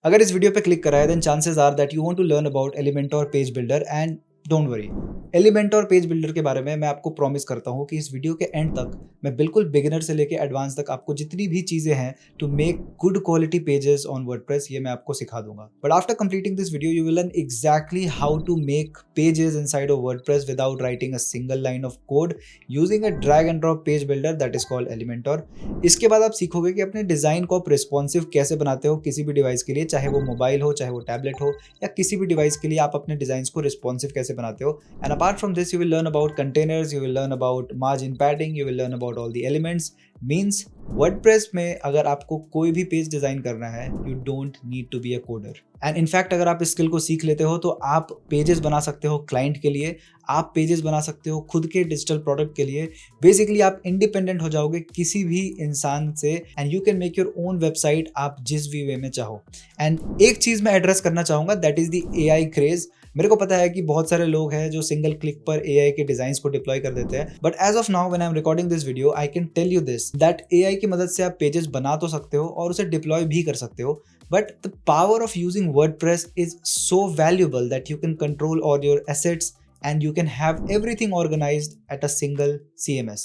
अगर इस वीडियो पे क्लिक करा है then chances are that you want to learn about Elementor page builder and don't worry. Elementor page builder के बारे में मैं आपको प्रॉमिस करता हूँ कि इस वीडियो के एंड तक मैं बिल्कुल बिगिनर से लेके एडवांस तक आपको जितनी भी चीज़ें हैं to make good quality pages on WordPress ये मैं आपको सिखा दूंगा। But after completing this video you will learn exactly how to make pages inside of WordPress without writing a single line of code using a drag and drop page builder that is called Elementor. इसके बाद आप सीखोगे कि अपने design को आप responsive कैसे बनाते हो किसी भी डिवाइस के लिए, चाहे वो मोबाइल हो, चाहे वो टैबलेट हो, या किसी भी डिवाइस के लिए आप अपने डिज़ाइंस को रिस्पॉन्सिव कैसे बनाते हो। And apart from this you will learn about containers, you will learn about margin padding, you will learn about all the elements. Means WordPress में अगर आपको कोई भी पेज डिज़ाइन करना है you don't need to be a coder. And in fact अगर आप इस स्किल को सीख लेते हो तो आप पेजेस बना सकते हो क्लाइंट के लिए, आप पेजेस बना सकते हो खुद के डिजिटल प्रोडक्ट के लिए। बेसिकली आप इंडिपेंडेंट हो जाओगे किसी भी इंसान से and you can make your own website आप जिस भी वे में चाहो। एंड एक चीज़ मैं एड्रेस करना चाहूँगा that is the AI craze. मेरे को पता है कि बहुत सारे लोग हैं जो सिंगल क्लिक पर एआई के डिजाइन्स को डिप्लॉय कर देते हैं, but as of now when I am recording this video I can tell you this that AI की मदद से आप पेजेस बना तो सकते हो और उसे डिप्लॉय भी कर सकते हो, but the power of using WordPress is so valuable that you can control all your assets and you can have everything organised at a single CMS।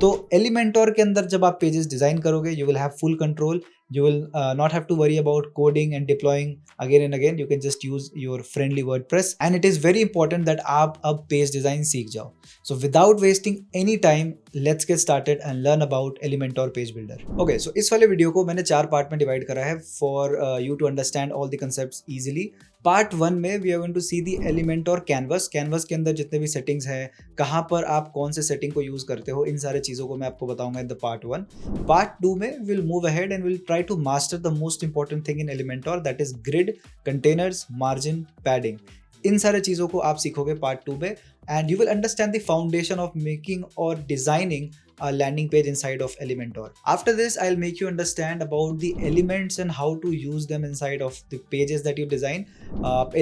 तो एलिमेंटोर के अंदर जब आप पेजेस डिजाइन करोगे you will have full control, you will not have to worry about coding and deploying again and again. You can just use your friendly WordPress and it is very important that आप अब page design सीख जाओ। So without wasting any time let's get started and learn about Elementor page builder. Okay, so इस वाले video को मैंने 4 part में divide करा है for you to understand all the concepts easily. Part 1 में we are going to see the Elementor canvas. Canvas के अंदर जितने भी सेटिंग्स हैं, कहाँ पर आप कौन से सेटिंग को यूज करते हो, इन सारे चीज़ों को मैं आपको बताऊंगा इन द पार्ट 1। पार्ट 2 में will move ahead and will try to master the most important thing in Elementor that is grid, containers, margin, padding. इन सारे चीज़ों को आप सीखोगे पार्ट 2 में and you will understand the foundation of making और designing a landing page inside of Elementor. After this, I'll make you understand about the elements and how to use them inside of the pages that you design.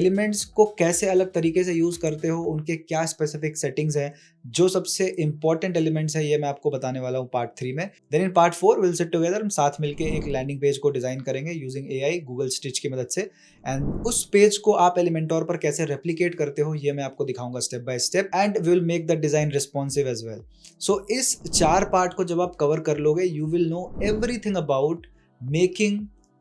Elements को कैसे अलग तरीके से use करते हो, उनके क्या स्पेसिफिक सेटिंग्स हैं, जो सबसे इंपॉर्टेंट एलिमेंट्स है ये मैं आपको बताने वाला हूँ पार्ट 3 में। Then in part 4 will sit together, हम साथ मिलके एक लैंडिंग पेज को डिजाइन करेंगे यूजिंग AI गूगल स्टिच की मदद से। एंड उस पेज को आप एलिमेंटोर पर कैसे रेप्लिकेट करते हो ये मैं आपको दिखाऊंगा step by step and will make the design responsive as well. So इस 4 पार्ट को जब आप कवर कर लोगे you will know everything about making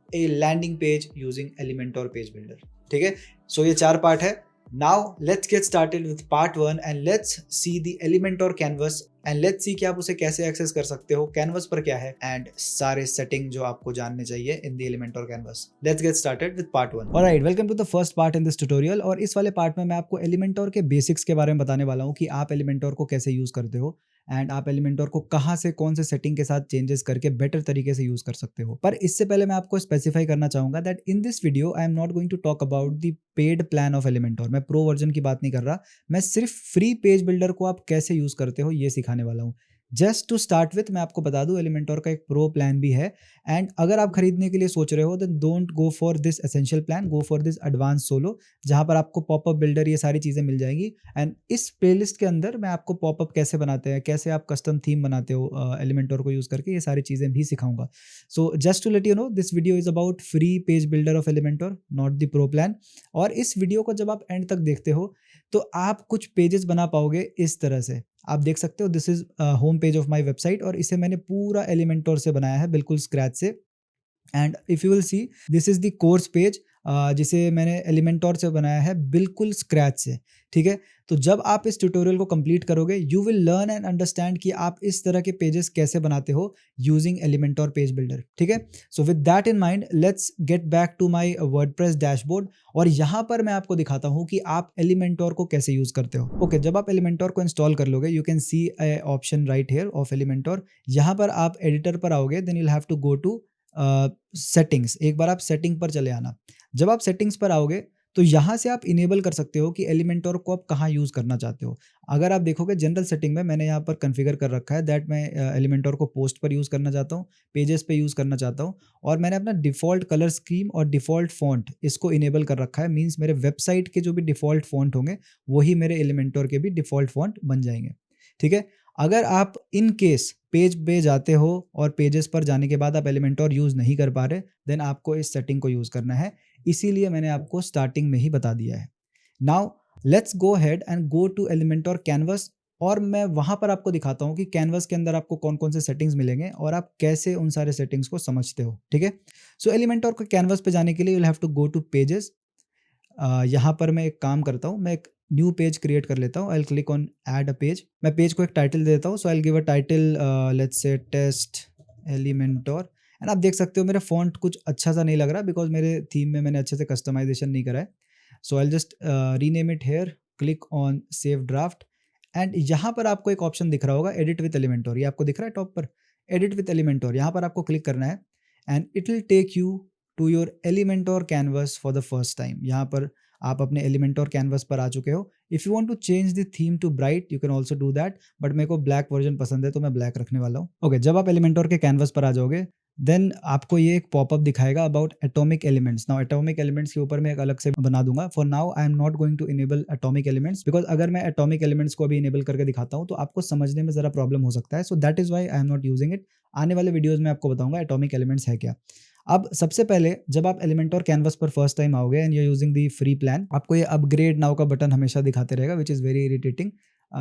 a landing page using Elementor page builder. ठीक है, सो ये 4 पार्ट है। Now let's get started with part 1 and let's see the Elementor canvas and let's see कि आप उसे कैसे एक्सेस कर सकते हो, कैनवस पर क्या है एंड सारे सेटिंग जो आपको जानने चाहिए in the Elementor canvas. Let's get started with part 1। Alright, welcome to the first part in this tutorial. और इस वाले पार्ट में मैं आपको एलिमेंटोर के बेसिक्स के बारे में बताने वाला हूँ कि आप एलिमेंटोर को कैसे यूज करते हो एंड आप एलिमेंटोर को कहाँ से कौन से सेटिंग के साथ चेंजेस करके बेटर तरीके से यूज कर सकते हो। पर इससे पहले मैं आपको स्पेसिफाई करना चाहूंगा that in this video I am not going to talk about the paid plan of Elementor. मैं प्रो वर्जन की बात नहीं कर रहा, मैं सिर्फ फ्री पेज बिल्डर को आप कैसे यूज करते हो ये सिखाने वाला हूँ। जस्ट टू स्टार्ट विथ मैं आपको बता दूं एलिमेंटोर का एक प्रो प्लान भी है एंड अगर आप खरीदने के लिए सोच रहे हो then don't go for this essential plan, go for this advance solo जहां पर आपको पॉपअप बिल्डर ये सारी चीज़ें मिल जाएंगी। एंड इस प्लेलिस्ट के अंदर मैं आपको पॉपअप कैसे बनाते हैं, कैसे आप कस्टम थीम बनाते हो एलिमेंटोर को यूज़ करके, ये सारी चीज़ें भी सिखाऊंगा। So just to let you know this video is about free page builder of Elementor, not the pro plan. और इस वीडियो को जब आप एंड तक देखते हो तो आप कुछ पेजेस बना पाओगे इस तरह से। आप देख सकते हो this is home page of my website और इसे मैंने पूरा एलिमेंटोर से बनाया है बिल्कुल स्क्रैच से। And if you will see this is the course page जिसे मैंने एलिमेंटोर से बनाया है बिल्कुल स्क्रैच से। ठीक है, तो जब आप इस ट्यूटोरियल को कंप्लीट करोगे you will learn and understand कि आप इस तरह के पेजेस कैसे बनाते हो यूजिंग एलिमेंटोर पेज बिल्डर। ठीक है, so with that in mind let's get back to my WordPress dashboard और यहाँ पर मैं आपको दिखाता हूँ कि आप एलिमेंटोर को कैसे यूज करते हो। ओके, जब आप एलिमेंटोर को इंस्टॉल कर लोगे you can see a option right here of Elementor. यहाँ पर आप एडिटर पर आओगे then you have to go to settings. एक बार आप सेटिंग पर चले आना। जब आप सेटिंग्स पर आओगे तो यहाँ से आप इनेबल कर सकते हो कि एलिमेंटोर को आप कहाँ यूज़ करना चाहते हो। अगर आप देखोगे जनरल सेटिंग में मैंने यहाँ पर कॉन्फ़िगर कर रखा है दैट मैं एलिमेंटोर को पोस्ट पर यूज़ करना चाहता हूँ, पेजेस पे यूज़ करना चाहता हूँ और मैंने अपना डिफ़ॉल्ट कलर स्कीम और डिफ़ॉल्ट फ़ॉन्ट इसको इनेबल कर रखा है। मीन्स मेरे वेबसाइट के जो भी डिफ़ॉल्ट फ़ॉन्ट होंगे वही मेरे एलिमेंटोर के भी डिफ़ॉल्ट फ़ॉन्ट बन जाएंगे। ठीक है, अगर आप इन केस पेज पे जाते हो और पेजेस पर जाने के बाद आप एलिमेंटोर यूज़ नहीं कर पा रहे देन आपको इस सेटिंग को यूज़ करना है। इसीलिए मैंने आपको स्टार्टिंग में ही बता दिया है। Now let's go ahead and go to Elementor canvas, और मैं वहाँ पर आपको दिखाता हूँ कि कैनवस के अंदर आपको कौन-कौन से सेटिंग्स मिलेंगे और आप कैसे उन सारे सेटिंग्स को समझते हो, ठीक है? सो एलिमेंटोर के कैनवस पे जाने के लिए you will have to go to pages. यहाँ पर मैं एक काम करता हूँ, मैं एक न्यू पेज क्रिएट कर लेता हूँ। I will click on add a page. मैं पेज को एक टाइटल दे देता हूँ, so I will give a title, let's say test Elementor. And आप देख सकते हो मेरा फ़ॉन्ट कुछ अच्छा सा नहीं लग रहा बिकॉज़ मेरे थीम में मैंने अच्छे से कस्टमाइज़ेशन नहीं करा है। So I will just rename it here, click on save draft, and यहाँ पर आपको एक ऑप्शन दिख रहा होगा एडिट विद एलिमेंटोर। ये आपको दिख रहा है टॉप पर, एडिट विद एलिमेंटोर, यहाँ पर आपको क्लिक करना है and it will take you to your Elementor canvas for the first time. यहाँ पर आप अपने एलिमेंटोर कैनवस पर आ चुके हो। If you want to change the theme to bright you can also do that, but मेरे को ब्लैक वर्जन पसंद है तो मैं ब्लैक रखने वाला हूँ। ओके, जब आप एलिमेंटोर के कैनवस पर आ जाओगे देन आपको ये एक पॉपअप दिखाएगा about atomic elements. Now atomic elements के ऊपर मैं एक अलग से बना दूंगा। For now I am not going to enable atomic elements because अगर मैं एटॉमिक एलिमेंट्स को अभी इनेबल करके दिखाता हूँ तो आपको समझने में जरा प्रॉब्लम हो सकता है। So that is why I am not using it. आने वाले वीडियोज में आपको बताऊंगा एटॉमिक एलिमेंट्स है क्या। अब सबसे पहले जब आप एलिमेंटोर कैनवस पर फर्स्ट टाइम आओगे and you are using the free plan, आपको ये अपग्रेड नाउ का बटन हमेशा दिखाते रहेगा which is very irritating.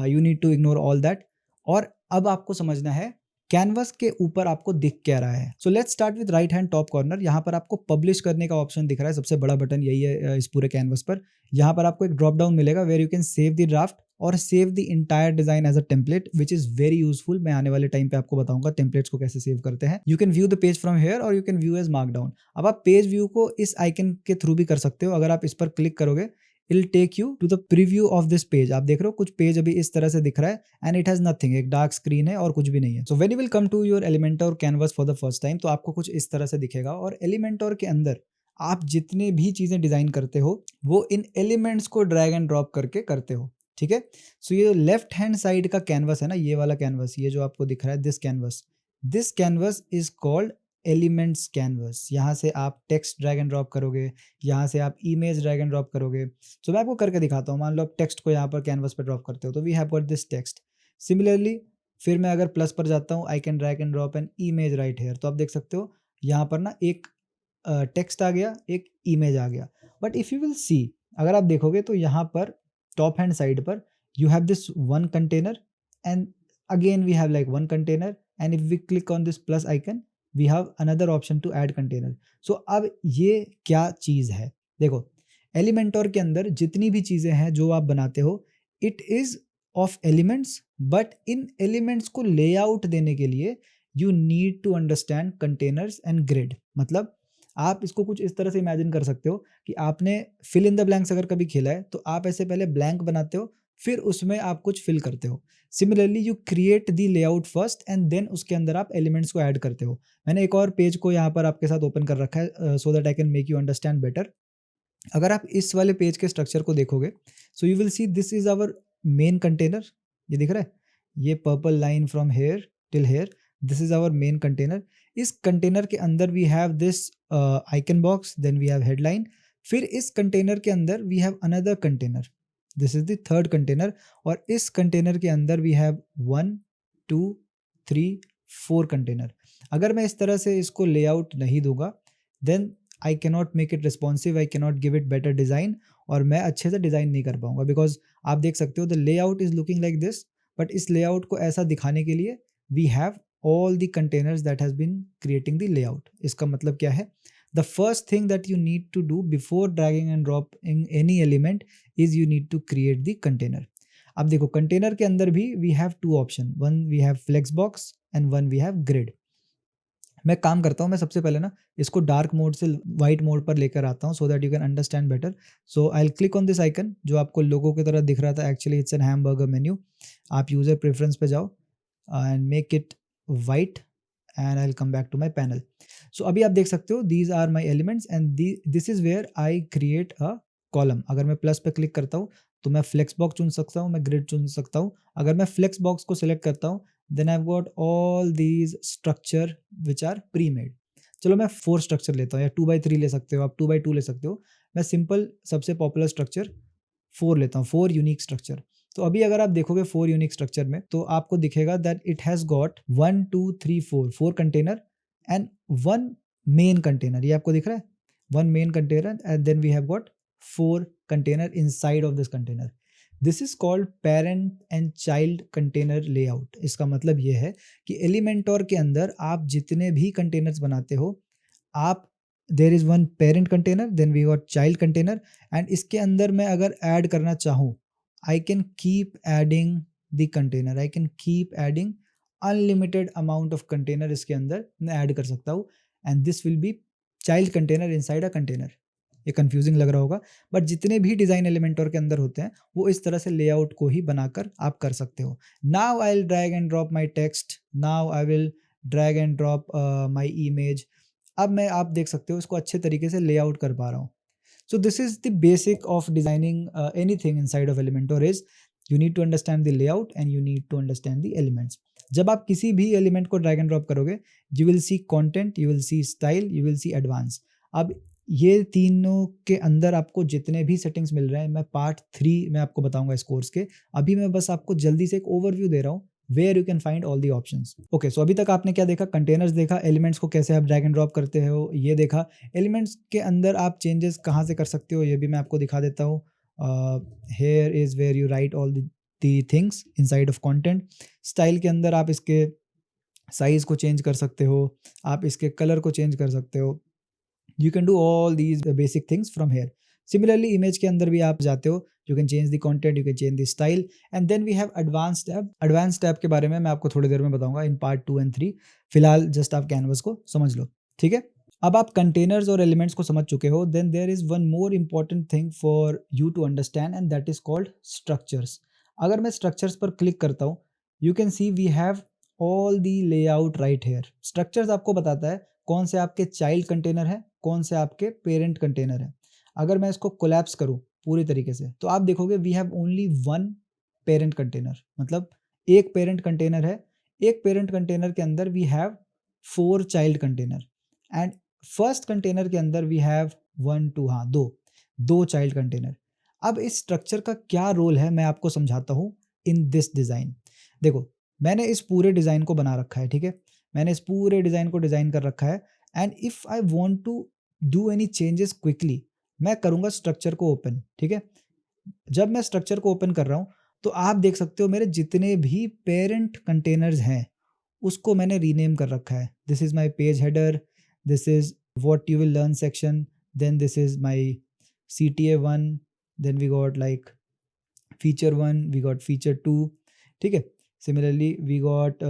You need to ignore all that. और अब आपको समझना है कैनवस के ऊपर आपको दिख क्या रहा है। So let's start with right hand top corner. यहाँ पर आपको पब्लिश करने का ऑप्शन दिख रहा है, सबसे बड़ा बटन यही है इस पूरे कैनवस पर। यहाँ पर आपको एक ड्रॉप डाउन मिलेगा where you can save the draft और save the entire design as a template which is very useful. मैं आने वाले टाइम पे आपको बताऊंगा टेम्पलेट्स को कैसे सेव करते हैं। You can view the page from here और you can view as markdown. अब आप पेज व्यू को इस आइकन के थ्रू भी कर सकते हो। अगर आप इस पर क्लिक करोगे it'll take you to the preview of this page. आप देख रहे हो कुछ पेज अभी इस तरह से दिख रहा है एंड इट हैज नथिंग, एक डार्क स्क्रीन है और कुछ भी नहीं है। So when you will come to your Elementor canvas for the first time तो आपको कुछ इस तरह से दिखेगा। और एलिमेंटोर के अंदर आप जितने भी चीजें डिजाइन करते हो वो इन एलिमेंट्स को ड्रैग एंड ड्रॉप करके करते हो, ठीक है। सो ये लेफ्ट हैंड साइड का कैनवस है ना, ये वाला कैनवस, ये जो आपको दिख रहा है this canvas is called elements canvas. यहाँ से आप टेक्स्ट ड्रैग एंड ड्रॉप करोगे, यहाँ से आप इमेज ड्रैग एंड ड्रॉप करोगे। सो मैं आपको करके दिखाता हूँ। मान लो आप टेक्स्ट को यहाँ पर कैनवस पर ड्रॉप करते हो तो we have got this text. Similarly फिर मैं अगर प्लस पर जाता हूँ I can drag and drop an image right here. तो आप देख सकते हो यहाँ पर ना एक टेक्स्ट आ गया, एक इमेज आ गया। बट इफ़ यू विल सी, अगर आप देखोगे तो यहाँ पर टॉप हैंड साइड पर you have this one container and again we have like one container, and if we click on this plus icon we have another option to add container. So अब ये क्या चीज़ है, देखो एलिमेंटोर के अंदर जितनी भी चीज़ें हैं जो आप बनाते हो it is of elements, but इन एलिमेंट्स को लेआउट देने के लिए you need to understand containers and grid. मतलब आप इसको कुछ इस तरह से इमेजिन कर सकते हो कि आपने फिल इन द ब्लैंक्स अगर कभी खेला है तो आप ऐसे पहले ब्लैंक बनाते हो फिर उसमें आप कुछ फिल करते हो। Similarly you create the layout first and then उसके अंदर आप एलिमेंट्स को ऐड करते हो। मैंने एक और पेज को यहाँ पर आपके साथ ओपन कर रखा है so that I can make you understand better. अगर आप इस वाले पेज के स्ट्रक्चर को देखोगे so you will see this is our main container. ये दिख रहा है, ये purple line from here till here, this is our main container. इस कंटेनर के अंदर we have this icon box, then we have headline. फिर इस कंटेनर के अंदर we have another container, this is the third container. और इस container के अंदर वी हैव 1 2 3 4 कंटेनर। अगर मैं इस तरह से इसको लेआउट नहीं दूंगा then I cannot make it responsive, I cannot give it better design, और मैं अच्छे से डिज़ाइन नहीं कर पाऊंगा। बिकॉज आप देख सकते हो the layout is looking like this, but इस लेआउट को ऐसा दिखाने के लिए we have all the containers that has been creating the layout. इसका मतलब क्या है? The first thing that you need to do before dragging and dropping any element is you need to create the container. अब देखो container के अंदर भी we have two option, one we have flexbox and one we have grid. मैं काम करता हूँ, मैं सबसे पहले ना इसको डार्क मोड से वाइट मोड पर लेकर आता हूँ so that you can understand better. So I will click on this icon जो आपको लोगो की तरह दिख रहा था, actually it's an hamburger menu. आप यूजर प्रेफरेंस पे जाओ and make it white and I'll come back to my panel. So अभी आप देख सकते हो these are my elements and this is where I create a column. अगर मैं प्लस पे क्लिक करता हूँ तो मैं फ्लेक्स बॉक्स चुन सकता हूँ, मैं ग्रिड चुन सकता हूँ। अगर मैं फ्लेक्स बॉक्स को सिलेक्ट करता हूँ then I've got all these structure which are pre-made. चलो मैं 4 स्ट्रक्चर लेता हूँ या 2x3 ले सकते हो, आप 2x2 ले सकते हो। मैं सिंपल सबसे पॉपुलर स्ट्रक्चर 4 लेता हूँ, 4 यूनिक स्ट्रक्चर। तो अभी अगर आप देखोगे 4 यूनिक स्ट्रक्चर में तो आपको दिखेगा that it has got 1 2 3 4 container and 1 main container. ये आपको दिख रहा है, one main container, and then we have got 4 container inside of this container. This is called parent and child container layout. इसका मतलब ये है कि Elementor के अंदर आप जितने भी containers बनाते हो, आप there is one parent container, then we got child container, and इसके अंदर मैं अगर add करना चाहूँ, I can keep adding the container. I can keep adding unlimited amount of container इसके अंदर मैं ऐड कर सकता हूँ, and this will B child container inside a container. ये कंफ्यूजिंग लग रहा होगा, बट जितने भी डिज़ाइन एलिमेंटोर के अंदर होते हैं वो इस तरह से लेआउट को ही बनाकर आप कर सकते हो. Now I will drag and drop my text, now I will drag and drop my image. अब मैं, आप देख सकते हो, इसको अच्छे तरीके से लेआउट कर पा रहा हूँ. So this is the basic of designing anything inside of Elementor is you need to understand the layout and you need to understand the elements. जब आप किसी भी एलिमेंट को ड्रैग एंड ड्रॉप करोगे, you will see content, you will see style, you will see advance. अब ये तीनों के अंदर आपको जितने भी सेटिंग्स मिल रहे हैं, मैं पार्ट 3 में आपको बताऊंगा इस कोर्स के. अभी मैं बस आपको जल्दी से एक ओवरव्यू दे रहा हूँ where you can find all the options. Okay, so अभी तक आपने क्या देखा? कंटेनर्स देखा, एलिमेंट्स को कैसे आप ड्रैग एंड ड्रॉप करते हो ये देखा, एलिमेंट्स के अंदर आप चेंजेस कहाँ से कर सकते हो ये भी मैं आपको दिखा देता हूँ. Here is where you write all the things inside of content. Style के अंदर आप इसके साइज़ को चेंज कर सकते हो, आप इसके कलर को चेंज कर सकते हो. You can do all these basic things from here. Similarly image के अंदर भी आप जाते हो, you can change the content, you can change the style, and then we have advance tab. Advance tab के बारे में मैं आपको थोड़ी देर में बताऊंगा इन पार्ट 2 एंड 3. फिलहाल जस्ट आप कैनवस को समझ लो, ठीक है. अब आप कंटेनर्स और एलिमेंट्स को समझ चुके हो, then there is one more important thing for you to understand and that is called structures. अगर मैं स्ट्रक्चर्स पर क्लिक करता हूँ, you can see we have all the layout right here. Structures आपको बताता है कौन से आपके चाइल्ड कंटेनर है, कौन से आपके पेरेंट कंटेनर है. अगर मैं इसको कोलैप्स करूं पूरी तरीके से, तो आप देखोगे we have only one parent container, मतलब एक पेरेंट कंटेनर है. एक पेरेंट कंटेनर के अंदर we have 4 child container, and first container के अंदर वी हैव 1 2 हाँ दो चाइल्ड कंटेनर. अब इस स्ट्रक्चर का क्या रोल है मैं आपको समझाता हूँ इन दिस डिज़ाइन. देखो, मैंने इस पूरे डिज़ाइन को बना रखा है, ठीक है. मैंने इस पूरे डिज़ाइन को डिज़ाइन कर रखा है, and if I want to do any changes quickly, मैं करूँगा स्ट्रक्चर को ओपन, ठीक है. जब मैं स्ट्रक्चर को ओपन कर रहा हूँ, तो आप देख सकते हो मेरे जितने भी पेरेंट कंटेनर्स हैं उसको मैंने रीनेम कर रखा है. This is my page header, this is what you will learn section, then this is my CTA1, then we got like feature 1, we got feature 2, ठीक है. Similarly we got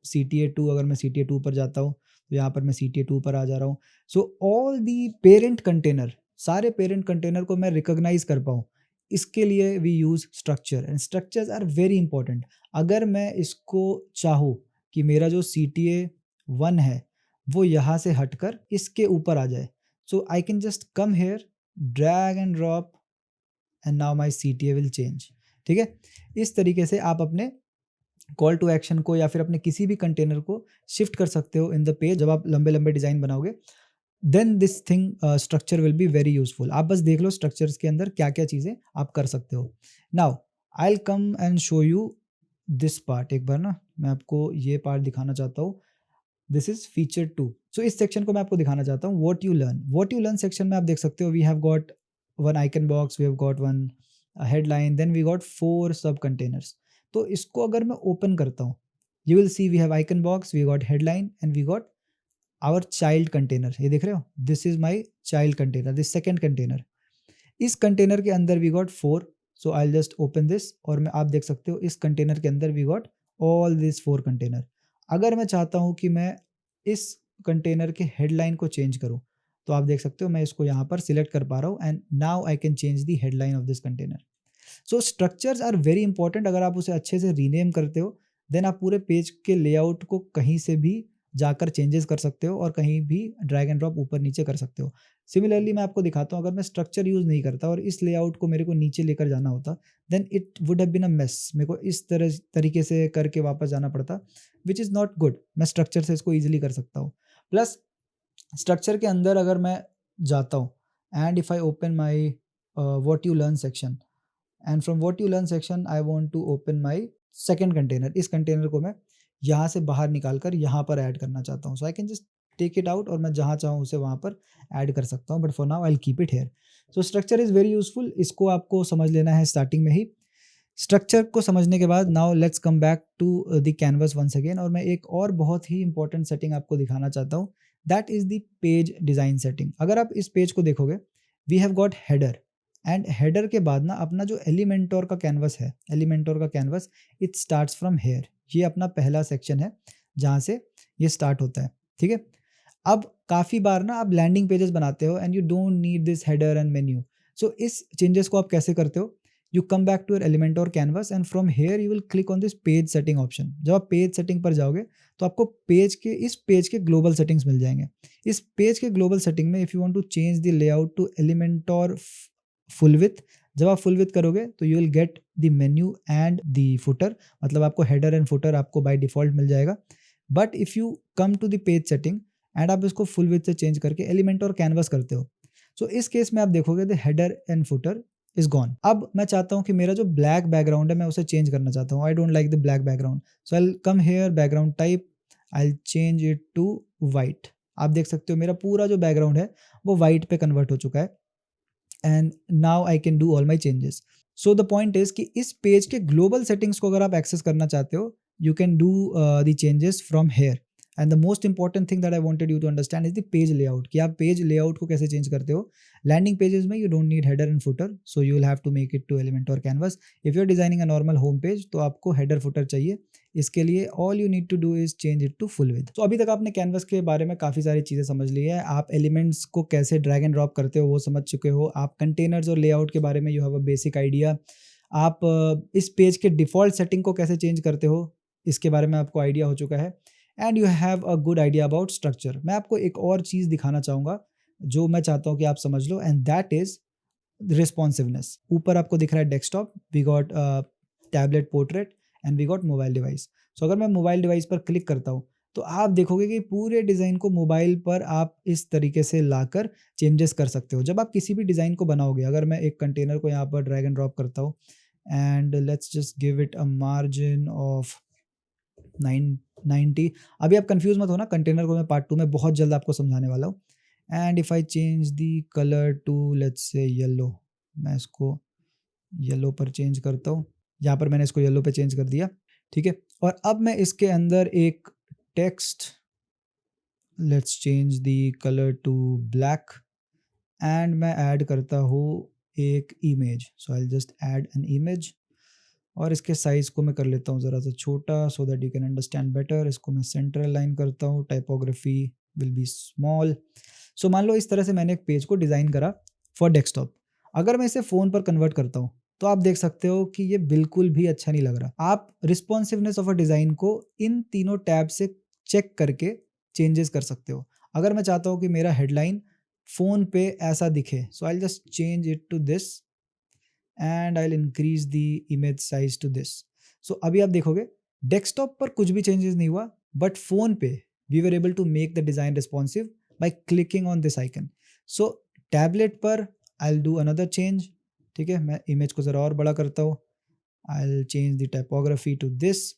CTA2. अगर मैं CTA2 पर जाता हूँ तो यहाँ पर मैं CTA2 पर आ जा रहा हूँ. So all the parent container, सारे पेरेंट कंटेनर को मैं रिकॉग्नाइज कर पाऊँ, इसके लिए we use structure, and structures are very important. अगर मैं इसको चाहूँ कि मेरा जो CTA1 है वो यहाँ से हटकर इसके ऊपर आ जाए, so I can just come here, drag and drop, and now my CTA will change, ठीक है. इस तरीके से आप अपने कॉल टू एक्शन को या फिर अपने किसी भी कंटेनर को शिफ्ट कर सकते हो इन द पेज. जब आप लंबे लंबे डिज़ाइन बनाओगे, then this thing structure will be very useful. आप बस देख लो स्ट्रक्चर्स के अंदर क्या क्या चीज़ें आप कर सकते हो. Now I will come and show you this part. एक बार ना मैं आपको ये पार्ट दिखाना चाहता हूँ. This is feature 2. सो इस सेक्शन को मैं आपको दिखाना चाहता हूँ. व्हाट यू लर्न सेक्शन में आप देख सकते हो we have got one icon box, we have got one headline, then we got 4 sub containers. तो इसको अगर मैं ओपन करता हूँ, you will see we have icon box, we got headline, and we got our child container. ये देख रहे हो, this is my child container, this second container. इस कंटेनर के अंदर we got 4. So I just open this, और मैं, आप देख सकते हो इस कंटेनर के अंदर we got all this 4 container. अगर मैं चाहता हूँ कि मैं इस कंटेनर के हेडलाइन को चेंज करूँ, तो आप देख सकते हो मैं इसको यहाँ पर सिलेक्ट कर पा रहा हूँ, and now I can change the headline of this container. So structures are very important. अगर आप उसे अच्छे से रीनेम करते हो, देन आप पूरे पेज के लेआउट को कहीं से भी जाकर चेंजेस कर सकते हो और कहीं भी ड्रैग एंड ड्रॉप ऊपर नीचे कर सकते हो. सिमिलरली मैं आपको दिखाता हूँ, अगर मैं स्ट्रक्चर यूज़ नहीं करता और इस लेआउट को मेरे को नीचे लेकर जाना होता, then it would have been a mess. मेरे को इस तरीके से करके वापस जाना पड़ता, विच इज़ नॉट गुड. मैं स्ट्रक्चर से इसको ईजिली कर सकता हूँ. प्लस स्ट्रक्चर के अंदर अगर मैं जाता हूँ, and if I open my what you learn section, and from what you learn section I want to open my second container. इस कंटेनर को मैं यहाँ से बाहर निकाल कर यहाँ पर ऐड करना चाहता हूँ. So I can just take it out और मैं जहाँ चाहूँ उसे वहाँ पर ऐड कर सकता हूँ, but for now I will keep it here. So structure is very useful, इसको आपको समझ लेना है स्टार्टिंग में ही। स्ट्रक्चर को समझने के बाद now let's come back to the canvas once again, और मैं एक और बहुत ही इंपॉर्टेंट सेटिंग आपको दिखाना चाहता हूँ, that is the page design setting. अगर आप इस पेज को देखोगे, we have got header, and header के बाद ना अपना जो एलिमेंटोर का कैनवस है, एलिमेंटोर का canvas, it starts from here. ये अपना पहला सेक्शन है जहाँ से ये स्टार्ट होता है, ठीक है। अब काफ़ी बार ना आप लैंडिंग पेजेस बनाते हो and you don't need this header and menu. So इस चेंजेस को आप कैसे करते हो? You come back to your Elementor canvas and from here you will click on this page setting option. जब आप पेज सेटिंग पर जाओगे तो आपको इस पेज के ग्लोबल सेटिंग्स मिल जाएंगे। इस पेज के ग्लोबल सेटिंग में if you want to change the layout to Elementor full width, जब आप फुल विथ करोगे तो you will get the menu and the footer, मतलब आपको हेडर एंड फुटर आपको बाय डिफ़ॉल्ट मिल जाएगा। But if you come to the page setting and आप इसको फुल विथ से चेंज करके एलिमेंटोर कैनवस करते हो, सो इस केस में आप देखोगे the header and footer is gone. अब मैं चाहता हूँ कि मेरा जो ब्लैक बैकग्राउंड है मैं उसे चेंज करना चाहता हूँ। I don't like the black background, so I come here background type, I change it to white. आप देख सकते हो मेरा पूरा जो बैकग्राउंड है वो वाइट पे कन्वर्ट हो चुका है, and now I can do all my changes. So the point is कि इस पेज के ग्लोबल सेटिंग्स को अगर आप एक्सेस करना चाहते हो, you can do the changes from here. And the most important thing that I wanted you to understand is the page layout, कि आप पेज लेआउट को कैसे चेंज करते हो। लैंडिंग पेजेस में you don't need header and footer, so you will have to make it to Elementor canvas. If you are designing a normal home page तो आपको header footer चाहिए, इसके लिए all you need to do is change it to full width. तो अभी तक आपने canvas के बारे में काफ़ी सारी चीज़ें समझ ली है। आप एलिमेंट्स को कैसे ड्रैग एंड ड्रॉप करते हो वो समझ चुके हो। आप कंटेनर्स और लेआउट के बारे में you have a basic idea. आप इस पेज के डिफ़ॉल्ट सेटिंग को कैसे चेंज करते हो इसके बारे में आपको आइडिया हो चुका है, and you have a good idea about structure. मैं आपको एक और चीज़ दिखाना चाहूँगा जो मैं चाहता हूँ कि आप समझ लो, एंड दैट इज़ रिस्पॉन्सिवनेस। ऊपर आपको दिख रहा है desktop, we got tablet, portrait and we got mobile device. So अगर मैं मोबाइल डिवाइस पर क्लिक करता हूँ तो आप देखोगे कि पूरे डिज़ाइन को मोबाइल पर आप इस तरीके से लाकर चेंजेस कर सकते हो। जब आप किसी भी डिज़ाइन को बनाओगे, अगर मैं एक कंटेनर को यहाँ पर ड्रैग एंड ड्रॉप करता हूँ and let's just give it a margin of 990। अभी आप कंफ्यूज मत हो ना, कंटेनर को मैं पार्ट 2 में बहुत जल्द आपको समझाने वाला हूँ। And if I change the colour to let's say yellow, मैं इसको येलो पर चेंज करता हूँ। यहाँ पर मैंने इसको येलो पे चेंज कर दिया, ठीक है। और अब मैं इसके अंदर एक text, let's change the colour to black, and मैं ऐड करता हूँ एक image. So I will just add an image, और इसके साइज़ को मैं कर लेता हूँ ज़रा सा छोटा, सो that you can understand better. इसको मैं सेंटर लाइन करता हूँ, टाइपोग्राफी विल बी स्मॉल। सो मान लो इस तरह से मैंने एक पेज को डिज़ाइन करा फॉर डेस्कटॉप। अगर मैं इसे फ़ोन पर कन्वर्ट करता हूँ तो आप देख सकते हो कि ये बिल्कुल भी अच्छा नहीं लग रहा। आप रिस्पॉन्सिवनेस ऑफ अ डिज़ाइन को इन तीनों टैब से चेक करके चेंजेस कर सकते हो। अगर मैं चाहता हूँ कि मेरा हेडलाइन फ़ोन पे ऐसा दिखे, so I will just change it to this and I will increase the image size to this. So अभी आप देखोगे डेस्कटॉप पर कुछ भी चेंजेस नहीं हुआ, बट फ़ोन पे we were able to make the design responsive by clicking on this icon. So tablet पर I will do another change, ठीक है। मैं इमेज को ज़रा और बड़ा करता हूँ, I will change the typography to this,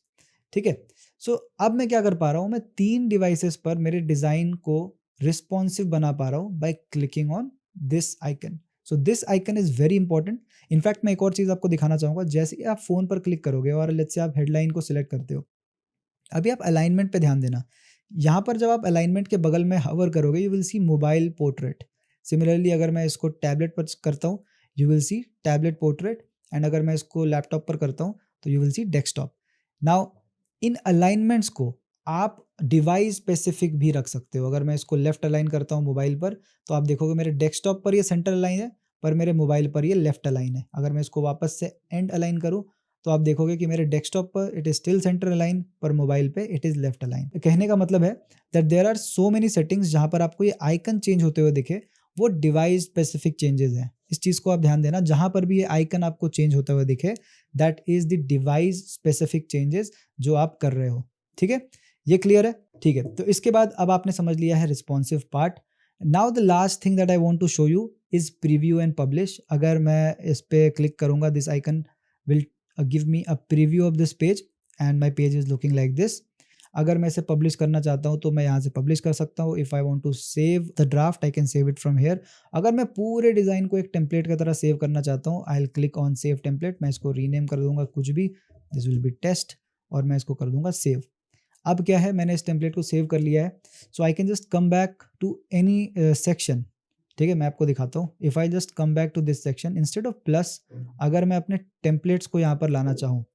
ठीक है। सो अब मैं क्या कर पा रहा हूँ, मैं 3 डिवाइसेस पर मेरे डिज़ाइन को रिस्पॉन्सिव बना पा रहा हूँ bye clicking on this icon. So this icon is very important. In fact मैं एक और चीज़ आपको दिखाना चाहूँगा, जैसे ही आप फ़ोन पर क्लिक करोगे और लेट्स से आप हेडलाइन को सिलेक्ट करते हो, अभी आप अलाइनमेंट पे ध्यान देना। यहाँ पर जब आप अलाइनमेंट के बगल में हवर करोगे you will C mobile portrait. Similarly अगर मैं इसको टैबलेट पर करता हूँ you will C tablet portrait, and अगर मैं इसको लैपटॉप पर करता हूँ तो you will C desktop. Now in alignments को आप डिवाइस स्पेसिफिक भी रख सकते हो। अगर मैं इसको लेफ्ट अलाइन करता हूँ मोबाइल पर तो आप देखोगे मेरे डेस्कटॉप पर ये सेंटर अलाइन है, पर मेरे मोबाइल पर ये लेफ्ट अलाइन है। अगर मैं इसको वापस से एंड अलाइन करूँ तो आप देखोगे कि मेरे डेस्कटॉप पर it is still centre align, पर मोबाइल पे इट इज लेफ्ट अलाइन। कहने का मतलब है that there are so many settings जहां पर आपको ये आइकन चेंज होते हुए दिखे, वो डिवाइस स्पेसिफिक चेंजेस हैं। इस चीज को आप ध्यान देना, जहां पर भी ये आइकन आपको चेंज होता हुआ दिखे that is the device specific changes जो आप कर रहे हो, ठीक है। ये क्लियर है, ठीक है। तो इसके बाद अब आपने समझ लिया है responsive part. Now the last thing that I want to show you is preview and publish. अगर मैं इस पे क्लिक करूंगा, this icon will give me a preview of this page and my page is looking like this. अगर मैं इसे publish करना चाहता हूँ तो मैं यहाँ से पब्लिश कर सकता हूँ। If I want to save the draft I can save it from here. अगर मैं पूरे डिज़ाइन को एक टेम्पलेट की तरह सेव करना चाहता हूँ, I will click on save template. मैं इसको रीनेम कर दूंगा कुछ भी, दिस विल बी टेस्ट, और मैं इसको कर दूंगा सेव। अब क्या है, मैंने इस टेम्पलेट को सेव कर लिया है। So I can just come back to any section. ठीक है, मैं आपको दिखाता हूँ। If I just come back to this section instead of plus, अगर मैं अपने टेम्पलेट्स को यहाँ पर लाना चाहूँ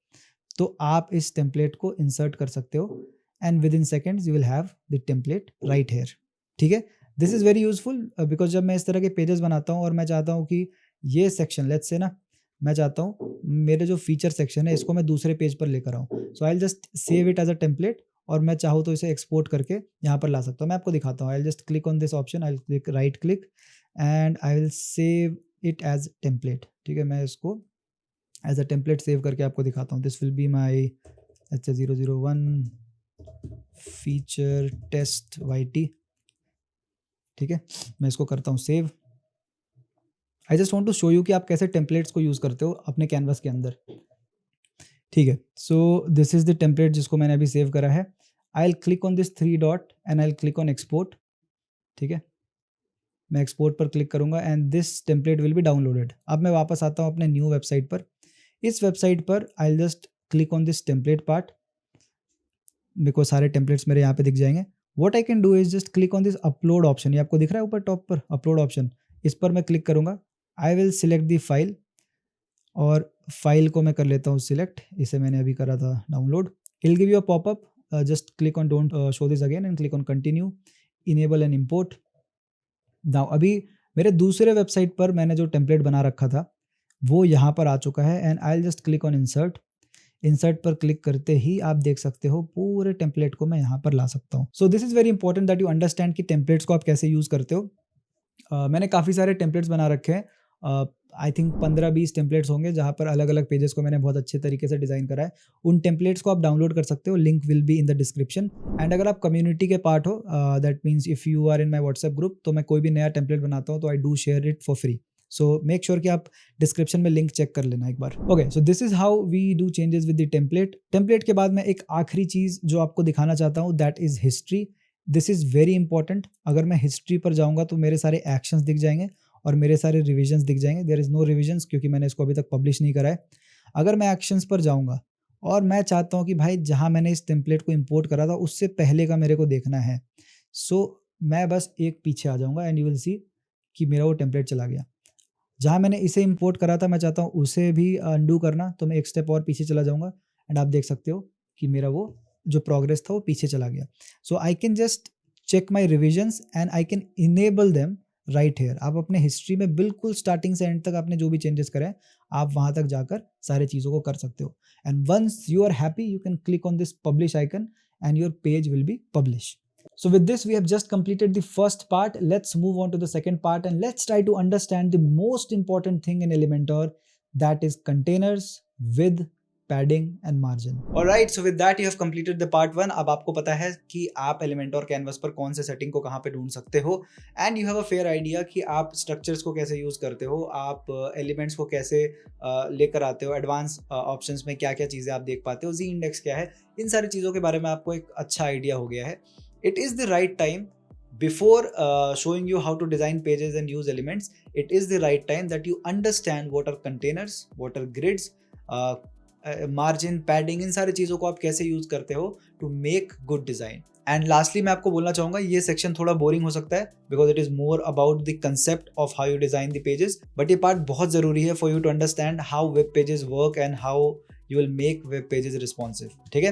तो आप इस टेम्पलेट को इंसर्ट कर सकते हो and within seconds you will have the template right here. ठीक है, this is very useful because जब मैं इस तरह के पेजेस बनाता हूँ और मैं चाहता हूँ कि ये सेक्शन लेट्स से ना, मैं चाहता हूँ मेरे जो फीचर सेक्शन है इसको मैं दूसरे पेज पर लेकर आऊँ, so I just save it as a template, और मैं चाहूँ तो इसे एक्सपोर्ट करके यहाँ पर ला सकता हूँ। मैं आपको दिखाता हूँ। I just click on this option, I click right click and I will save it as template. ठीक है, मैं इसको एज अ टेम्पलेट सेव करके आपको दिखाता हूँ। दिस विल बी माई अच्छा 001 फीचर टेस्ट YT। ठीक है, मैं इसको करता हूँ save. I just want to show you कि आप कैसे टेम्पलेट्स को यूज़ करते हो अपने कैनवस के अंदर। ठीक है, so this is the template जिसको मैंने अभी सेव करा है। I will click on this 3 dot and I will click on export. ठीक है, मैं एक्सपोर्ट पर क्लिक करूँगा and this template will be downloaded. अब मैं वापस आता हूँ अपने न्यू वेबसाइट पर। इस वेबसाइट पर I will just click on this template part. मेरे को सारे टेम्पलेट्स मेरे यहाँ पे दिख जाएंगे। What I can do is just click on this upload option. ये आपको दिख रहा है ऊपर टॉप पर अपलोड ऑप्शन, इस पर मैं क्लिक करूँगा। I will select the file, और फाइल को मैं कर लेता हूँ सिलेक्ट। इसे मैंने अभी करा था download. It'll give you a popup, just click on don't show this again and click on continue, enable and import. Now अभी मेरे दूसरे वेबसाइट पर मैंने जो टेम्पलेट बना रखा था वो यहाँ पर आ चुका है and I will just click on insert. Insert पर क्लिक करते ही आप देख सकते हो पूरे टेम्पलेट को मैं यहाँ पर ला सकता हूँ। So this is very important that you understand कि टेम्पलेट्स को आप कैसे यूज़ करते हो। मैंने काफ़ी सारे टेम्पलेट्स बना रखे हैं। आई थिंक 15-20 टेम्पलेट्स होंगे जहाँ पर अलग अलग पेजेस को मैंने बहुत अच्छे तरीके से डिज़ाइन करा है। उन टेम्पलेट्स को आप डाउनलोड कर सकते हो, link will be in the description. And अगर आप कम्युनिटी के पार्ट हो, that means if you are in my WhatsApp group, तो मैं कोई भी नया टेम्पलेट बनाता हूँ तो I do share it for free. So make sure कि आप डिस्क्रिप्शन में लिंक चेक कर लेना एक बार। Okay, so this is how we do changes with the template. Template के बाद मैं एक आखिरी चीज़ जो आपको दिखाना चाहता हूँ, that is history. This is very important. अगर मैं हिस्ट्री पर जाऊँगा तो मेरे सारे एक्शंस दिख जाएंगे और मेरे सारे रिविजन्स दिख जाएंगे। देयर इज़ नो रिविजन्स क्योंकि मैंने इसको अभी तक पब्लिश नहीं करा है। अगर मैं एक्शंस पर जाऊँगा और मैं चाहता हूँ कि भाई जहाँ मैंने इस टेम्पलेट को इंपोर्ट करा था उससे पहले का मेरे को देखना है, सो मैं बस एक पीछे आ जाऊँगा एंड यू विल सी कि मेरा वो टेम्पलेट चला गया। जहाँ मैंने इसे इंपोर्ट करा था मैं चाहता हूँ उसे भी अंडू करना, तो मैं एक स्टेप और पीछे चला जाऊँगा एंड आप देख सकते हो कि मेरा वो जो प्रोग्रेस था वो पीछे चला गया। So I can just check my revisions and I can enable them right here. आप अपने हिस्ट्री में बिल्कुल स्टार्टिंग से एंड तक आपने जो भी चेंजेस करे हैं आप वहाँ तक जाकर सारे चीज़ों को कर सकते हो। And once you are happy you can click on this publish icon and your page will be publish. So with this, we have just completed the first part. Let's move on to the second part and let's try to understand the most important thing in Elementor, that is containers with padding and margin. Alright, so with that you have completed the part 1. अब आपको पता है कि आप Elementor canvas पर कौन से setting को कहाँ पे ढूंढ सकते हो and you have a fair idea कि आप structures को कैसे यूज करते हो, आप elements को कैसे लेकर आते हो, एडवांस ऑप्शंस में क्या क्या चीज़ें आप देख पाते हो, Z इंडेक्स क्या है, इन सारी चीज़ों के बारे में आपको एक अच्छा आइडिया हो गया है। It is the right time before showing you how to design pages and use elements. It is the right time that you understand what are containers, what are grids, margin, padding, इन सारी चीज़ों को आप कैसे use करते हो to make good design. And lastly मैं आपको बोलना चाहूँगा ये सेक्शन थोड़ा बोरिंग हो सकता है because it is more about the concept of how you design the pages, but ये पार्ट बहुत ज़रूरी है for you to understand how web pages work and how you will make web pages responsive. ठीक है,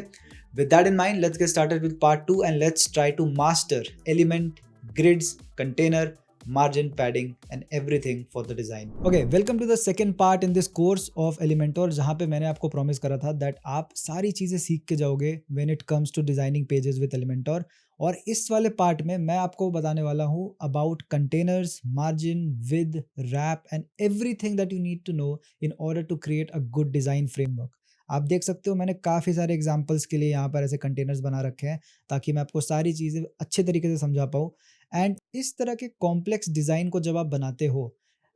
with that in mind let's get started with part 2 and let's try to master element, grids, container, margin, padding and everything for the design. Okay, welcome to the second part in this course of Elementor, जहाँ पे मैंने आपको promise करा था that आप सारी चीज़ें सीख के जाओगे when it comes to designing pages with Elementor। और इस वाले पार्ट में मैं आपको बताने वाला हूँ about containers, margin, width, wrap and everything that you need to know in order to create a good design framework। आप देख सकते हो मैंने काफ़ी सारे एग्जाम्पल्स के लिए यहाँ पर ऐसे कंटेनर्स बना रखे हैं ताकि मैं आपको सारी चीज़ें अच्छे तरीके से समझा पाऊँ। एंड इस तरह के कॉम्प्लेक्स डिज़ाइन को जब आप बनाते हो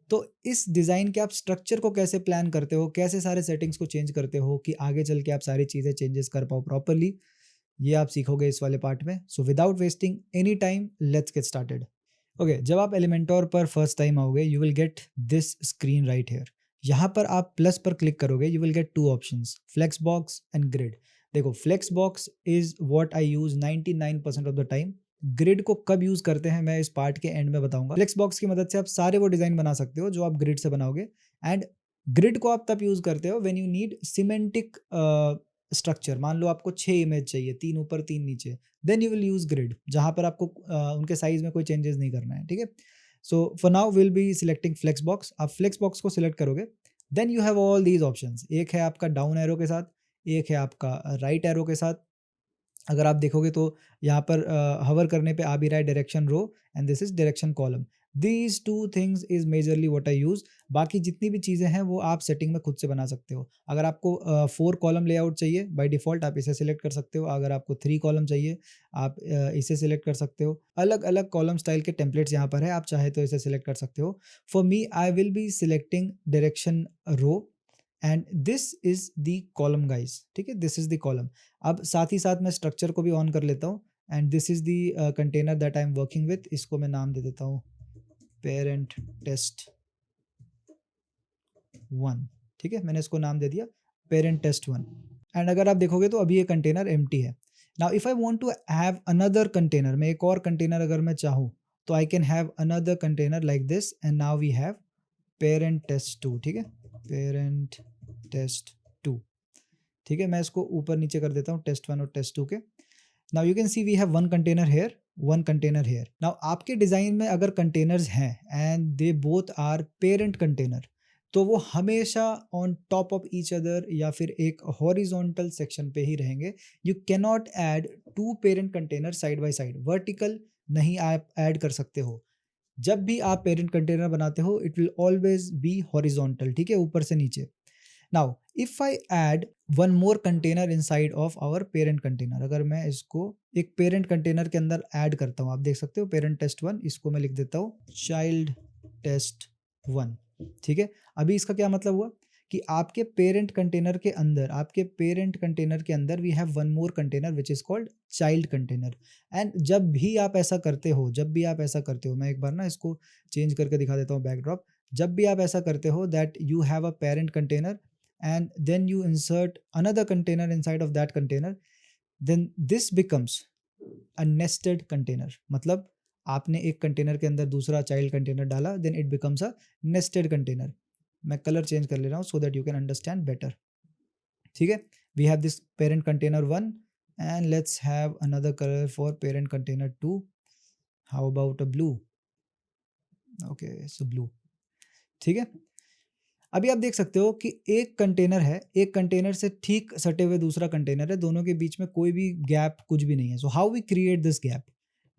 तो इस डिज़ाइन के आप स्ट्रक्चर को कैसे प्लान करते हो, कैसे सारे सेटिंग्स को चेंज करते हो कि आगे चल के आप सारी चीज़ें चेंजेस कर पाओ प्रॉपरली, ये आप सीखोगे इस वाले पार्ट में। So without wasting any time let's get started. Okay, जब आप एलिमेंटोर पर फर्स्ट टाइम आओगे you will get this screen right here. यहाँ पर आप प्लस पर क्लिक करोगे, you will get two options, flexbox and grid. देखो, flexbox is what I use 99% of the time. Grid को कब यूज करते हैं मैं इस पार्ट के एंड में बताऊंगा। फ्लेक्स बॉक्स की मदद से आप सारे वो डिजाइन बना सकते हो जो आप ग्रिड से बनाओगे। एंड ग्रिड को आप तब यूज करते हो when you need semantic structure. मान लो आपको 6 इमेज चाहिए, 3 ऊपर 3 नीचे, then you will use grid, जहां पर आपको उनके साइज में कोई चेंजेस नहीं करना है। ठीक है, so for now will be selecting flex box. आप फ्लेक्स बॉक्स को सिलेक्ट करोगे, then you have all these options. एक है आपका डाउन एरो के साथ, एक है आपका राइट एरो के साथ। अगर आप देखोगे तो यहाँ पर हवर करने पे आ भी रहा है direction row and this is direction column. These two things is majorly what I use. बाकी जितनी भी चीज़ें हैं वो आप सेटिंग में खुद से बना सकते हो। अगर आपको 4 कॉलम लेआउट चाहिए बाय डिफ़ॉल्ट आप इसे सिलेक्ट कर सकते हो। अगर आपको 3 कॉलम चाहिए आप इसे सिलेक्ट कर सकते हो। अलग अलग कॉलम स्टाइल के टेम्पलेट्स यहाँ पर है, आप चाहे तो इसे सिलेक्ट कर सकते हो। For me I will be selecting direction row and this is the column guys. ठीक है, दिस इज द कॉलम। अब साथ ही साथ मैं स्ट्रक्चर को भी ऑन कर लेता हूँ and this is the container that I am working with. इसको मैं नाम दे देता हूँ पेरेंट टेस्ट 1। ठीक है, मैंने इसको नाम दे दिया पेरेंट टेस्ट 1। एंड अगर आप देखोगे तो अभी ये कंटेनर एम्प्टी है। Now if I want to have another container, मैं एक और कंटेनर अगर मैं चाहूँ तो I can have another container like this and now we have parent test 2। ठीक है, पेरेंट टेस्ट 2। ठीक है, मैं इसको ऊपर नीचे कर देता हूँ टेस्ट 1 और टेस्ट 2 के। Now you can see we have one container here, one container here. Now आपके डिजाइन में अगर कंटेनर्स हैं and they both are parent container, तो वो हमेशा on top of each other या फिर एक हॉरिजॉन्टल सेक्शन पे ही रहेंगे। You can not add two parent container side by side, vertical नहीं आप ऐड कर सकते हो। जब भी आप पेरेंट कंटेनर बनाते हो it will always be horizontal. ठीक है, ऊपर से नीचे। Now if I add one more container inside of our parent container, अगर मैं इसको एक पेरेंट कंटेनर के अंदर ऐड करता हूँ, आप देख सकते हो पेरेंट टेस्ट 1, इसको मैं लिख देता हूँ चाइल्ड टेस्ट 1। ठीक है, अभी इसका क्या मतलब हुआ कि आपके पेरेंट कंटेनर के अंदर, आपके पेरेंट कंटेनर के अंदर we have one more container which is called child container. And जब भी आप ऐसा करते हो, जब भी आप ऐसा करते हो, मैं एक बार ना इसको चेंज करके दिखा देता हूँ बैकड्रॉप। जब भी आप ऐसा करते हो that you have a parent container and then you insert another container inside of that container, then this becomes a nested container। मतलब आपने एक कंटेनर के अंदर दूसरा चाइल्ड कंटेनर डाला, then it becomes a nested container। मैं colour change कर ले रहा हूँ so that you can understand better। ठीक है, we have this parent container 1 and let's have another color for parent container 2। how about a blue? okay, so blue। ठीक है, अभी आप देख सकते हो कि एक कंटेनर है, एक कंटेनर से ठीक सटे हुए दूसरा कंटेनर है, दोनों के बीच में कोई भी गैप कुछ भी नहीं है। So how we create this gap?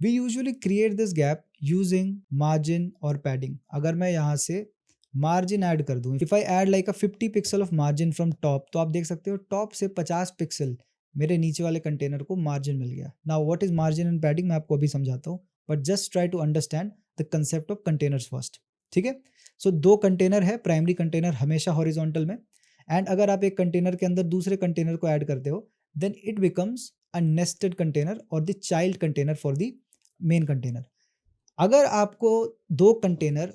We usually create this gap using margin और पैडिंग। अगर मैं यहाँ से मार्जिन ऐड कर दूं, if I add like a 50 pixel of margin from top, तो आप देख सकते हो टॉप से 50 पिक्सल मेरे नीचे वाले कंटेनर को मार्जिन मिल गया। Now what is margin and padding मैं आपको अभी समझाता हूँ, but just try to understand the concept of containers first. ठीक है, सो 2 कंटेनर है, प्राइमरी कंटेनर हमेशा हॉरिजॉन्टल में, एंड अगर आप एक कंटेनर के अंदर दूसरे कंटेनर को ऐड करते हो then it becomes a nested container और the child container for the main container. अगर आपको 2 कंटेनर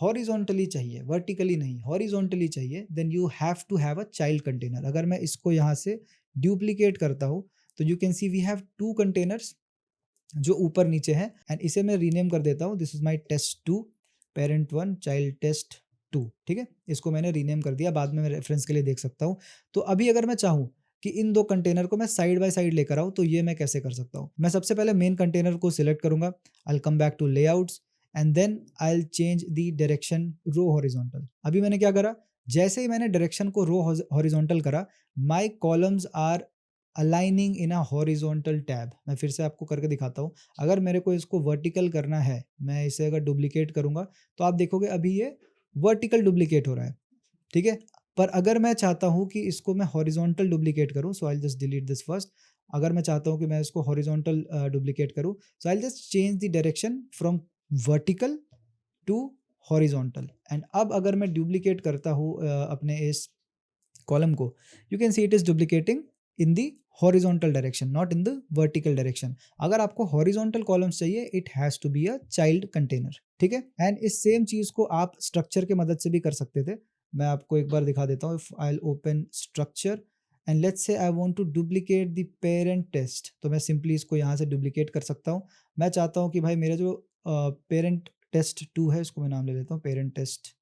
हॉरिजॉन्टली चाहिए, वर्टिकली नहीं, हॉरिजॉन्टली चाहिए, then you have to have a child container. अगर मैं इसको यहाँ से डुप्लीकेट करता हूँ तो you can see we have 2 containers जो ऊपर नीचे है, एंड इसे मैं रीनेम कर देता हूँ, this is my test 2 parent 1 child test 2। ठीक है, इसको मैंने रीनेम कर दिया, बाद में मैं रेफरेंस के लिए देख सकता हूँ। तो अभी अगर मैं चाहूँ कि इन 2 कंटेनर को मैं साइड बाय साइड लेकर आऊँ, तो ये मैं कैसे कर सकता हूँ? मैं सबसे पहले मेन कंटेनर को सिलेक्ट करूंगा, I come back to layouts and then I change the direction row horizontal. अभी मैंने क्या करा, जैसे ही मैंने डायरेक्शन को रो हॉरिजॉन्टल करा, my columns are aligning in a horizontal tab. मैं फिर से आपको करके दिखाता हूँ। अगर मेरे को इसको वर्टिकल करना है, मैं इसे अगर डुप्लीकेट करूंगा तो आप देखोगे अभी ये वर्टिकल डुप्लीकेट हो रहा है। ठीक है, पर अगर मैं चाहता हूँ कि इसको मैं हॉरिजॉन्टल डुप्लीकेट करूँ, so I just delete this first. अगर मैं चाहता हूँ कि मैं इसको हॉरिजॉन्टल डुप्लीकेट करूँ, so I just change the direction from vertical to horizontal. And अब अगर मैं डुप्लीकेट करता हूँ अपने इस कॉलम को, you can see it is duplicating in the horizontal direction, not in the vertical direction. अगर आपको हॉरिजॉन्टल कॉलम्स चाहिए, it has to be a child container, ठीक है। एंड इस सेम चीज़ को आप स्ट्रक्चर की मदद से भी कर सकते थे। मैं आपको एक बार दिखा देता हूँ। If I will open structure and let's say I want to duplicate the parent test, तो मैं सिंपली इसको यहाँ से डुप्लीकेट कर सकता हूँ। मैं चाहता हूँ कि भाई मेरा जो पेरेंट टेस्ट 2 है, इसको मैं नाम ले लेता हूँ पेरेंट टेस्ट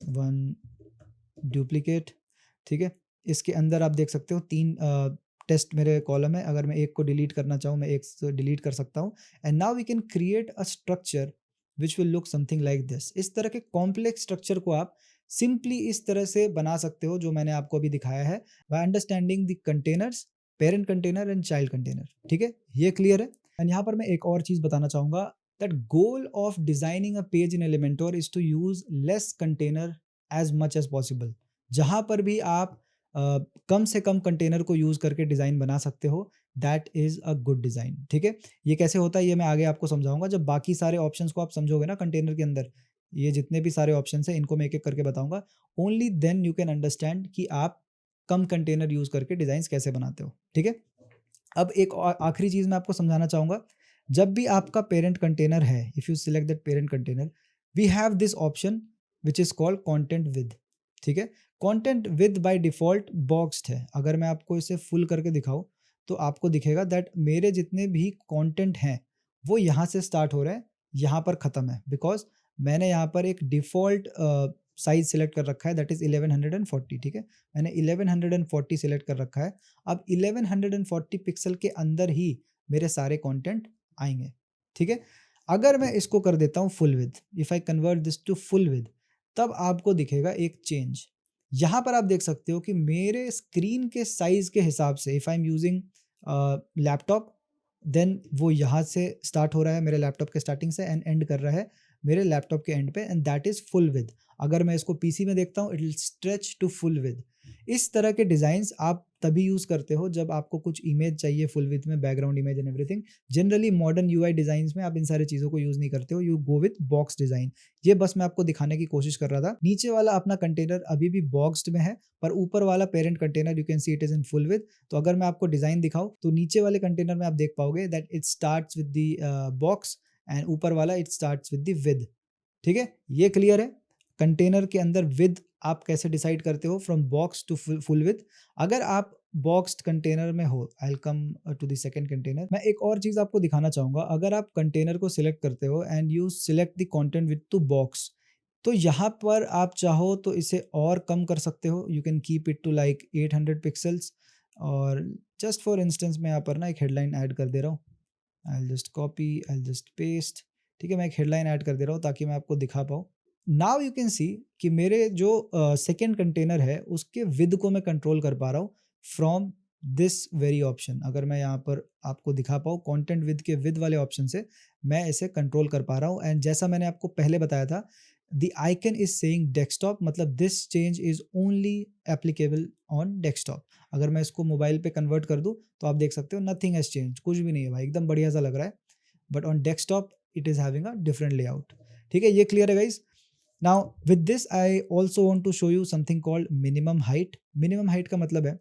1 डुप्लीकेट, ठीक है। इसके अंदर आप देख सकते हो 3 टेस्ट मेरे कॉलम है। अगर मैं एक को डिलीट करना चाहूँ, मैं एक से डिलीट कर सकता हूँ। And now we can create a structure which will look something like this. इस तरह के कॉम्प्लेक्स स्ट्रक्चर को आप सिंपली इस तरह से बना सकते हो, जो मैंने आपको अभी दिखाया है, by understanding the containers, parent container and child container, ठीक है। ये क्लियर है। एंड यहाँ पर मैं एक और चीज़ बताना चाहूँगा, that goal of designing a page in Elementor is to use less container as much as possible. जहाँ पर भी आप कम से कम कंटेनर को यूज़ करके डिज़ाइन बना सकते हो, that is a good design, ठीक है। ये कैसे होता है, ये मैं आगे आपको समझाऊंगा। जब बाकी सारे ऑप्शंस को आप समझोगे ना कंटेनर के अंदर, ये जितने भी सारे ऑप्शंस हैं, इनको मैं एक एक करके बताऊंगा। Only then you can understand कि आप कम कंटेनर यूज़ करके डिज़ाइंस कैसे बनाते हो, ठीक है। अब एक आखिरी चीज़ मैं आपको समझाना चाहूँगा। जब भी आपका पेरेंट कंटेनर है, if you select that parent container, we have this option which is called content width, ठीक है। Content width by default boxed है। अगर मैं आपको इसे फुल करके दिखाऊँ, तो आपको दिखेगा दैट मेरे जितने भी कंटेंट हैं, वो यहाँ से स्टार्ट हो रहे हैं, यहाँ पर ख़त्म है। बिकॉज़ मैंने यहाँ पर एक डिफ़ॉल्ट साइज़ सेलेक्ट कर रखा है, दैट इज़ 1140, ठीक है। मैंने 1140 सेलेक्ट कर रखा है। अब 1140 पिक्सल के अंदर ही मेरे सारे कंटेंट आएँगे, ठीक है। अगर मैं इसको कर देता हूँ full width, if I convert this to full width, तब आपको दिखेगा एक चेंज। यहाँ पर आप देख सकते हो कि मेरे स्क्रीन के साइज़ के हिसाब से, if I am using laptop, then वो यहाँ से स्टार्ट हो रहा है मेरे लैपटॉप के स्टार्टिंग से, एंड एंड कर रहा है मेरे लैपटॉप के एंड पे, and that is full width. अगर मैं इसको पीसी में देखता हूँ, it will stretch to full width. इस तरह के डिज़ाइंस आप तभी यूज़ करते हो जब आपको कुछ इमेज चाहिए फुल विड्थ में, background image and everything. Generally modern UI designs में आप इन सारी चीज़ों को यूज़ नहीं करते हो, you go with box design. ये बस मैं आपको दिखाने की कोशिश कर रहा था। नीचे वाला अपना कंटेनर अभी भी बॉक्स्ड में है, पर ऊपर वाला parent container you can see it is in full width. तो अगर मैं आपको डिज़ाइन दिखाऊँ, तो नीचे वाले कंटेनर में आप देख पाओगे that it starts with the box, and ऊपर वाला it starts with the with, ठीक है। ये क्लियर है। कंटेनर के अंदर विद आप कैसे डिसाइड करते हो from box to full width. अगर आप बॉक्स्ड कंटेनर में हो, I will come to the second container. मैं एक और चीज़ आपको दिखाना चाहूँगा। अगर आप कंटेनर को सिलेक्ट करते हो and you select the content with two box, तो यहाँ पर आप चाहो तो इसे और कम कर सकते हो। You can keep it to like 800 pixels. और जस्ट फॉर इंस्टेंस मैं यहाँ पर ना एक हेडलाइन ऐड कर दे रहा हूँ। I will just copy, I will just paste, ठीक है। मैं एक हेडलाइन ऐड कर दे रहा हूँ ताकि मैं आपको दिखा पाऊँ। नाउ यू कैन सी कि मेरे जो सेकंड कंटेनर है, उसके विद को मैं कंट्रोल कर पा रहा हूँ फ्रॉम दिस वेरी ऑप्शन। अगर मैं यहाँ पर आपको दिखा पाऊँ, कंटेंट विद के विद वाले ऑप्शन से मैं इसे कंट्रोल कर पा रहा हूँ। एंड जैसा मैंने आपको पहले बताया था, the icon is saying desktop, मतलब this change is only applicable on desktop. अगर मैं इसको मोबाइल पे कन्वर्ट कर दूँ, तो आप देख सकते हो नथिंग हैज चेंज, कुछ भी नहीं है भाई, एकदम बढ़िया सा लग रहा है। But on desktop it is having a different layout, ठीक है। ये क्लियर है guys. Now with this I also want to show you something called minimum height. Minimum height का मतलब है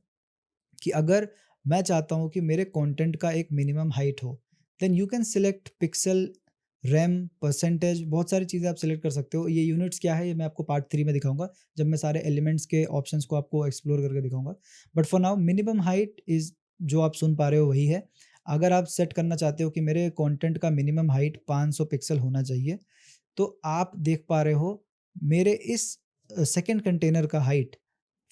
कि अगर मैं चाहता हूँ कि मेरे कंटेंट का एक मिनिमम हाइट हो, then you can select pixel, rem, percentage, बहुत सारी चीज़ें आप सिलेक्ट कर सकते हो। ये यूनिट्स क्या है, ये मैं आपको पार्ट 3 में दिखाऊंगा, जब मैं सारे एलिमेंट्स के ऑप्शंस को आपको एक्सप्लोर करके दिखाऊंगा। But for now minimum height is, जो आप सुन पा रहे हो वही है। अगर आप सेट करना चाहते हो कि मेरे कंटेंट का मिनिमम हाइट 500 पिक्सल होना चाहिए, तो आप देख पा रहे हो मेरे इस सेकंड कंटेनर का हाइट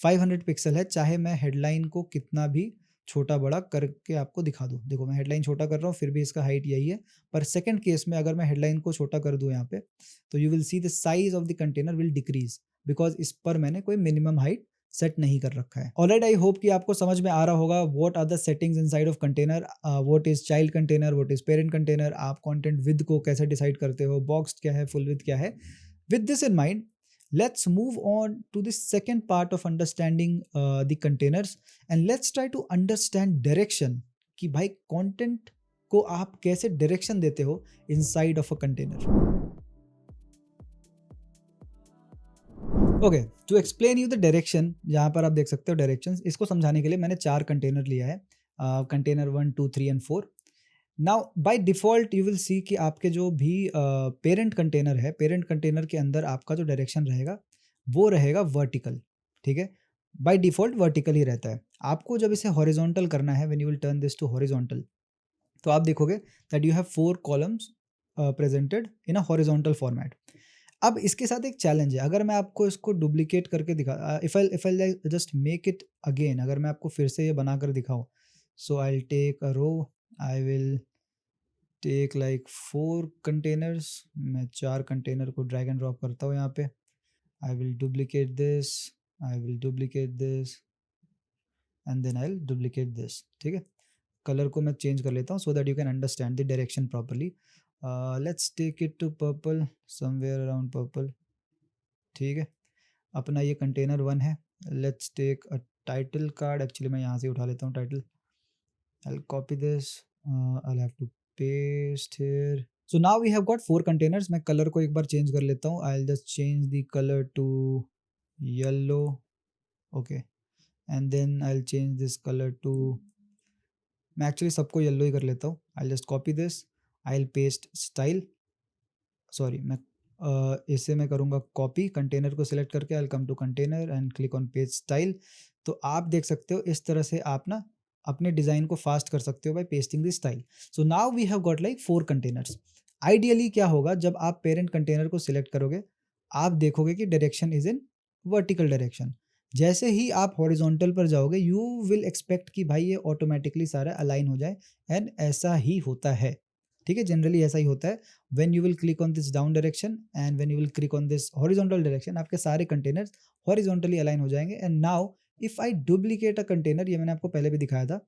500 पिक्सल है। चाहे मैं हेडलाइन को कितना भी छोटा बड़ा करके आपको दिखा दूँ। देखो मैं हेडलाइन छोटा कर रहा हूँ, फिर भी इसका हाइट यही है। पर सेकंड केस में अगर मैं हेडलाइन को छोटा कर दूँ यहाँ पे, तो you will see the size of the container will decrease, because इस पर मैंने कोई मिनिमम हाइट सेट नहीं कर रखा है। ऑलराइट, आई होप कि आपको समझ में आ रहा होगा what are the settings inside of container, what is child container, what is parent container, आप कंटेंट विद को कैसे डिसाइड करते हो, बॉक्स्ड क्या है, फुल विद क्या है। With this in mind, let's move on to the second part of understanding the containers, and let's try to understand direction, कि भाई content को आप कैसे direction देते हो inside of a container. To explain you the direction, यहाँ पर आप देख सकते हो डायरेक्शंस। इसको समझाने के लिए मैंने 4 कंटेनर लिया है। Container 1 2 3 and 4। Now by default you will see कि आपके जो भी पेरेंट कंटेनर है, पेरेंट कंटेनर के अंदर आपका जो डायरेक्शन रहेगा, वो रहेगा वर्टिकल, ठीक है? बाय डिफ़ॉल्ट वर्टिकल ही रहता है। आपको जब इसे हॉरिज़ॉन्टल करना है, when you will turn this to horizontal, तो आप देखोगे that you have 4 columns presented in a horizontal format. अब इसके साथ एक चैलेंज है, अगर मैं आपको इसको डुप्लिकेट करके if I just make it again, अगर मैं आपको फिर से ये बनाकर दिखाऊँ, so I will take a row, I will take like 4 containers, मैं 4 कंटेनर को ड्रैग एंड ड्रॉप करता हूँ यहाँ पे। I will duplicate this, I will duplicate this and then I will duplicate this, ठीक है? कलर को मैं चेंज कर लेता हूँ so that you can understand the direction properly. Let's take it to purple, somewhere around purple, ठीक है? अपना ये कंटेनर 1 है। Let's take a title card, actually मैं यहाँ से उठा लेता हूँ title. I'll copy this. I'll have to paste here. So now we have got 4 containers. मैं कलर को एक बार चेंज कर लेता हूँ. I'll just change the color to yellow. Okay. And then I'll change this color to, मैं actually सबको yellow ही कर लेता हूँ. I'll just copy this. I'll paste style. Sorry, मैं इसे मैं करूँगा कॉपी, कंटेनर को सिलेक्ट करके I come to container and click on page style. तो आप देख सकते हो इस तरह से आप ना अपने डिज़ाइन को फास्ट कर सकते हो by pasting the style. So now we have got like 4 containers. Ideally क्या होगा, जब आप पेरेंट कंटेनर को सिलेक्ट करोगे, आप देखोगे कि direction is in vertical direction. जैसे ही आप हॉरिजॉन्टल पर जाओगे, यू विल एक्सपेक्ट कि भाई ये ऑटोमेटिकली सारा अलाइन हो जाए, एंड ऐसा ही होता है, ठीक है? जनरली ऐसा ही होता है। when you will click on this down direction and when you will click on this horizontal direction, आपके सारे कंटेनर्स हॉरिजॉन्टली अलाइन हो जाएंगे। And now if I duplicate a container, ये मैंने आपको पहले भी दिखाया था,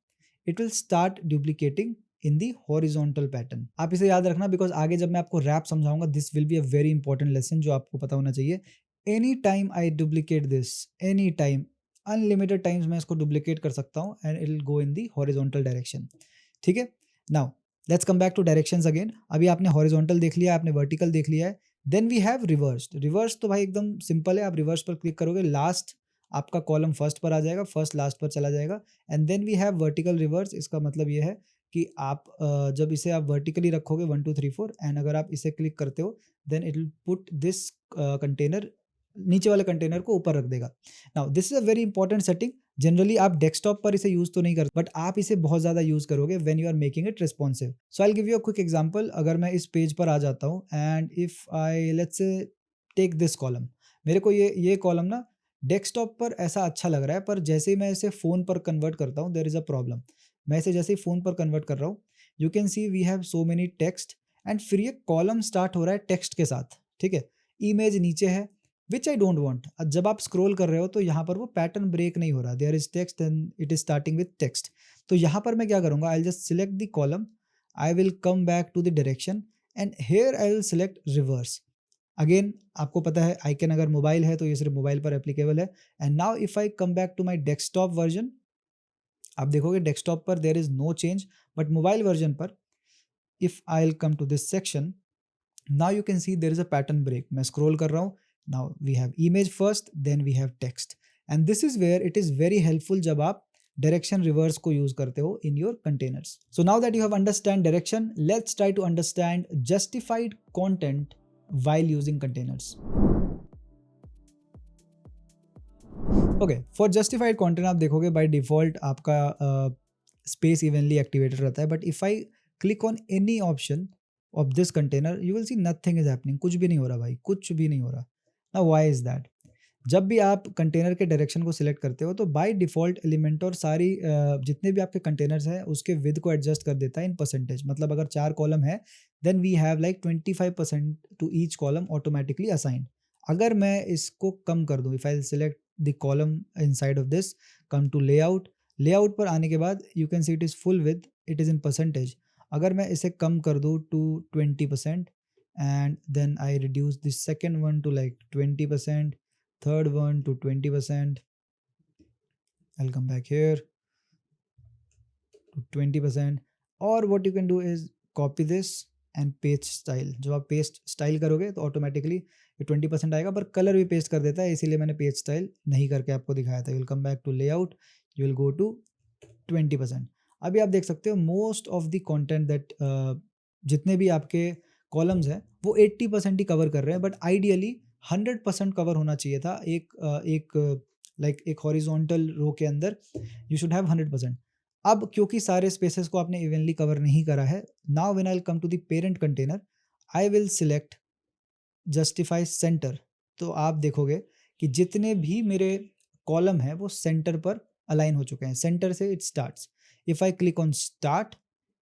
it will start duplicating in the horizontal pattern. आप इसे याद रखना, बिकॉज आगे जब मैं आपको रैप समझाऊंगा, this will be a very important lesson जो आपको पता होना चाहिए। Any time I duplicate this, any time, unlimited times मैं इसको डुप्लीकेट कर सकता हूँ and it will go in the horizontal direction, ठीक है? Now let's come back to directions again. अभी आपने हॉरिजॉन्टल देख लिया, आपने वर्टिकल देख लिया है। Then we have reversed. Reverse तो भाई एकदम सिंपल है, आप रिवर्स पर क्लिक करोगे, लास्ट आपका कॉलम फर्स्ट पर आ जाएगा, फर्स्ट लास्ट पर चला जाएगा। And then we have vertical reverse. इसका मतलब ये है कि आप जब इसे आप वर्टिकली रखोगे 1 2 3 4, एंड अगर आप इसे क्लिक करते हो, then it will put this container, नीचे वाले कंटेनर को ऊपर रख देगा। Now this is a very important setting. Generally आप डेस्कटॉप पर इसे यूज तो नहीं करते, बट आप इसे बहुत ज़्यादा यूज करोगे when you are making it responsive. So I will give you a quick example. अगर मैं इस पेज पर आ जाता हूँ and if I let's say take this column, मेरे को ये कॉलम ना डेस्कटॉप पर ऐसा अच्छा लग रहा है, पर जैसे ही मैं इसे फ़ोन पर कन्वर्ट करता हूँ, देयर इज़ अ प्रॉब्लम। मैं इसे जैसे ही फ़ोन पर कन्वर्ट कर रहा हूँ, you can see we have so many text, and फिर ये कॉलम स्टार्ट हो रहा है टेक्स्ट के साथ, ठीक है? इमेज नीचे है, विच आई डोंट वांट। जब आप स्क्रॉल कर रहे हो तो यहाँ पर वो पैटर्न ब्रेक नहीं हो रहा, there is text and it is starting with text. तो यहाँ पर मैं क्या करूँगा, I will just select the column, I will come back to the direction and here I will select reverse. Again आपको पता है आइकन अगर मोबाइल है तो ये सिर्फ मोबाइल पर एप्लीकेबल है। And now if I come back to my desktop version, आप देखोगे डेस्कटॉप पर there is no change, but mobile version पर if I will come to this section, now you can see there is a pattern break. मैं scroll कर रहा हूँ, now we have image first, then we have text, and this is where it is very helpful जब आप direction reverse को use करते हो in your containers. So now that you have understand direction, let's try to understand justified content while using containers. Okay, for justified content आप देखोगे by default आपका space evenly activated रहता है, but if I click on any option of this container, you will see nothing is happening. कुछ भी नहीं हो रहा भाई, कुछ भी नहीं हो रहा। Now why is that? जब भी आप कंटेनर के डायरेक्शन को सिलेक्ट करते हो, तो बाय डिफ़ॉल्ट एलिमेंट और सारी जितने भी आपके कंटेनर्स हैं उसके विड्थ को एडजस्ट कर देता है इन परसेंटेज। मतलब अगर 4 कॉलम है, then we have like 25% to each column automatically assigned. अगर मैं इसको कम कर दूँ, if I select the column inside of this, come to layout, layout पर आने के बाद you can see it is full width, it is in percentage. अगर मैं इसे कम कर दूँ to 20%, and then I reduce the second one to like 20%, third one to 20%, I'll come back here to 20%, or what you can do is copy this and paste style। जब आप paste style करोगे तो automatically ये 20% आएगा, पर colour भी paste कर देता है, इसीलिए मैंने पेस्ट स्टाइल नहीं करके आपको दिखाया था। You will come back to layout, you will go to 20%। अभी आप देख सकते हो most of the content that जितने भी आपके कॉलम्स हैं वो 80% ही कवर कर रहे हैं, बट आइडियली 100% कवर होना चाहिए था। एक हॉरिजॉन्टल रो के अंदर यू शुड हैव 100%। अब क्योंकि सारे स्पेसेस को आपने इवनली कवर नहीं करा है, now when I will come to the parent container, I will select justify centre. तो आप देखोगे कि जितने भी मेरे कॉलम हैं वो सेंटर पर अलाइन हो चुके हैं, सेंटर से it starts. If I click on start,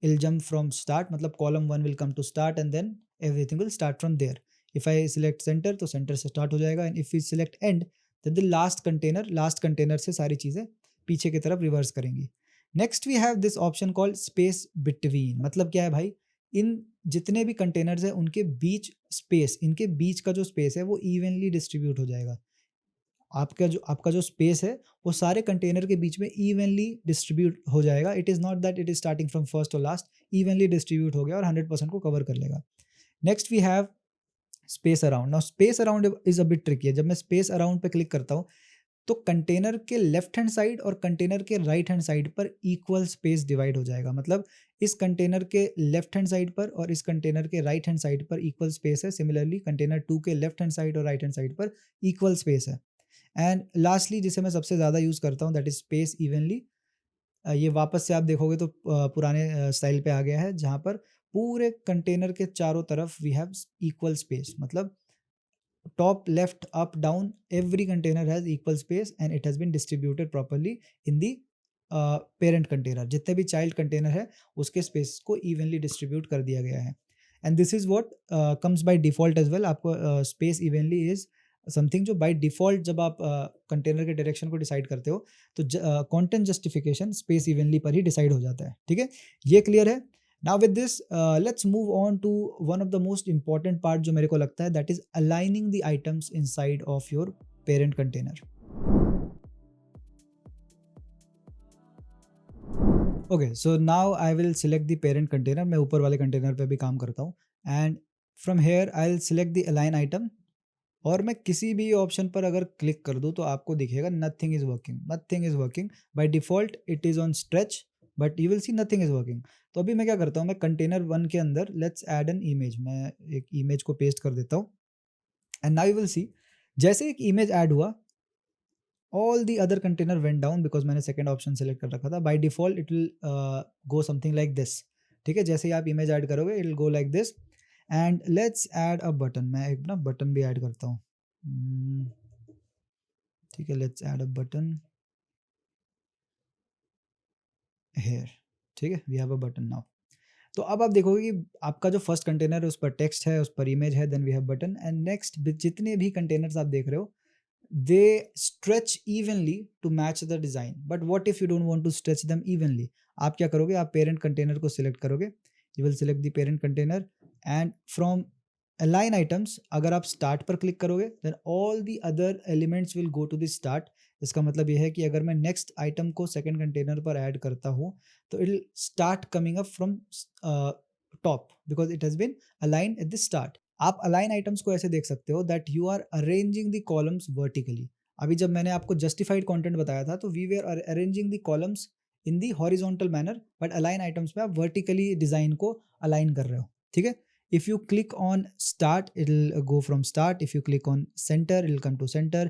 I'll jump from start, मतलब column 1 will come to start and then everything will start from there. If I select centre तो centre से start हो जाएगा, and if you select and then the last container से सारी चीज़ें पीछे की तरफ रिवर्स करेंगी। Next we have this option called space between. मतलब क्या है भाई, इन जितने भी कंटेनर्स हैं उनके बीच स्पेस, इनके बीच का जो स्पेस है वो इवनली डिस्ट्रीब्यूट हो जाएगा। आपका जो स्पेस है वो सारे कंटेनर के बीच में इवनली डिस्ट्रीब्यूट हो जाएगा। It is not that it is starting from first और लास्ट, इवनली डिस्ट्रीब्यूट हो गया और 100% को कवर कर लेगा। Next we have space around. Now space around is a bit tricky है। जब मैं स्पेस अराउंड पे क्लिक करता हूँ तो कंटेनर के लेफ्ट हैंड साइड और कंटेनर के राइट हैंड साइड पर इक्वल स्पेस डिवाइड हो जाएगा। मतलब इस कंटेनर के लेफ्ट हैंड साइड पर और इस कंटेनर के राइट हैंड साइड पर इक्वल स्पेस है। सिमिलरली कंटेनर 2 के लेफ्ट हैंड साइड और राइट हैंड साइड पर इक्वल स्पेस है। एंड लास्टली जिसे मैं सबसे ज़्यादा यूज़ करता हूँ दैट इज स्पेस इवनली। ये वापस से आप देखोगे तो पुराने स्टाइल पे आ गया है, जहाँ पर पूरे कंटेनर के चारों तरफ वी हैव इक्वल स्पेस। मतलब top, left, up, down, every container has equal space and it has been distributed properly in the parent container। जितने भी child container है उसके space को evenly distribute कर दिया गया है। And this is what comes by default as well। आपको space evenly is समथिंग जो बाय डिफॉल्ट जब आप कंटेनर के डायरेक्शन को डिसाइड करते हो तो कंटेंट जस्टिफिकेशन स्पेस इवनली पर ही डिसाइड हो जाता है। ठीक है, ये क्लियर है। Now with this let's move on to one of the most important part जो मेरे को लगता है, that is aligning the items inside of your parent container. Okay, so now I will select the parent container. मैं ऊपर वाले container पे भी काम करता हूँ, and from here I will select the align item. और मैं किसी भी ऑप्शन पर अगर क्लिक कर दूँ तो आपको दिखेगा nothing is working, nothing is working. By default it is on stretch, but you will C nothing is working. तो अभी मैं क्या करता हूँ, मैं कंटेनर 1 के अंदर लेट्स ऐड एन इमेज, मैं एक इमेज को पेस्ट कर देता हूँ। एंड नाउ यू विल सी जैसे एक इमेज ऐड हुआ, all the other container went down because मैंने सेकंड ऑप्शन सेलेक्ट कर रखा था। By default it will go something like this. ठीक है, जैसे ही आप इमेज ऐड करोगे it will go like this. And let's add a button. मैं एक ना बटन भी ऐड करता हूँ। ठीक है, let's add a button here. ठीक है, we have a button now. तो अब आप देखोगे कि आपका जो फर्स्ट कंटेनर है उस पर टेक्स्ट है, उस पर इमेज है, then we have button. And next जितने भी कंटेनर्स आप देख रहे हो they stretch evenly to match the design. But what if you don't want to stretch them evenly? आप क्या करोगे, आप पेरेंट कंटेनर को सिलेक्ट करोगे। You will select the parent container and from align items अगर आप स्टार्ट पर click करोगे then all the other elements will go to the start. इसका मतलब यह है कि अगर मैं नेक्स्ट आइटम को सेकंड कंटेनर पर ऐड करता हूँ तो it will start coming up from top because it has been align at the start. आप अलाइन आइटम्स को ऐसे देख सकते हो that you are arranging the columns vertically. अभी जब मैंने आपको जस्टिफाइड कंटेंट बताया था तो we were arranging the columns in the horizontal manner, but align items में आप वर्टिकली डिजाइन को अलाइन कर रहे हो। ठीक है, if you click on start it'll go from start, if you click on center it'll come to center,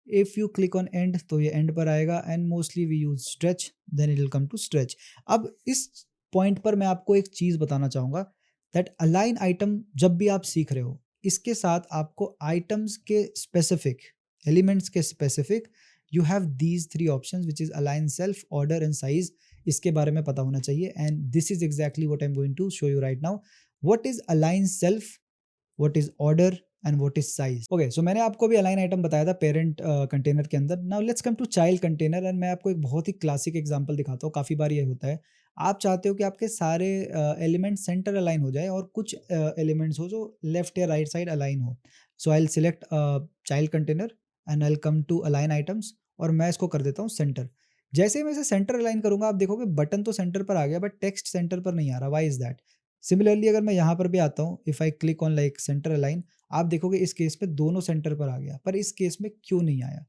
if you click on end तो ये end पर आएगा, and mostly we use stretch then it'll come to stretch। अब इस point पर मैं आपको एक चीज बताना चाहूंगा दैट अलाइन आइटम जब भी आप सीख रहे हो इसके साथ आपको आइटम्स के स्पेसिफिक एलिमेंट्स के specific you have these 3 options which is align, self, order and size. इसके बारे में पता होना चाहिए, and this is exactly what I am going to show you right now. What is align self, what is order and what is size? Okay, so मैंने आपको भी align item बताया था पेरेंट कंटेनर के अंदर। Now let's come to child container and मैं आपको एक बहुत ही क्लासिक एग्जांपल दिखाता हूँ। काफ़ी बार ये होता है, आप चाहते हो कि आपके सारे एलिमेंट सेंटर अलाइन हो जाए और कुछ एलिमेंट्स हो जो लेफ्ट या राइट साइड अलाइन हो। So I will select child container and I will come to align items और मैं इसको कर देता हूँ सेंटर। जैसे ही मैं इसे सेंटर अलाइन करूंगा आप देखोगे बटन तो सेंटर पर आ गया बट टेक्स्ट सेंटर पर नहीं आ रहा। Why is that? सिमिलरली अगर मैं यहाँ पर भी आता हूँ, if I click on like centre align, आप देखोगे इस केस पे दोनों सेंटर पर आ गया, पर इस केस में क्यों नहीं आया?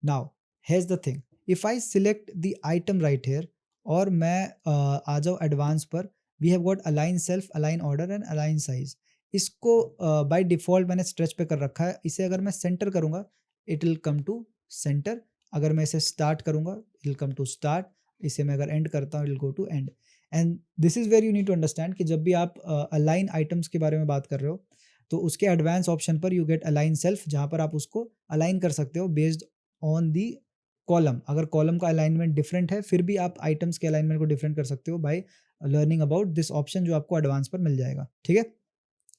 Now here's the thing, if I select the item right here और मैं आ जाऊँ एडवांस पर, we have got align self, align order and align size. इसको बाय डिफ़ॉल्ट मैंने स्ट्रेच पे कर रखा है। इसे अगर मैं सेंटर करूँगा, it will come to centre. अगर मैं इसे स्टार्ट करूँगा, it will come to start. इसे मैं अगर एंड करता हूँ, it will go to and. And this is where you need to understand कि जब भी आप अलाइन आइटम्स के बारे में बात कर रहे हो, तो उसके एडवांस ऑप्शन पर यू गेट अलाइन सेल्फ, जहाँ पर आप उसको अलाइन कर सकते हो बेस्ड ऑन दी कॉलम। अगर कॉलम का अलाइनमेंट डिफरेंट है, फिर भी आप आइटम्स के अलाइनमेंट को डिफरेंट कर सकते हो by learning about this option, जो आपको एडवांस पर मिल जाएगा। ठीक है,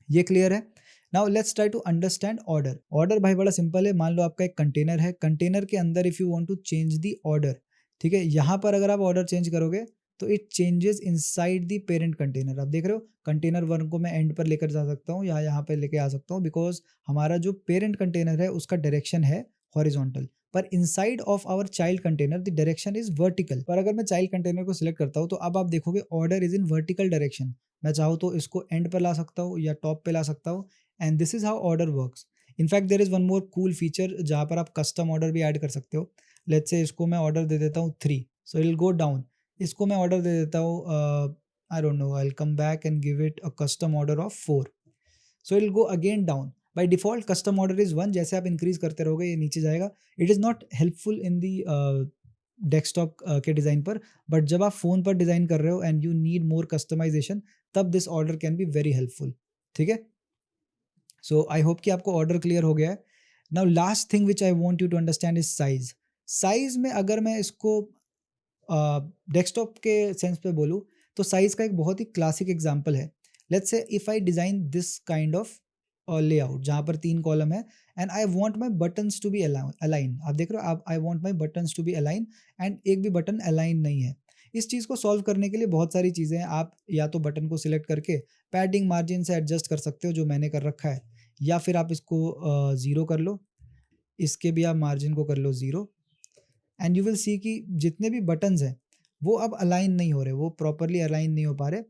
ये क्लियर है। Now let's try to understand order. Order भाई बड़ा सिंपल है। मान लो आपका एक कंटेनर है, कंटेनर के अंदर if you want to change the order, ठीक है, यहाँ पर अगर आप ऑर्डर चेंज करोगे तो it changes inside the parent container. आप देख रहे हो, कंटेनर वन को मैं एंड पर लेकर जा सकता हूँ या यहाँ पे लेके आ सकता हूँ, बिकॉज हमारा जो पेरेंट कंटेनर है उसका डायरेक्शन है हॉरिजॉन्टल, पर inside of our child container the direction is vertical. पर अगर मैं चाइल्ड कंटेनर को सिलेक्ट करता हूँ तो अब आप देखोगे order is in vertical direction. मैं चाहूँ तो इसको एंड पर ला सकता हूँ या टॉप पे ला सकता हूँ, and this is how order works. In fact there is one more cool feature जहाँ पर आप कस्टम ऑर्डर भी ऐड कर सकते हो। लेट्स से इसको मैं ऑर्डर दे देता हूँ 3, so it will go down. इसको मैं ऑर्डर दे देता हूँ I don't no, I will come back and give it a custom order of 4, so it will go again down. By default custom order is 1, जैसे आप increase करते रहोगे ये नीचे जाएगा। It is not helpful in the desktop के design पर, but जब आप फ़ोन पर डिज़ाइन कर रहे हो and you need more customization, तब this order can be very helpful. ठीक है, सो आई होप कि आपको ऑर्डर क्लियर हो गया है। Now last thing which I want you to understand is size. Size में अगर मैं इसको डेस्कटॉप के सेंस पे बोलूँ, तो साइज का एक बहुत ही क्लासिक एग्जांपल है। Let's say if I design this kind of layout जहाँ पर 3 कॉलम है and I want my buttons to be align. आप देख रहे हो, आप I want my buttons to be align and एक भी बटन अलाइन नहीं है। इस चीज़ को सॉल्व करने के लिए बहुत सारी चीज़ें हैं। आप या तो बटन को सिलेक्ट करके पैडिंग मार्जिन से एडजस्ट कर सकते हो, जो मैंने कर रखा है, या फिर आप इसको 0 कर लो, इसके भी आप मार्जिन को कर लो 0, एंड यू विल सी कि जितने भी बटन्स हैं वो अब अलाइन नहीं हो रहे, वो प्रॉपरली अलाइन नहीं हो पा रहे।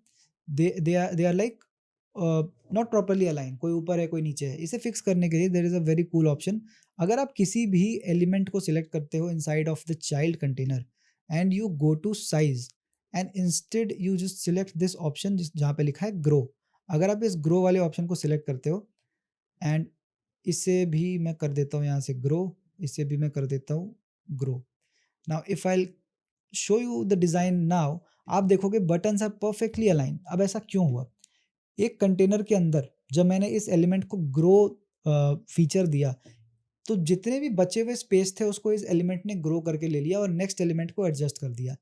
They are like not properly align, कोई ऊपर है कोई नीचे है। इसे फिक्स करने के लिए there is a very cool option. अगर आप किसी भी एलिमेंट को सिलेक्ट करते हो inside of the child container and you go to size and instead you just select this option जहाँ पे लिखा है ग्रो। अगर आप इस ग्रो वाले ऑप्शन को सिलेक्ट करते हो एंड इसे भी मैं कर देता हूँ यहाँ से ग्रो, इसे भी मैं कर देता हूँ grow. Now if I show you the design now, आप देखोगे बटन्स आर परफेक्टली अलाइन। अब ऐसा क्यों हुआ? एक कंटेनर के अंदर जब मैंने इस एलिमेंट को ग्रो फीचर दिया, तो जितने भी बचे हुए स्पेस थे उसको इस एलिमेंट ने ग्रो करके ले लिया और नेक्स्ट एलिमेंट को एडजस्ट कर दिया।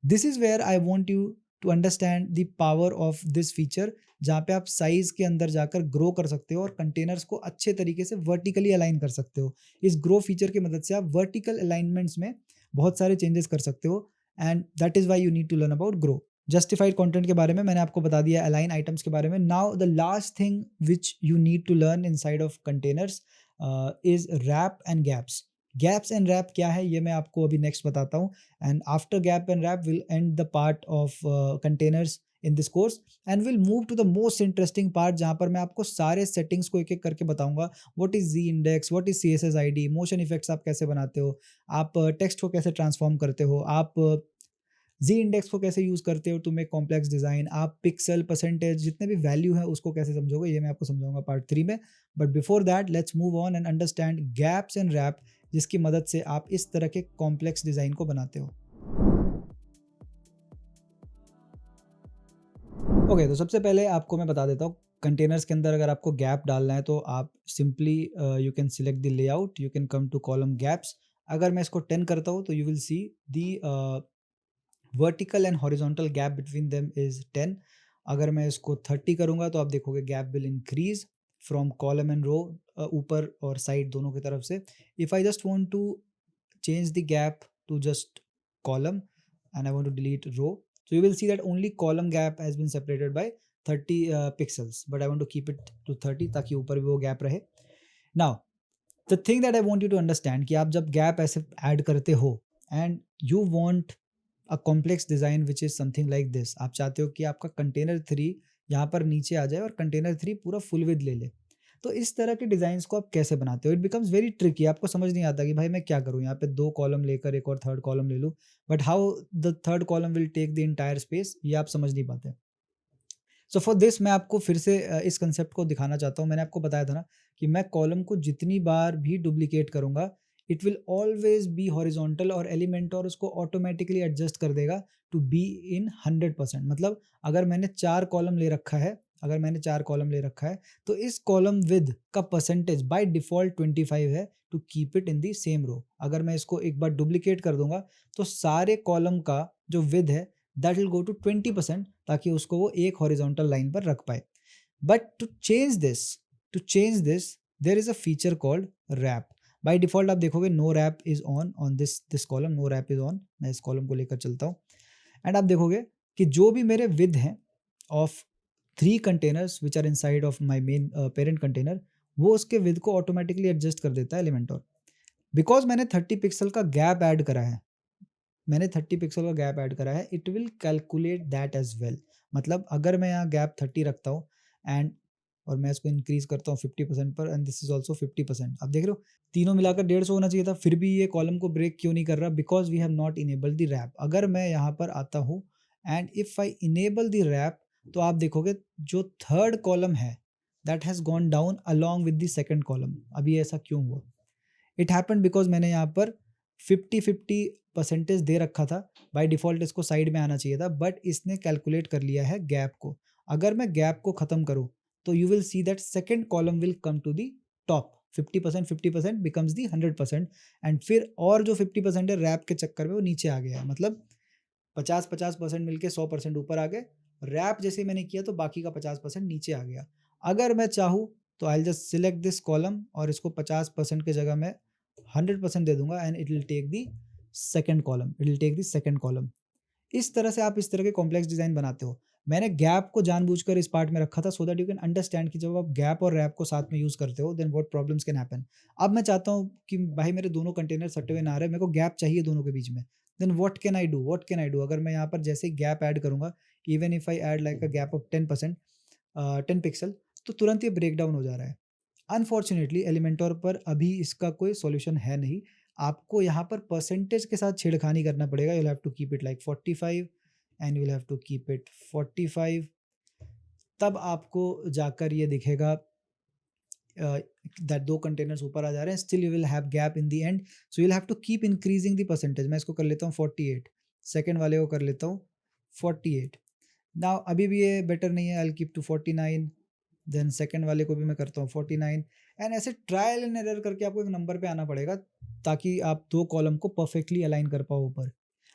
This is where I want you to understand the power of this feature, जहाँ पे आप साइज के अंदर जाकर ग्रो कर सकते हो और कंटेनर्स को अच्छे तरीके से वर्टिकली अलाइन कर सकते हो। इस ग्रो फीचर की मदद से आप वर्टिकल अलाइनमेंट्स में बहुत सारे चेंजेस कर सकते हो, and that is why you need to learn about grow. Justified content के बारे में मैंने आपको बता दिया, अलाइन आइटम्स के बारे में। Now the last thing which you need to learn inside of containers is wrap and gaps. Gaps and wrap क्या है ये मैं आपको अभी नेक्स्ट बताता हूँ, and after gap and wrap we'll end the part of containers in this course and we'll move to the most interesting part, जहाँ पर मैं आपको सारे settings को एक एक करके बताऊंगा। what is z index, what is css id, motion effects आप कैसे बनाते हो, आप text को कैसे transform करते हो, आप z index को कैसे यूज करते हो टू मेक कॉम्प्लेक्स डिजाइन, आप पिक्सल परसेंटेज जितने भी वैल्यू है उसको कैसे समझोगे, ये मैं आपको समझाऊंगा पार्ट 3 में। But before that let's move on and understand gaps and wrap, जिसकी मदद से आप इस तरह के कॉम्प्लेक्स डिजाइन को बनाते हो। ओके, तो सबसे पहले आपको मैं बता देता हूँ, कंटेनर्स के अंदर अगर आपको गैप डालना है तो आप simply you can select the layout, you can come to column gaps. अगर मैं इसको 10 करता हूँ तो you will see the vertical and horizontal gap between them is 10। अगर मैं इसको 30 करूँगा तो आप देखोगे gap will increase from column and row, ऊपर और साइड दोनों की तरफ से। If I just want to change the gap to just column and I want to delete row, so you will see that only column gap has been separated by 30 pixels, but I want to keep it to 30 ताकि ऊपर भी वो gap रहे। Now the thing that I want you to understand कि आप जब gap ऐसे add करते हो and you want a complex design which is something like this, आप चाहते हो कि आपका container 3 यहाँ पर नीचे आ जाए और container 3 पूरा full width ले ले, तो इस तरह के डिज़ाइंस को आप कैसे बनाते हो? इट बिकम्स वेरी ट्रिकी, आपको समझ नहीं आता कि भाई मैं क्या करूँ? यहाँ पे 2 कॉलम लेकर एक और थर्ड कॉलम ले लूँ, but how the third column will take the entire space, ये आप समझ नहीं पाते। सो फॉर दिस मैं आपको फिर से इस कंसेप्ट को दिखाना चाहता हूँ। मैंने आपको बताया था ना कि मैं कॉलम को जितनी बार भी डुप्लीकेट करूँगा, it will always be horizontal और एलिमेंटोर उसको ऑटोमेटिकली एडजस्ट कर देगा टू बी इन 100%। मतलब अगर मैंने 4 कॉलम ले रखा है, तो इस कॉलम विद का परसेंटेज बाय डिफ़ॉल्ट 25 है to keep it in the same row. अगर मैं इसको एक बार डुप्लीकेट कर दूँगा, तो सारे कॉलम का जो विद है दैट विल गो टू 20%, ताकि उसको वो एक हॉरिजॉन्टल लाइन पर रख पाए। But to change this there is a feature called wrap. By default आप देखोगे no wrap is on this column, no wrap is on. मैं इस कॉलम को लेकर चलता हूँ एंड आप देखोगे कि जो भी मेरे विद हैं of 3 containers which are inside of my main parent container, वो उसके विद को ऑटोमेटिकली एडजस्ट कर देता है एलिमेंटोर। बिकॉज मैंने 30 पिक्सल का गैप ऐड करा है, it will calculate that as well. मतलब अगर मैं यहाँ गैप 30 रखता हूँ एंड और मैं इसको इंक्रीज करता हूँ 50% पर, एंड दिस इज ऑल्सो 50%, आप देख रहे हो तीनों मिलाकर 150 होना चाहिए था, फिर भी ये कॉलम को ब्रेक क्यों नहीं कर रहा? Because we have not enable the wrap. अगर मैं यहाँ पर आता हूँ and if I enable the wrap, तो आप देखोगे जो थर्ड कॉलम है that has gone down along with the second column. अभी ऐसा क्यों हुआ? इट हैपन बिकॉज मैंने यहाँ पर 50-50 परसेंटेज दे रखा था। बाय डिफ़ॉल्ट इसको साइड में आना चाहिए था, बट इसने कैलकुलेट कर लिया है गैप को। अगर मैं गैप को ख़त्म करूँ, तो you will see that second column will come to the top. 50% becomes the 100%, एंड फिर और जो 50% है रैप के चक्कर में वो नीचे आ गया है। मतलब 50-50% मिलके 100% ऊपर आ गए। रैप जैसे मैंने किया तो बाकी का 50% नीचे आ गया। अगर मैं चाहूँ तो I will just select this column और इसको 50% की जगह मैं 100% दे दूंगा and it will take the second column. इस तरह से आप इस तरह के कॉम्प्लेक्स डिजाइन बनाते हो। मैंने गैप को जानबूझकर इस पार्ट में रखा था सो दैट यू कैन अंडरस्टैंड कि जब आप गैप और रैप को साथ में यूज करते हो then what problems can happen. अब मैं चाहता हूँ कि भाई मेरे दोनों कंटेनर सटे हुए ना आ रहे, मेरे को गैप चाहिए दोनों के बीच में। Then what can I do? अगर मैं यहाँ पर जैसे ही गैप ऐड करूंगा, even if I add like a gap of 10%, 10 pixel, तो तुरंत ये ब्रेक डाउन हो जा रहा है। अनफॉर्चुनेटली एलिमेंटोर पर अभी इसका कोई सॉल्यूशन है नहीं। आपको यहाँ पर परसेंटेज के साथ छेड़खानी करना पड़ेगा। You will have to keep it like 45 and you will have to keep it 45। तब आपको जाकर ये दिखेगा दैट 2 कंटेनर्स ऊपर आ जा रहे हैं। Still you will have gap in the end, so you will have to keep increasing the percentage. मैं इसको कर लेता हूँ 48, सेकंड वाले को कर लेता हूँ 48। नाउ अभी भी ये बेटर नहीं है, I will keep to 49, then second वाले को भी मैं करता हूँ 49, एंड ऐसे ट्रायल एंड एरर करके आपको एक नंबर पे आना पड़ेगा ताकि आप 2 कॉलम को परफेक्टली अलाइन कर पाओ ऊपर।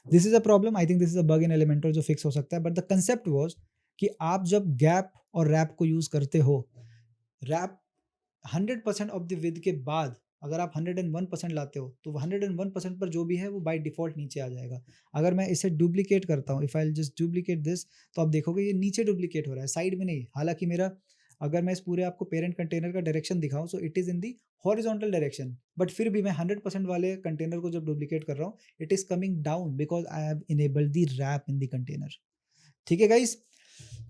This is a problem, I think this is a bug in Elementor जो फिक्स हो सकता है, बट द कंसेप्ट वाज कि आप जब गैप और रैप को यूज करते हो, रैप 100% ऑफ द विद के बाद अगर आप 101% लाते हो, तो 101% पर जो भी है वो बाय डिफ़ॉल्ट नीचे आ जाएगा। अगर मैं इसे डुप्लिकेट करता हूँ, if I will just duplicate this, तो आप देखोगे ये नीचे डुप्लिकेट हो रहा है, साइड में नहीं। हालाँकि मेरा अगर मैं इस पूरे आपको पेरेंट कंटेनर का डायरेक्शन दिखाऊँ, so it is in the horizontal direction, but फिर भी मैं 100% वाले कंटेनर को जब डुप्लिकेट कर रहा हूँ, it is coming down because I have enabled the wrap in the container. ठीक है गाइस?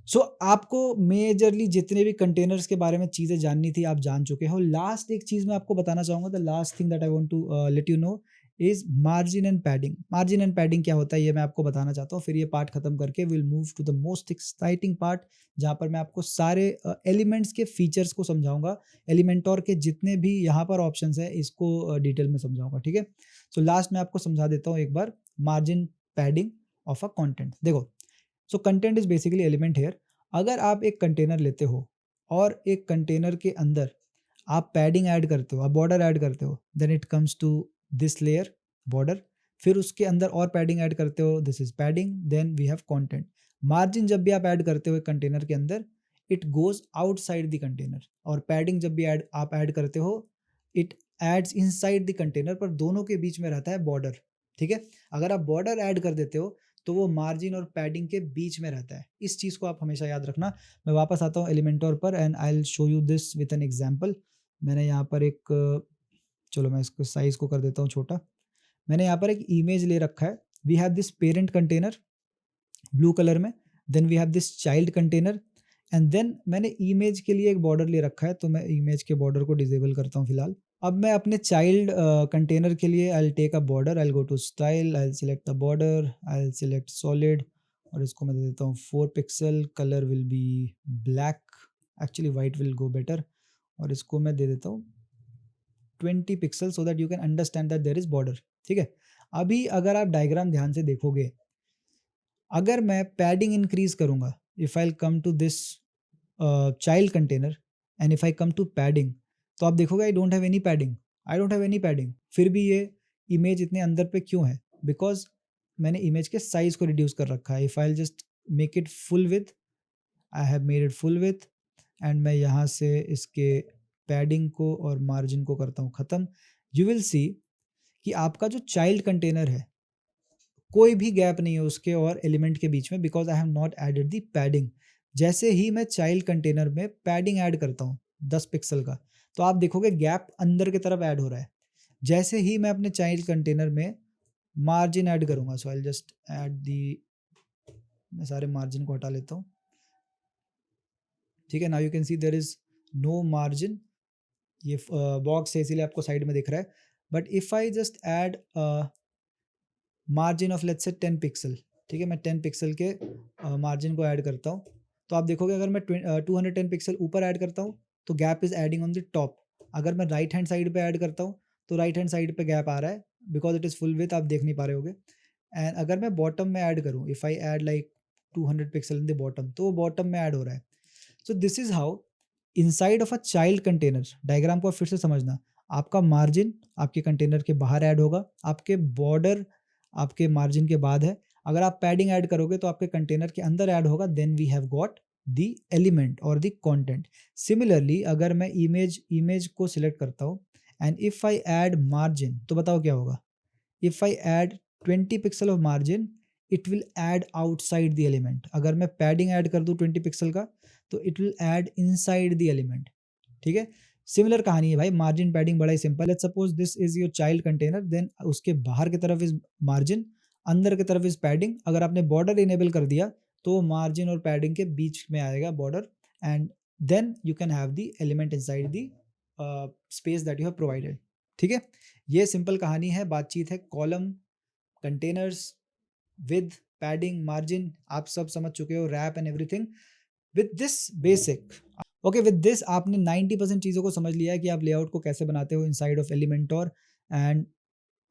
सो आपको मेजरली जितने भी कंटेनर्स के बारे में चीज़ें जाननी थी आप जान चुके हो। लास्ट एक चीज़ मैं आपको बताना चाहूँगा, the last thing that I want to let you know is margin and padding. Margin and padding क्या होता है ये मैं आपको बताना चाहता हूँ, फिर ये पार्ट खत्म करके we will move to the most exciting part, जहाँ पर मैं आपको सारे एलिमेंट्स के फीचर्स को समझाऊँगा। एलिमेंटोर के जितने भी यहाँ पर ऑप्शंस हैं इसको डिटेल में समझाऊँगा, ठीक है? सो लास्ट मैं आपको समझा देता हूँ एक बार margin padding of a content. देखो, so content is basically element here. अगर आप एक कंटेनर लेते हो और एक कंटेनर के अंदर आप पैडिंग ऐड करते हो, आप बॉर्डर ऐड करते हो, then it comes to this layer border. फिर उसके अंदर और पैडिंग ऐड करते हो, this is padding, then we have content. Margin जब भी आप ऐड करते हो एक कंटेनर के अंदर, it goes outside the container, और पैडिंग जब भी आप ऐड करते हो, it adds inside the container, पर दोनों के बीच में रहता है बॉर्डर। ठीक है? अगर आप बॉर्डर ऐड कर देते हो तो वो मार्जिन और पैडिंग के बीच में रहता है। इस चीज़ को आप हमेशा याद रखना। मैं वापस आता हूँ एलिमेंटोर पर and I will show you this with an example. मैंने यहाँ पर चलो मैं इसको साइज़ को कर देता हूँ छोटा। मैंने यहाँ पर एक इमेज ले रखा है। We have this parent container blue colour में, then we have this child container, and then मैंने इमेज के लिए एक बॉर्डर ले रखा है, तो मैं इमेज के बॉर्डर को डिसेबल करता हूँ फिलहाल। अब मैं अपने चाइल्ड कंटेनर के लिए I will take a border, I will go to style, I will select the border, I will select solid और इसको मैं दे देता हूँ 4 pixel, colour will be black, actually white will go better, और इसको मैं दे देता हूँ 20 pixel so that you can understand that there is border. ठीक है, अभी अगर आप डायग्राम ध्यान से देखोगे, अगर मैं पैडिंग इंक्रीज करूंगा, if I come to this child container and if I come to padding, तो आप देखोगे I don't have any padding, I don't have any padding. फिर भी ये इमेज इतने अंदर पे क्यों है? बिकॉज मैंने इमेज के साइज को रिड्यूस कर रखा है। If I just make it full with, I have made it full with and मैं यहाँ से इसके पैडिंग को और मार्जिन को करता हूँ ख़त्म, यू विल सी कि आपका जो चाइल्ड कंटेनर है कोई भी गैप नहीं है उसके और एलिमेंट के बीच में, because I have not added the padding. जैसे ही मैं चाइल्ड कंटेनर में पैडिंग ऐड करता हूँ 10 पिक्सल का, तो आप देखोगे गैप अंदर की तरफ ऐड हो रहा है। जैसे ही मैं अपने चाइल्ड कंटेनर में मार्जिन ऐड करूँगा, सो आई जस्ट ऐड दी, मैं सारे मार्जिन को हटा लेता हूँ। ठीक है, now you can see there is no margin, ये बॉक्स है इसीलिए आपको साइड में दिख रहा है। But if I just add margin of let's say 10 pixel, ठीक है, मैं 10 पिक्सल के मार्जिन को ऐड करता हूँ, तो आप देखोगे अगर मैं 210 पिक्सल ऊपर ऐड करता हूँ तो gap is adding on the top. अगर मैं राइट हैंड साइड पे ऐड करता हूँ तो राइट हैंड साइड पे गैप आ रहा है, because it is full with, आप देख नहीं पा रहे होगे। एंड अगर मैं बॉटम में ऐड करूँ, if I add like 200 pixel in the bottom, तो वो बॉटम में ऐड हो रहा है। So this is how inside of a child container, diagram को फिर से समझना, आपका मार्जिन आपके कंटेनर के बाहर ऐड होगा, आपके बॉर्डर आपके मार्जिन के बाद है। अगर आप पैडिंग ऐड करोगे तो आपके कंटेनर के अंदर ऐड होगा, then we have got the element और द कंटेंट। सिमिलरली अगर मैं इमेज को सिलेक्ट करता हूँ and if I add margin, तो बताओ क्या होगा? If I add 20 pixel of margin, it will add outside the element. अगर मैं पैडिंग ऐड कर दूँ 20 पिक्सल का, तो it will add inside the element. ठीक है, सिमिलर कहानी है भाई, मार्जिन पैडिंग बड़ा ही सिंपल है। Suppose this is your child container, then उसके बाहर की तरफ इज मार्जिन, अंदर की तरफ इज पैडिंग। अगर आपने बॉर्डर इनेबल कर दिया तो मार्जिन और पैडिंग के बीच में आएगा border, and then you can have the element inside the space that you have provided. ठीक है, ये सिंपल कहानी है, बातचीत है column containers with padding margin, आप सब समझ चुके हो, wrap and everything with this basic. Okay, with this आपने 90% चीज़ों को समझ लिया है कि आप लेआउट को कैसे बनाते हो inside of Elementor. And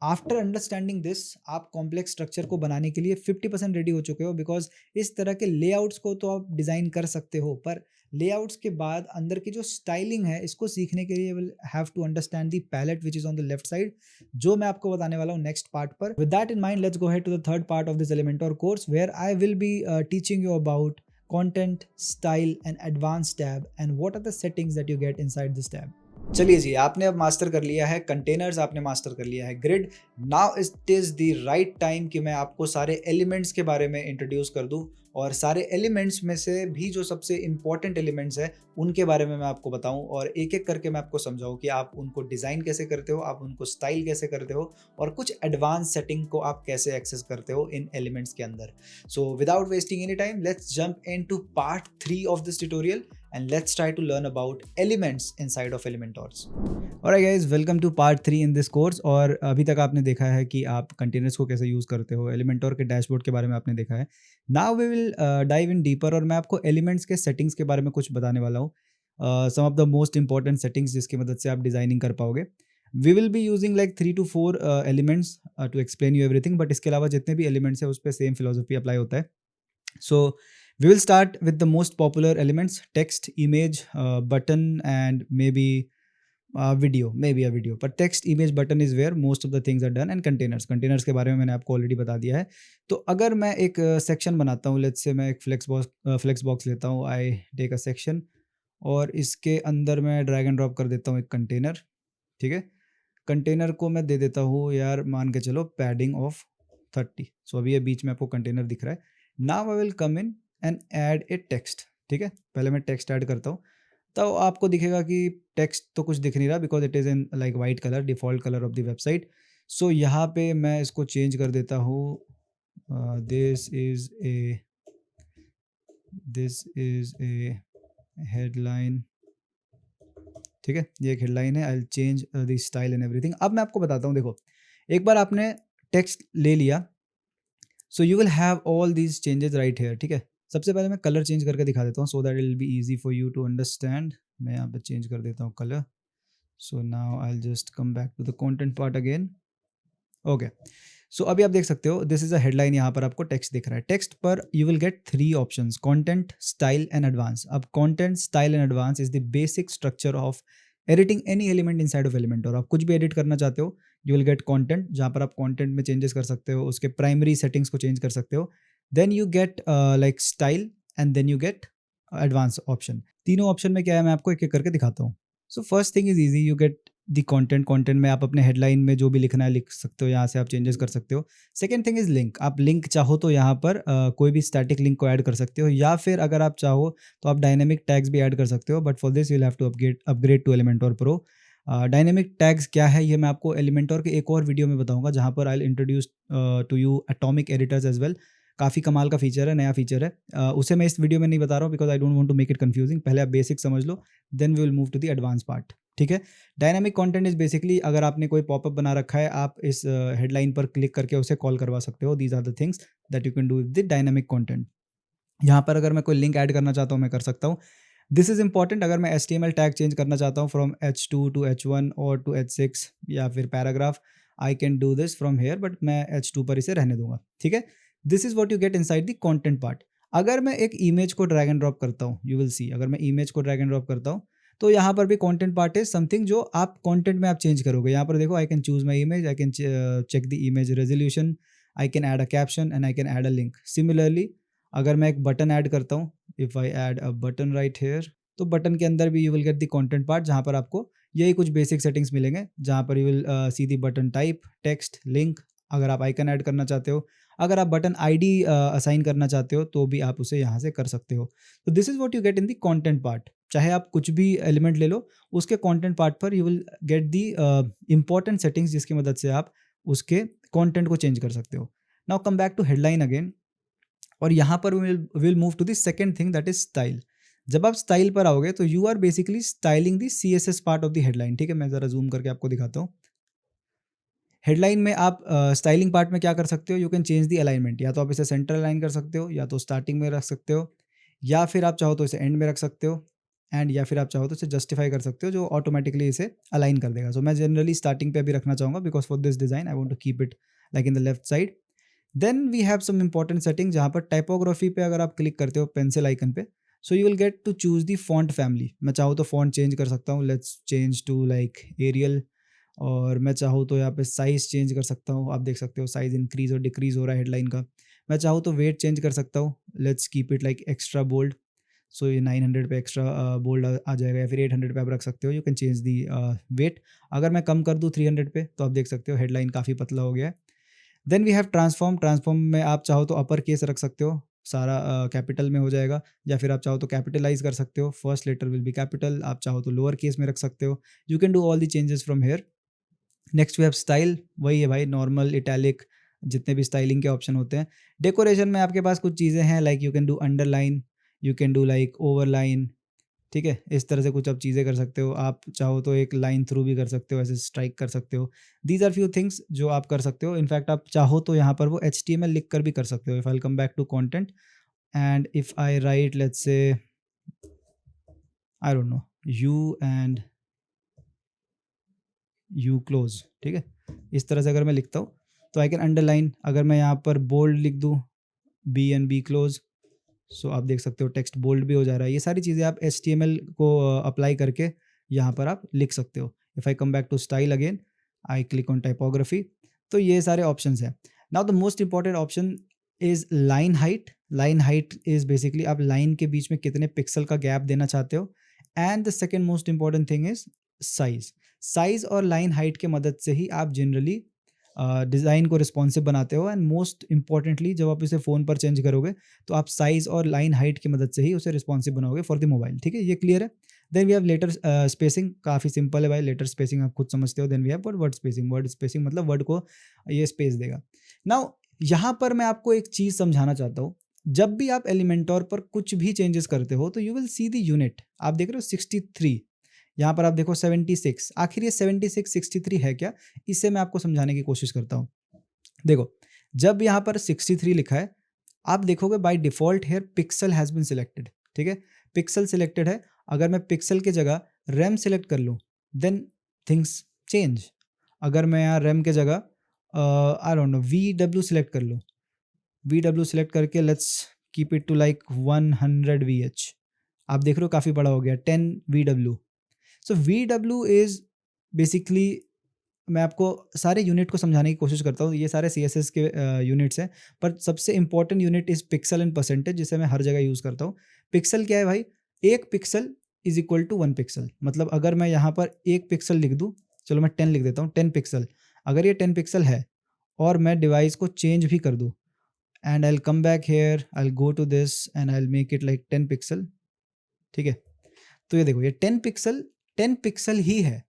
after understanding this, आप कॉम्प्लेक्स स्ट्रक्चर को बनाने के लिए 50% रेडी हो चुके हो, बिकॉज इस तरह के लेआउट्स को तो आप डिज़ाइन कर सकते हो, पर लेआउट्स के बाद अंदर की जो स्टाइलिंग है इसको सीखने के लिए will have to understand the palette which is on the left side, जो मैं आपको बताने वाला हूँ नेक्स्ट पार्ट पर। With that in mind, let's go head to the third part of this Elementor course, where I will be teaching you about content, style and advanced tab and what are the settings that you get inside this tab. चलिए जी, आपने अब master कर लिया है containers, आपने master कर लिया है grid. Now it is the right time कि मैं आपको सारे एलिमेंट्स के बारे में इंट्रोड्यूस कर दूं, और सारे एलिमेंट्स में से भी जो सबसे इंपॉर्टेंट एलिमेंट्स हैं उनके बारे में मैं आपको बताऊं, और एक एक करके मैं आपको समझाऊं कि आप उनको डिज़ाइन कैसे करते हो, आप उनको स्टाइल कैसे करते हो, और कुछ एडवांस सेटिंग को आप कैसे एक्सेस करते हो इन एलिमेंट्स के अंदर। सो without wasting any time, let's jump into part 3 of this tutorial and let's try to learn about elements inside of Elementors. Alright guys, welcome to part 3 in this course। और अभी तक आपने देखा है कि आप कंटेनर्स को कैसे यूज़ करते हो, एलिमेंटोर के डैशबोर्ड के बारे में आपने देखा है। Now we will dive in deeper, और मैं आपको एलिमेंट्स के सेटिंग्स के बारे में कुछ बताने वाला हूँ, some of the most important settings जिसकी मदद से आप डिज़ाइनिंग कर पाओगे। We will be using like 3 to 4 elements to explain you everything, but इसके अलावा जितने भी एलिमेंट्स हैं उस पर सेम फिलोसफी अप्लाई होता है। So we will start with the most popular elements: text, image, button, and maybe video, maybe a video. But text, image, button is where most of the things are done, and containers. Containers के बारे में मैंने आपको already बता दिया है। तो अगर मैं एक सेक्शन बनाता हूँ, लेट्स से मैं एक फ्लेक्स बॉक्स लेता हूँ, आई टेक अ सेक्शन, और इसके अंदर मैं ड्रैग एंड ड्रॉप कर देता हूँ एक कंटेनर। ठीक है, कंटेनर को मैं दे देता हूँ यार, मान के चलो पैडिंग ऑफ 30। सो अभी ये बीच में आपको कंटेनर दिख रहा है। Now I will come in and add a text. ठीक है, पहले मैं टेक्स्ट ऐड करता हूँ, तो आपको दिखेगा कि टेक्स्ट तो कुछ दिख नहीं रहा, because it is in like white colour, default colour of the website. So यहाँ पे मैं इसको चेंज कर देता हूँ, दिस इज़ ए हेडलाइन, ठीक है, ये एक हेडलाइन है। I will change the style and everything. अब मैं आपको बताता हूँ, देखो एक बार आपने टेक्स्ट ले लिया, so you will have all these changes right here, ठीक है। सबसे पहले मैं कलर चेंज करके दिखा देता हूँ so that it will be easy for you to understand. मैं यहाँ पे चेंज कर देता हूँ colour. So now I will just come back to the content part again. Okay, so अभी आप देख सकते हो दिस इज अ हेडलाइन। यहाँ पर आपको टेक्स्ट दिख रहा है। टेक्स्ट पर you will get 3 options, content, style and advance. अब content, style and advance is the basic structure of editing any element inside of element. और आप कुछ भी एडिट करना चाहते हो, यू विल गेट कंटेंट, जहाँ पर आप कंटेंट में चेंजेस कर सकते हो, उसके प्राइमरी सेटिंग्स को चेंज कर सकते हो। Then you get like style and then you get advance option. तीनों ऑप्शन में क्या है मैं आपको एक एक करके दिखाता हूँ। सो first thing is easy, you get the content. Content में आप अपने हेडलाइन में जो भी लिखना है लिख सकते हो, यहाँ से आप चेंजेस कर सकते हो। Second thing is link. आप लिंक चाहो तो यहाँ पर कोई भी स्टैटिक लिंक को ऐड कर सकते हो, या फिर अगर आप चाहो तो आप डायनेमिक टैग्स भी ऐड कर सकते हो, but for this you will have to upgrade to Elementor pro. Dynamic tags क्या है ये मैं आपको एलिमेंटोर के एक और वीडियो में बताऊंगा, जहाँ पर I will introduce to you atomic editors as well. काफ़ी कमाल का फीचर है, नया फीचर है। उसे मैं इस वीडियो में नहीं बता रहा हूँ because I don't want to make it confusing. पहले आप बेसिक समझ लो, then we will move to the advance part, ठीक है। डायनामिक कंटेंट इज बेसिकली अगर आपने कोई पॉपअप बना रखा है, आप इस हेडलाइन पर क्लिक करके उसे कॉल करवा सकते हो। These are the things that you can do with the dynamic content. यहाँ पर अगर मैं कोई लिंक ऐड करना चाहता हूँ मैं कर सकता हूँ। This is important. अगर मैं HTML टैग चेंज करना चाहता हूँ फ्रॉम H2 टू H1 और टू H6 या फिर paragraph, I can do this from here, but मैं H2 पर इसे रहने दूंगा, ठीक है। This is what you get inside the content part. अगर मैं एक इमेज को ड्रैग एंड ड्रॉप करता हूँ, यू विल सी, अगर मैं इमेज को ड्रैग एंड ड्रॉप करता हूँ तो यहाँ पर भी कंटेंट पार्ट है, समथिंग जो आप कंटेंट में आप चेंज करोगे। यहाँ पर देखो, I can choose my image, I can check the image resolution, I can add a caption and I can add a link. Similarly अगर मैं एक बटन ऐड करता हूँ, if I add a button right here, तो button के अंदर भी you will get the content part, जहाँ पर आपको यही कुछ बेसिक सेटिंग्स मिलेंगे, जहाँ पर you will see the button type, text, link. अगर आप आइकन ऐड करना चाहते हो, अगर आप बटन आईडी असाइन करना चाहते हो तो भी आप उसे यहाँ से कर सकते हो। तो this is what you get in the content part. चाहे आप कुछ भी एलिमेंट ले लो, उसके कंटेंट पार्ट पर you will get the important settings, जिसकी मदद से आप उसके कंटेंट को चेंज कर सकते हो। Now come back to headline again, और यहाँ पर will move to the second thing that is style. जब आप स्टाइल पर आओगे तो you are basically styling the CSS part of the headline, ठीक है। मैं जरा जूम करके आपको दिखाता हूँ। हेडलाइन में आप स्टाइलिंग पार्ट में क्या कर सकते हो, you can change the alignment. या तो आप इसे सेंटर अलाइन कर सकते हो, या तो स्टार्टिंग में रख सकते हो, या फिर आप चाहो तो इसे एंड में रख सकते हो, एंड या फिर आप चाहो तो इसे जस्टिफाई कर सकते हो, जो ऑटोमेटिकली इसे अलाइन कर देगा। सो मैं जनरली स्टार्टिंग पे अभी रखना चाहूँगा because for this design I want to keep it like in the left side. Then we have some important setting, जहाँ पर टाइपोग्राफी पे अगर आप क्लिक करते हो पेंसिल आइकन पे, so you will get to choose the font family. मैं चाहूँ तो फॉन्ट चेंज कर सकता हूँ, let's change to like Arial. और मैं चाहूँ तो यहाँ पे साइज़ चेंज कर सकता हूँ, आप देख सकते हो साइज़ इंक्रीज़ और डिक्रीज़ हो रहा है हेडलाइन का। मैं चाहूँ तो वेट चेंज कर सकता हूँ, let's keep it like extra bold. So ये 900 पे एक्स्ट्रा बोल्ड आ जाएगा, या फिर 800 पे आप रख सकते हो। You can change the weight. अगर मैं कम कर दूँ 300 पे, तो आप देख सकते हो हेडलाइन काफ़ी पतला हो गया है। Then we have transform. Transform में आप चाहो तो अपर केस रख सकते हो, सारा कैपिटल में हो जाएगा, या फिर आप चाहो तो कैपिटलाइज कर सकते हो, first letter will be capital. आप चाहो तो लोअर केस में रख सकते हो। You can do all the changes from here. Next we have style. वही है भाई, नॉर्मल, इटैलिक, जितने भी स्टाइलिंग के ऑप्शन होते हैं। डेकोरेशन में आपके पास कुछ चीज़ें हैं, like you can do underline, you can do like overline, ठीक है। इस तरह से कुछ आप चीज़ें कर सकते हो। आप चाहो तो एक लाइन थ्रू भी कर सकते हो, ऐसे स्ट्राइक कर सकते हो। दीज आर फ्यू थिंग्स जो आप कर सकते हो। इनफैक्ट आप चाहो तो यहाँ पर वो HTML लिख कर भी कर सकते हो। If I come back to content and if I write let's say I don't know you and you close, ठीक है। इस तरह से अगर मैं लिखता हूँ तो आई कैन अंडरलाइन। अगर मैं यहाँ पर बोल्ड लिख दूँ, बी एंड बी क्लोज, सो आप देख सकते हो टेक्स्ट बोल्ड भी हो जा रहा है। ये सारी चीज़ें आप HTML को अप्लाई करके यहाँ पर आप लिख सकते हो। If I come back to style again, I click on typography, तो ये सारे ऑप्शंस हैं। Now the most important option is line height. Line height is basically आप लाइन के बीच में कितने पिक्सल का गैप देना चाहते हो। And the second most important thing is size. Size और लाइन हाइट के मदद से ही आप जनरली डिज़ाइन को रिस्पॉन्सिव बनाते हो। एंड मोस्ट इंपॉर्टेंटली जब आप इसे फ़ोन पर चेंज करोगे तो आप साइज़ और लाइन हाइट की मदद से ही उसे रिस्पॉन्सिव बनाओगे फॉर द मोबाइल, ठीक है। ये क्लियर है। Then we have letter spacing. काफ़ी सिंपल है भाई, लेटर स्पेसिंग आप खुद समझते हो। Then we have word spacing. Word spacing मतलब वर्ड को ये स्पेस देगा। नाउ यहाँ पर मैं आपको एक चीज़ समझाना चाहता हूँ। जब भी आप एलिमेंटोर पर कुछ भी चेंजेस करते हो तो you will see the unit. आप देख रहे हो 63, यहाँ पर आप देखो 76। आखिर ये 76 63 है क्या, इसे मैं आपको समझाने की कोशिश करता हूँ। देखो, जब यहाँ पर 63 लिखा है, आप देखोगे by default here pixel has been selected. ठीक है, पिक्सल सिलेक्टेड है। अगर मैं पिक्सल की जगह रैम सिलेक्ट कर लूँ देन थिंग्स चेंज। अगर मैं यहाँ रैम के जगह I don't know V select कर लूँ, वी सिलेक्ट करके let's keep it to like 100 VH। आप देख रहे हो काफ़ी बड़ा हो गया 10 V. So V is basically, मैं आपको सारे यूनिट को समझाने की कोशिश करता हूँ। ये सारे CSS के यूनिट्स हैं, पर सबसे important unit is pixel and percentage, जिसे मैं हर जगह यूज़ करता हूँ। पिक्सल क्या है भाई? एक pixel is equal to 1 pixel. मतलब अगर मैं यहाँ पर एक पिक्सल लिख दूँ, चलो मैं 10 लिख देता हूँ, 10 पिक्सल। अगर ये 10 पिक्सल है और मैं डिवाइस को चेंज भी कर दूँ and I will come back here, I will go to this and I will make it like 10 pixel. ठीक है, तो ये देखो, ये 10 पिक्सल ही है,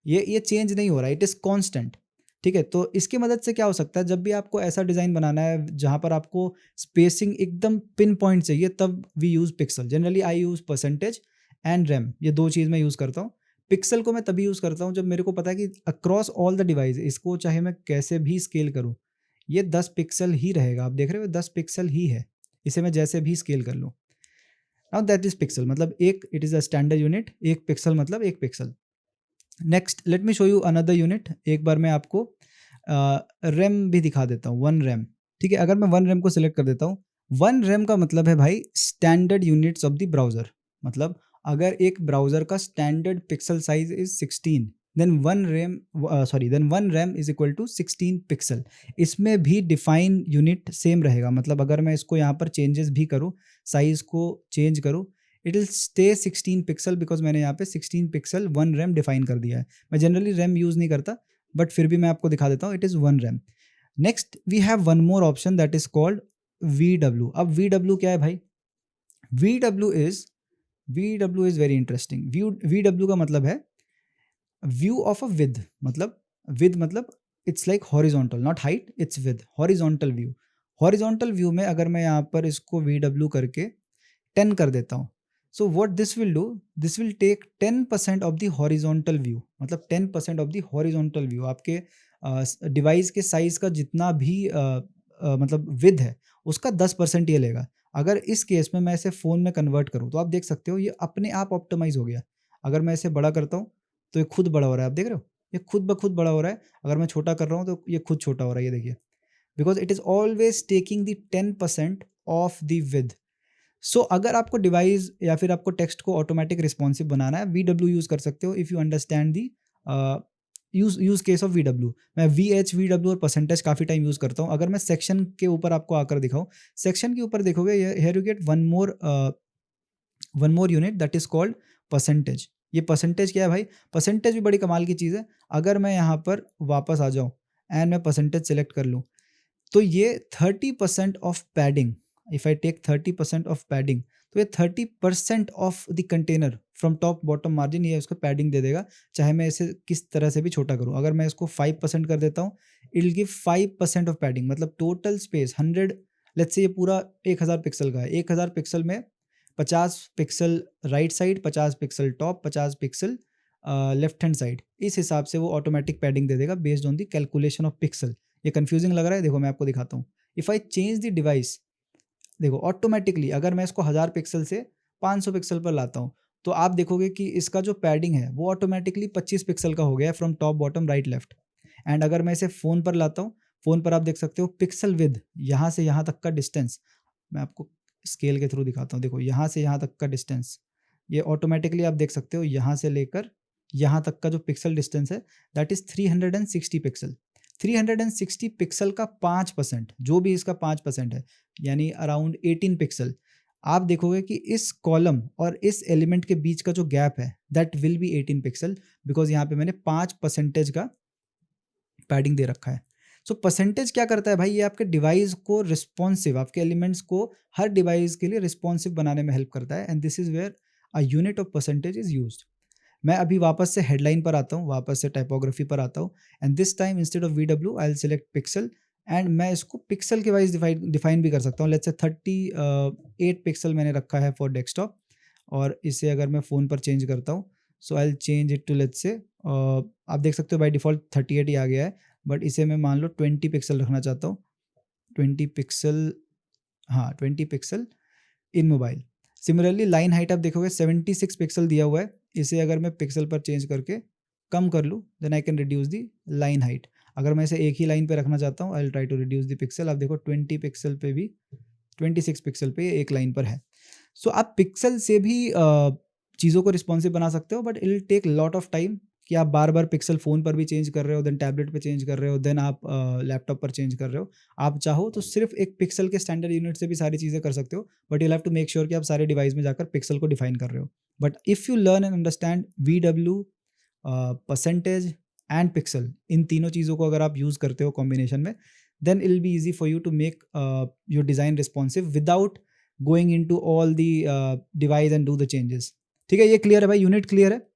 ये चेंज नहीं हो रहा है, इट इज़ कांस्टेंट। ठीक है, तो इसकी मदद से क्या हो सकता है, जब भी आपको ऐसा डिज़ाइन बनाना है जहाँ पर आपको स्पेसिंग एकदम पिन पॉइंट चाहिए, तब we use pixel. Generally I use percentage and rem, ये 2 चीज़ मैं यूज़ करता हूँ। पिक्सल को मैं तभी यूज़ करता हूँ जब मेरे को पता है कि अक्रॉस ऑल द डिवाइस इसको चाहे मैं कैसे भी स्केल करूँ, ये 10 पिक्सल ही रहेगा। आप देख रहे हो 10 पिक्सल ही है, इसे मैं जैसे भी स्केल कर लूँ। नाउ दैट इज़ पिक्सल, मतलब एक, it is a standard unit, 1 pixel मतलब 1 pixel. Next let me show you another unit. एक बार मैं आपको रैम भी दिखा देता हूँ, 1 रैम। ठीक है, अगर मैं 1 रैम को सिलेक्ट कर देता हूँ, 1 रैम का मतलब है भाई standard units of the browser. मतलब अगर एक ब्राउज़र का standard pixel size is 16, then 1 rem is equal to 16 pixel. इसमें भी डिफाइन यूनिट सेम रहेगा। मतलब अगर मैं इसको यहाँ पर चेंजेस भी करूँ, साइज़ को चेंज करूँ, it will stay 16 pixel, because मैंने यहाँ पे 16 पिक्सल 1 रैम डिफाइन कर दिया है। मैं जनरली रैम यूज़ नहीं करता, बट फिर भी मैं आपको दिखा देता हूँ, it is 1 rem. Next we have one more option that is called V. अब वी क्या है भाई? V V is very interesting. V का मतलब है व्यू ऑफ अ विद। मतलब it's like horizontal, not height, it's width, horizontal view. Horizontal view में अगर मैं यहाँ पर इसको वी करके 10 कर देता हूँ, so what this will do, this will take 10% of the horizontal view. मतलब 10% ऑफ द हॉरिजॉन्टल व्यू, आपके डिवाइस के साइज का जितना भी मतलब विद है, उसका 10% ये लेगा। अगर इस केस में मैं इसे फ़ोन में कन्वर्ट करूँ, तो आप देख सकते हो ये अपने आप ऑप्टिमाइज हो गया। अगर मैं इसे बड़ा करता हूँ तो ये खुद बड़ा हो रहा है, आप देख रहे हो, ये खुद ब खुद बड़ा हो रहा है। अगर मैं छोटा कर रहा हूँ तो ये खुद छोटा हो रहा है, ये देखिए, because it is always taking the 10% of the width. So अगर आपको डिवाइस या फिर आपको टेक्स्ट को ऑटोमेटिक रिस्पॉन्सिव बनाना है, वी यूज़ कर सकते हो if you understand the use case of V. मैं वी और परसेंटेज काफ़ी टाइम यूज़ करता हूँ। अगर मैं सेक्शन के ऊपर आपको आकर दिखाऊँ, सेक्शन के ऊपर देखोगे here you get one more unit that is called percentage. ये परसेंटेज क्या है भाई? परसेंटेज भी बड़ी कमाल की चीज़ है। अगर मैं यहाँ पर वापस आ जाऊँ एंड मैं परसेंटेज सेलेक्ट कर लूँ, तो ये 30% of padding, if I take 30% of padding, तो ये 30% of the container from top bottom margin, ये उसको पैडिंग दे देगा, चाहे मैं इसे किस तरह से भी छोटा करूँ। अगर मैं इसको 5% कर देता हूँ, it will give 5% of padding. मतलब टोटल स्पेस 100, लेट्स से ये पूरा 1000 पिक्सल का है, 1000 पिक्सल में 50 pixel right side, 50 pixel top, 50 pixel left hand side, इस हिसाब से वो ऑटोमेटिक पैडिंग दे देगा based on the calculation of pixel. ये कंफ्यूजिंग लग रहा है? देखो मैं आपको दिखाता हूँ। If I change the device, देखो ऑटोमेटिकली अगर मैं इसको 1000 पिक्सल से 500 पिक्सल पर लाता हूँ, तो आप देखोगे कि इसका जो पैडिंग है वो ऑटोमेटिकली 25 पिक्सल का हो गया है from top bottom right left. And अगर मैं इसे फ़ोन पर लाता हूँ, फ़ोन पर आप देख सकते हो पिक्सल विद, यहाँ से यहाँ तक का डिस्टेंस, मैं आपको स्केल के थ्रू दिखाता हूँ। देखो यहाँ से यहाँ तक का डिस्टेंस, ये ऑटोमेटिकली आप देख सकते हो, यहाँ से लेकर यहाँ तक का जो पिक्सल डिस्टेंस है दैट इज़ 360 पिक्सल। 360 पिक्सल का 5%, जो भी इसका 5% है, यानी अराउंड 18 पिक्सल। आप देखोगे कि इस कॉलम और इस एलिमेंट के बीच का जो गैप है that will be 18 pixel, because यहाँ पे मैंने 5% का पैडिंग दे रखा है। सो परसेंटेज क्या करता है भाई? ये आपके डिवाइस को रिस्पॉन्सिव, आपके एलिमेंट्स को हर डिवाइस के लिए रिस्पॉन्सिव बनाने में हेल्प करता है, and this is where a unit of percentage is used. मैं अभी वापस से हेडलाइन पर आता हूँ, वापस से टाइपोग्राफी पर आता हूँ, and this time instead of V I will select pixel and मैं इसको पिक्सल के वाइज डिफाइन भी कर सकता हूँ। लेट्स से 38 पिक्सल मैंने रखा है फॉर डेस्कटॉप, और इसे अगर मैं फ़ोन पर चेंज करता हूँ, so I will change it to let's say आप देख सकते हो बाय डिफ़ॉल्ट 38 ही आ गया है, बट इसे मैं मान लो 20 पिक्सल रखना चाहता हूँ। 20 पिक्सल, हाँ 20 pixel in mobile. Similarly line height आप देखोगे 76 पिक्सल दिया हुआ है, इसे अगर मैं पिक्सल पर चेंज करके कम कर लूँ, then I can reduce the line height. अगर मैं इसे एक ही लाइन पे रखना चाहता हूँ, I will try to reduce the pixel. आप देखो 20 पिक्सल पे भी, 26 पिक्सल पे ये एक लाइन पर है। सो आप पिक्सल से भी चीज़ों को रिस्पॉन्सिव बना सकते हो, but it will take lot of time कि आप बार बार पिक्सल फ़ोन पर भी चेंज कर रहे हो, देन टैबलेट पे चेंज कर रहे हो, देन आप लैपटॉप पर चेंज कर रहे हो। आप चाहो तो सिर्फ एक पिक्सल के स्टैंडर्ड यूनिट से भी सारी चीज़ें कर सकते हो, but you have to make sure कि आप सारे डिवाइस में जाकर पिक्सल को डिफाइन कर रहे हो। But if you learn and understand VW, percentage and pixel, इन तीनों चीज़ों को अगर आप यूज़ करते हो कॉम्बिनेशन में, then it will be easy for you to make your design responsive without going in to all the device and do the changes. ठीक है, ये क्लियर है भाई, यूनिट क्लियर है?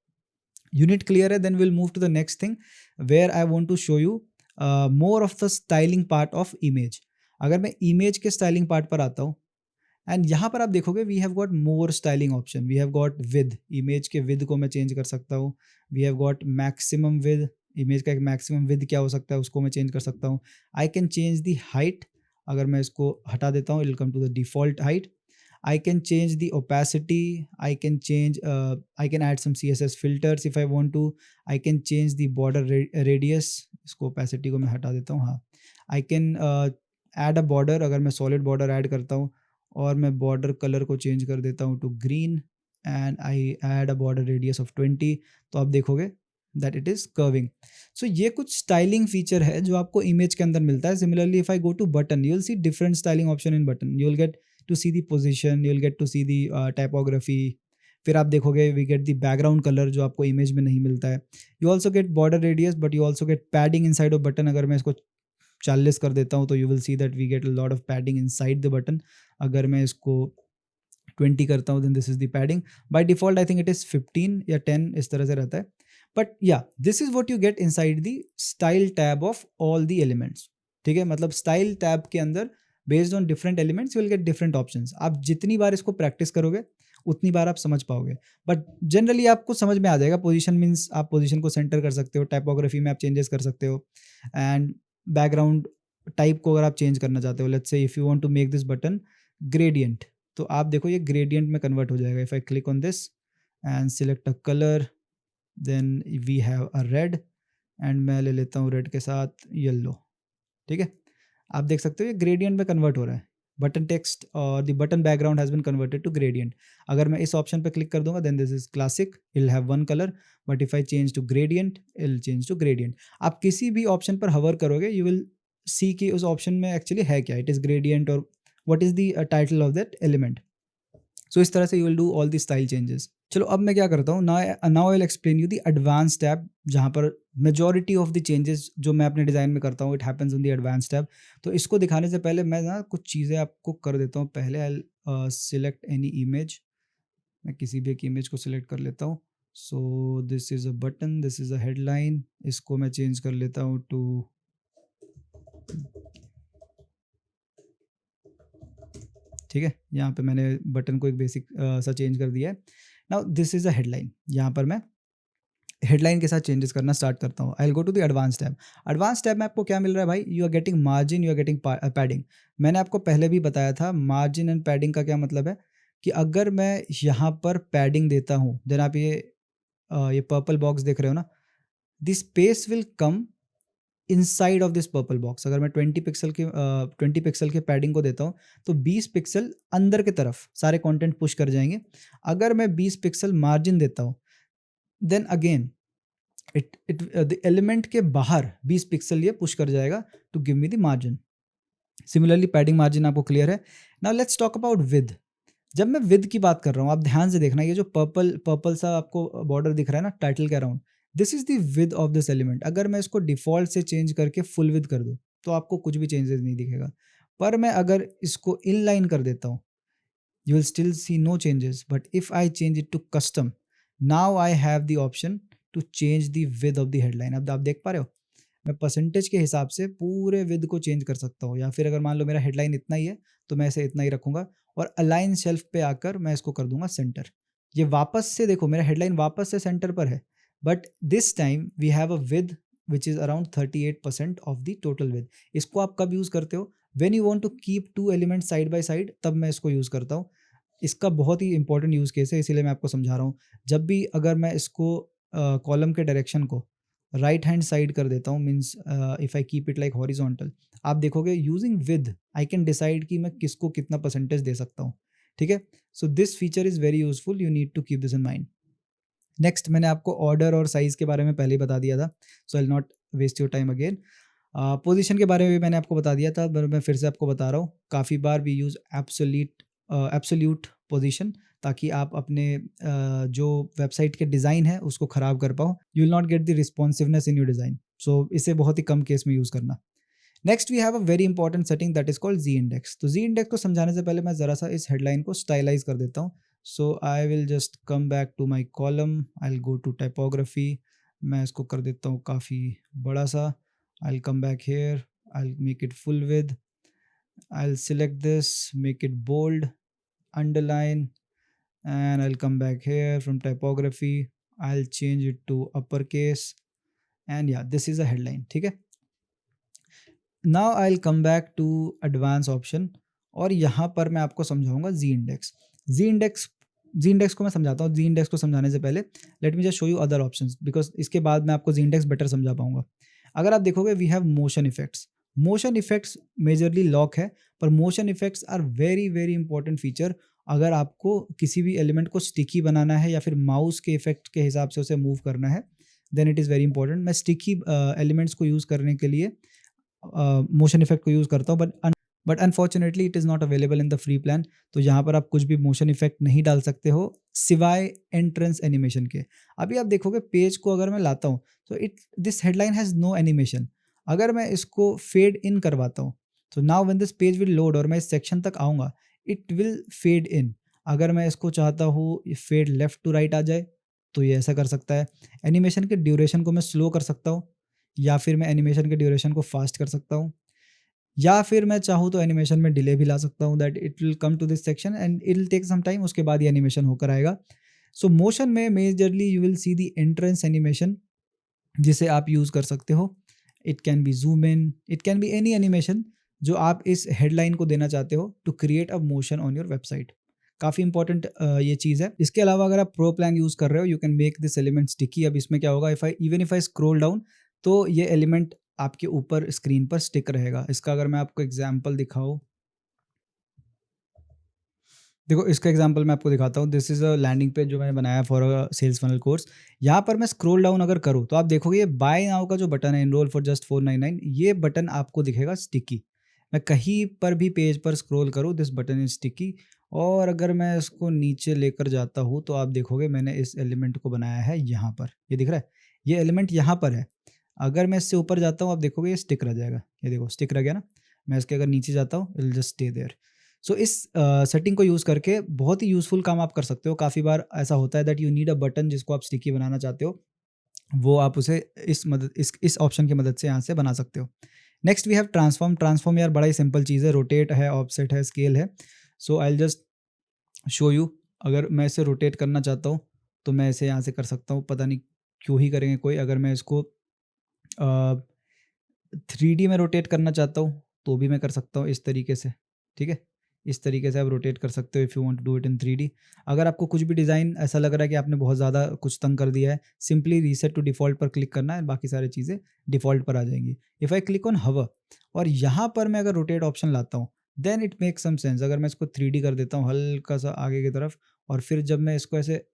यूनिट क्लियर है, then will move to the next thing where I want to show you more of the styling part of image. अगर मैं image के स्टाइलिंग पार्ट पर आता हूँ, एंड यहाँ पर आप देखोगे we have got more styling option. We have got width, image के विद को मैं चेंज कर सकता हूँ। We have got maximum width, image का एक मैक्सिमम विद क्या हो सकता है उसको मैं चेंज कर सकता हूँ। I can change the height, अगर मैं इसको हटा देता हूँ it will come to the default height. I can change the opacity. I can change. I can add some CSS filters if I want to. I can change the border radius. इसको opacity को मैं हटा देता हूँ, हाँ. I can add a border, अगर मैं solid border add करता हूँ और मैं border color को change कर देता हूँ to green and I add a border radius of 20, तो आप देखोगे that it is curving. So ये कुछ styling feature है जो आपको image के अंदर मिलता है. Similarly, if I go to button, you will see different styling option in button. You will get to see the position, you'll get to see the typography. फिर आप देखोगे we get the background color जो आपको image में नहीं मिलता है. You also get border radius, but you also get padding inside of button. अगर मैं इसको 40 कर देता हूँ तो you will see that we get a lot of padding inside the button. अगर मैं इसको 20 करता हूँ then this is the padding. By default I think it is 15 या 10 इस तरह से रहता है. But yeah, this is what you get inside the style tab of all the elements. ठीक है, मतलब style tab के अंदर based on different elements you will get different options. आप जितनी बार इसको प्रैक्टिस करोगे उतनी बार आप समझ पाओगे, बट जनरली आपको समझ में आ जाएगा. पोजीशन मीन्स आप पोजीशन को सेंटर कर सकते हो, टाइपोग्राफी में आप चेंजेस कर सकते हो, एंड बैकग्राउंड टाइप को अगर आप चेंज करना चाहते हो, let's say if you want to make this button gradient, तो आप देखो ये ग्रेडियंट में कन्वर्ट हो जाएगा. If I click on this and select a colour, then we have a red, and मैं ले लेता हूँ रेड के साथ येलो. ठीक है, आप देख सकते हो ये ग्रेडियंट में कन्वर्ट हो रहा है. बटन टेक्स्ट और the button background has been converted to gradient. अगर मैं इस ऑप्शन पे क्लिक कर दूंगा then this is classic, I'll have one colour, but if I change to gradient I'll change to gradient. आप किसी भी ऑप्शन पर हवर करोगे यू विल सी कि उस ऑप्शन में एक्चुअली है क्या, इट इज ग्रेडियंट और what is the title of that element. So इस तरह से you will do all the style changes. चलो अब मैं क्या करता हूँ, now I will explain you the advance tab, जहाँ पर मेजॉरिटी ऑफ द चेंजेस जो मैं अपने डिज़ाइन में करता हूँ it happens in the advance tab. तो इसको दिखाने से पहले मैं ना कुछ चीज़ें आपको कर देता हूँ. पहले आई सिलेक्ट एनी इमेज, मैं किसी भी एक इमेज को सिलेक्ट कर लेता हूँ. So this is a button, this is a headline, इसको मैं चेंज कर लेता हूँ टू, ठीक है, यहाँ पे मैंने बटन को एक बेसिक सा चेंज कर दिया है. Now this is a headline, यहाँ पर मैं हेडलाइन के साथ चेंजेस करना स्टार्ट करता हूँ. I will go to the advance tab. Advance tab में आपको क्या मिल रहा है भाई, you are getting margin, you are getting padding. मैंने आपको पहले भी बताया था मार्जिन एंड पैडिंग का क्या मतलब है, कि अगर मैं यहाँ पर पैडिंग देता हूँ देन आप ये पर्पल बॉक्स देख रहे हो ना, this space will come inside of this purple box. अगर मैं 20 पिक्सल के पैडिंग को देता हूँ तो 20 पिक्सल अंदर की तरफ सारे कंटेंट पुश कर जाएंगे. अगर मैं 20 पिक्सल मार्जिन देता हूँ देन अगेन द एलिमेंट के बाहर 20 पिक्सल ये पुश कर जाएगा to give me the margin. Similarly padding margin आपको क्लियर है. Now let's talk about width. जब मैं विद की बात कर रहा हूँ आप ध्यान से देखना, ये जो पर्पल सा आपको बॉर्डर दिख रहा है ना टाइटल के around, this is the with of this element. अगर मैं इसको डिफॉल्ट से चेंज करके फुल विद कर दूँ तो आपको कुछ भी चेंजेस नहीं दिखेगा, पर मैं अगर इसको इनलाइन कर देता हूँ you will still see no changes. But if I change it to custom, now I have the option to change the width of the headline. अब आप देख पा रहे हो, मैं परसेंटेज के हिसाब से पूरे विद को चेंज कर सकता हूँ, या फिर अगर मान लो मेरा हेडलाइन इतना ही है तो मैं इसे इतना ही रखूँगा और अलाइन शेल्फ पे आकर मैं इसको कर दूँगा सेंटर। ये वापस से देखो मेरा हेडलाइन वापस से सेंटर पर है, but this time we have a width which is around 38% of the total width. इसको आप कब यूज़ करते हो? When you want to keep 2 elements side by side, तब मैं इसको यूज़ करता हूँ। इसका बहुत ही इंपॉर्टेंट यूज़ केस है, इसीलिए मैं आपको समझा रहा हूँ। जब भी अगर मैं इसको कॉलम के डायरेक्शन को राइट हैंड साइड कर देता हूँ, means if I keep it like horizontal, आप देखोगे using with I can decide कि मैं किसको कितना परसेंटेज दे सकता हूँ। ठीक है? So this feature is very useful, you need to keep this in mind. Next, मैंने आपको ऑर्डर और साइज़ के बारे में पहले ही बता दिया था, so I will not waste your time again. Position के बारे में भी मैंने आपको बता दिया था, पर मैं फिर से आपको बता रहा हूँ। काफ़ी बार वी यूज़ एब्सोल्यूट पोजीशन, ताकि आप अपने जो वेबसाइट के डिज़ाइन है उसको ख़राब कर पाओ। You will not get the responsiveness in your design, so इसे बहुत ही कम केस में यूज़ करना। Next we have a very important setting that is called Z index. तो जी इंडेक्स को समझाने से पहले मैं ज़रा सा इस हेडलाइन को स्टाइलाइज कर देता हूँ। So I will just come back to my column, I will go to typography, मैं इसको कर देता हूँ काफ़ी बड़ा सा। I will come back here, I will make it full width, I will select this, make it bold, underline, and I'll come back here from typography, I'll change it to uppercase, and yeah, this is a headline। ठीक है? Now I will come back to advance option, और यहाँ पर मैं आपको समझाऊंगा Z index. जी index जी index को मैं समझाता हूँ। जी इंडेक्स को समझाने से पहले late me just show you other options, because इसके बाद मैं आपको जी इंडेक्स बेटर समझा पाऊंगा। अगर आप देखोगे we have motion effects. Motion effects majorly lock है, पर motion effects are very very important feature. अगर आपको किसी भी एलिमेंट को स्टिकी बनाना है या फिर माउस के इफेक्ट के हिसाब से उसे मूव करना है, then it is very important. मैं स्टिकी एलिमेंट्स को यूज़ करने के लिए मोशन इफेक्ट को यूज़ करता हूँ, but unfortunately it is not available in the free plan. तो यहाँ पर आप कुछ भी मोशन इफेक्ट नहीं डाल सकते हो सिवाय एंट्रेंस एनिमेशन के। अभी आप देखोगे पेज को अगर मैं लाता हूँ तो it this headline has no animation. अगर मैं इसको फेड इन करवाता हूँ तो now when this page will load और मैं इस सेक्शन तक आऊँगा, इट विल फेड इन। अगर मैं इसको चाहता हूँ फेड लेफ्ट टू राइट आ जाए तो ये ऐसा कर सकता है। एनिमेशन के ड्यूरेशन को मैं स्लो कर सकता हूँ, या फिर मैं एनिमेशन के ड्यूरेशन को फास्ट कर सकता हूँ, या फिर मैं चाहूँ तो एनिमेशन में डिले भी ला सकता हूँ, that it will come to this section and it will take some time, उसके बाद ये एनिमेशन होकर आएगा। सो मोशन में majorly you will see the entrance animation, जिसे आप यूज़ कर सकते हो। It can be zoom in, it can be any animation जो आप इस हेडलाइन को देना चाहते हो to create a motion on your website. काफ़ी इंपॉर्टेंट ये चीज़ है। इसके अलावा अगर आप प्रो प्लान यूज़ कर रहे हो, you can make this element sticky. अब इसमें क्या होगा, इफ आई स्क्रॉल डाउन तो ये एलिमेंट आपके ऊपर स्क्रीन पर स्टिक रहेगा। इसका अगर मैं आपको एग्जांपल दिखाऊँ, देखो इसका एग्जांपल मैं आपको दिखाता हूँ। This is a landing page जो मैंने बनाया for a sales funnel course. यहाँ पर मैं स्क्रॉल डाउन अगर करूँ तो आप देखोगे ये बाय नाउ का जो बटन है, एनरोल फॉर जस्ट 499, ये बटन आपको दिखेगा स्टिकी। मैं कहीं पर भी पेज पर स्क्रॉल करूँ, दिस बटन इज स्टिकी। और अगर मैं इसको नीचे लेकर जाता हूँ तो आप देखोगे मैंने इस एलिमेंट को बनाया है यहाँ पर, ये दिख रहा है, ये एलिमेंट यहाँ पर है। अगर मैं इससे ऊपर जाता हूँ आप देखोगे ये स्टिक रह जाएगा, ये देखो स्टिक रह गया ना। मैं इसके अगर नीचे जाता हूँ it will just stay there. So इस सेटिंग को यूज़ करके बहुत ही यूज़फुल काम आप कर सकते हो। काफ़ी बार ऐसा होता है that you need a button जिसको आप स्टिकी बनाना चाहते हो, वो आप उसे इस ऑप्शन की मदद से यहाँ से बना सकते हो। Next we have transform. Transform यार बड़ा ही सिंपल चीज़ है, रोटेट है, ऑफसेट है, स्केल है। So I will just show you. अगर मैं इसे रोटेट करना चाहता हूँ तो मैं इसे यहाँ से कर सकता हूँ, पता नहीं क्यों ही करेंगे कोई। अगर मैं इसको 3D में रोटेट करना चाहता हूँ तो भी मैं कर सकता हूँ इस तरीके से। ठीक है, इस तरीके से आप रोटेट कर सकते हो if you want to do it in 3D। अगर आपको कुछ भी डिज़ाइन ऐसा लग रहा है कि आपने बहुत ज़्यादा कुछ तंग कर दिया है, सिंपली रीसेट टू डिफ़ॉल्ट पर क्लिक करना है, बाकी सारी चीज़ें डिफ़ॉल्ट पर आ जाएंगी। If I click on hover और यहाँ पर मैं अगर रोटेट ऑप्शन लाता हूँ, then it makes some sense. अगर मैं इसको 3D कर देता हूँ हल्का सा आगे की तरफ, और फिर जब मैं इसको ऐसे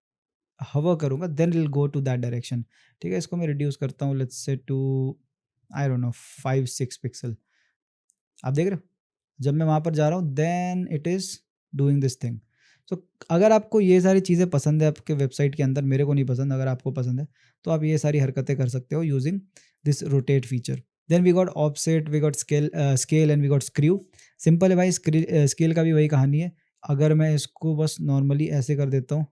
हवर करूँगा then it will go to that direction. ठीक है, इसको मैं रिड्यूस करता हूँ, let's say to I don't know 5-6 pixel. आप देख रहे हो जब मैं वहाँ पर जा रहा हूँ then it is doing this thing. So अगर आपको ये सारी चीज़ें पसंद है आपके वेबसाइट के अंदर, मेरे को नहीं पसंद, अगर आपको पसंद है तो आप ये सारी हरकतें कर सकते हो using this rotate feature. Then we got offset, we got scale and we got screw. Simple है भाई, स्केल का भी वही कहानी है। अगर मैं इसको बस नॉर्मली ऐसे कर देता हूँ,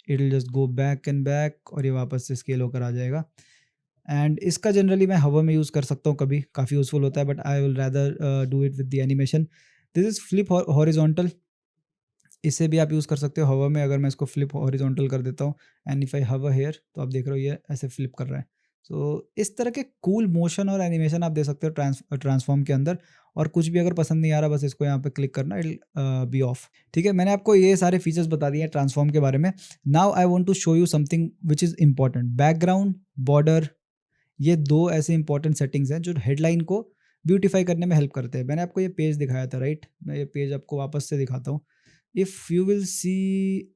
it will just go back and back और ये वापस से स्केल होकर आ जाएगा। एंड इसका जनरली मैं हवा में यूज़ कर सकता हूँ कभी, काफ़ी यूज़फुल होता है, but I will rather do it with the animation. This is flip horizontal, इसे भी आप यूज़ कर सकते हो हवा में। अगर मैं इसको फ्लिप हॉरिजॉन्टल कर देता हूँ एंड इफ आई हवर हियर, तो आप देख रहे हो ये ऐसे फ्लिप कर रहा है। सो इस तरह के कूल मोशन और एनिमेशन आप दे सकते हो ट्रांसफॉर्म के अंदर। और कुछ भी अगर पसंद नहीं आ रहा, बस इसको यहाँ पे क्लिक करना, इट बी ऑफ। ठीक है, मैंने आपको ये सारे फीचर्स बता दिए हैं ट्रांसफॉर्म के बारे में। Now I want to show you something which is important. Background, border, ये दो ऐसे इंपॉर्टेंट सेटिंग्स हैं जो हेडलाइन को ब्यूटीफाई करने में हेल्प करते हैं। मैंने आपको ये पेज दिखाया था, राइट? मैं ये पेज आपको वापस से दिखाता हूँ। If you will see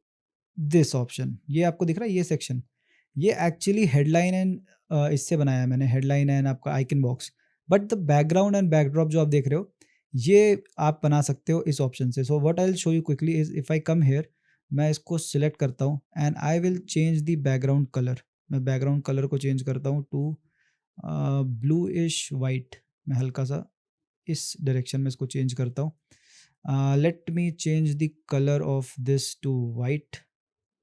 this option, ये आपको दिख रहा है ये सेक्शन, ये एक्चुअली हेडलाइन एंड इससे बनाया है मैंने, हेडलाइन एंड आपका icon box. But the background and backdrop जो आप देख रहे हो, ये आप बना सकते हो इस ऑप्शन से। सो what I will show you quickly is, if I come hair, मैं इसको सिलेक्ट करता हूँ and I will change the background colour. मैं बैकग्राउंड कलर को चेंज करता हूँ टू ब्लू इश वाइट। मैं हल्का सा इस डायरेक्शन में इसको चेंज करता हूँ। Let me change the colour of this to white.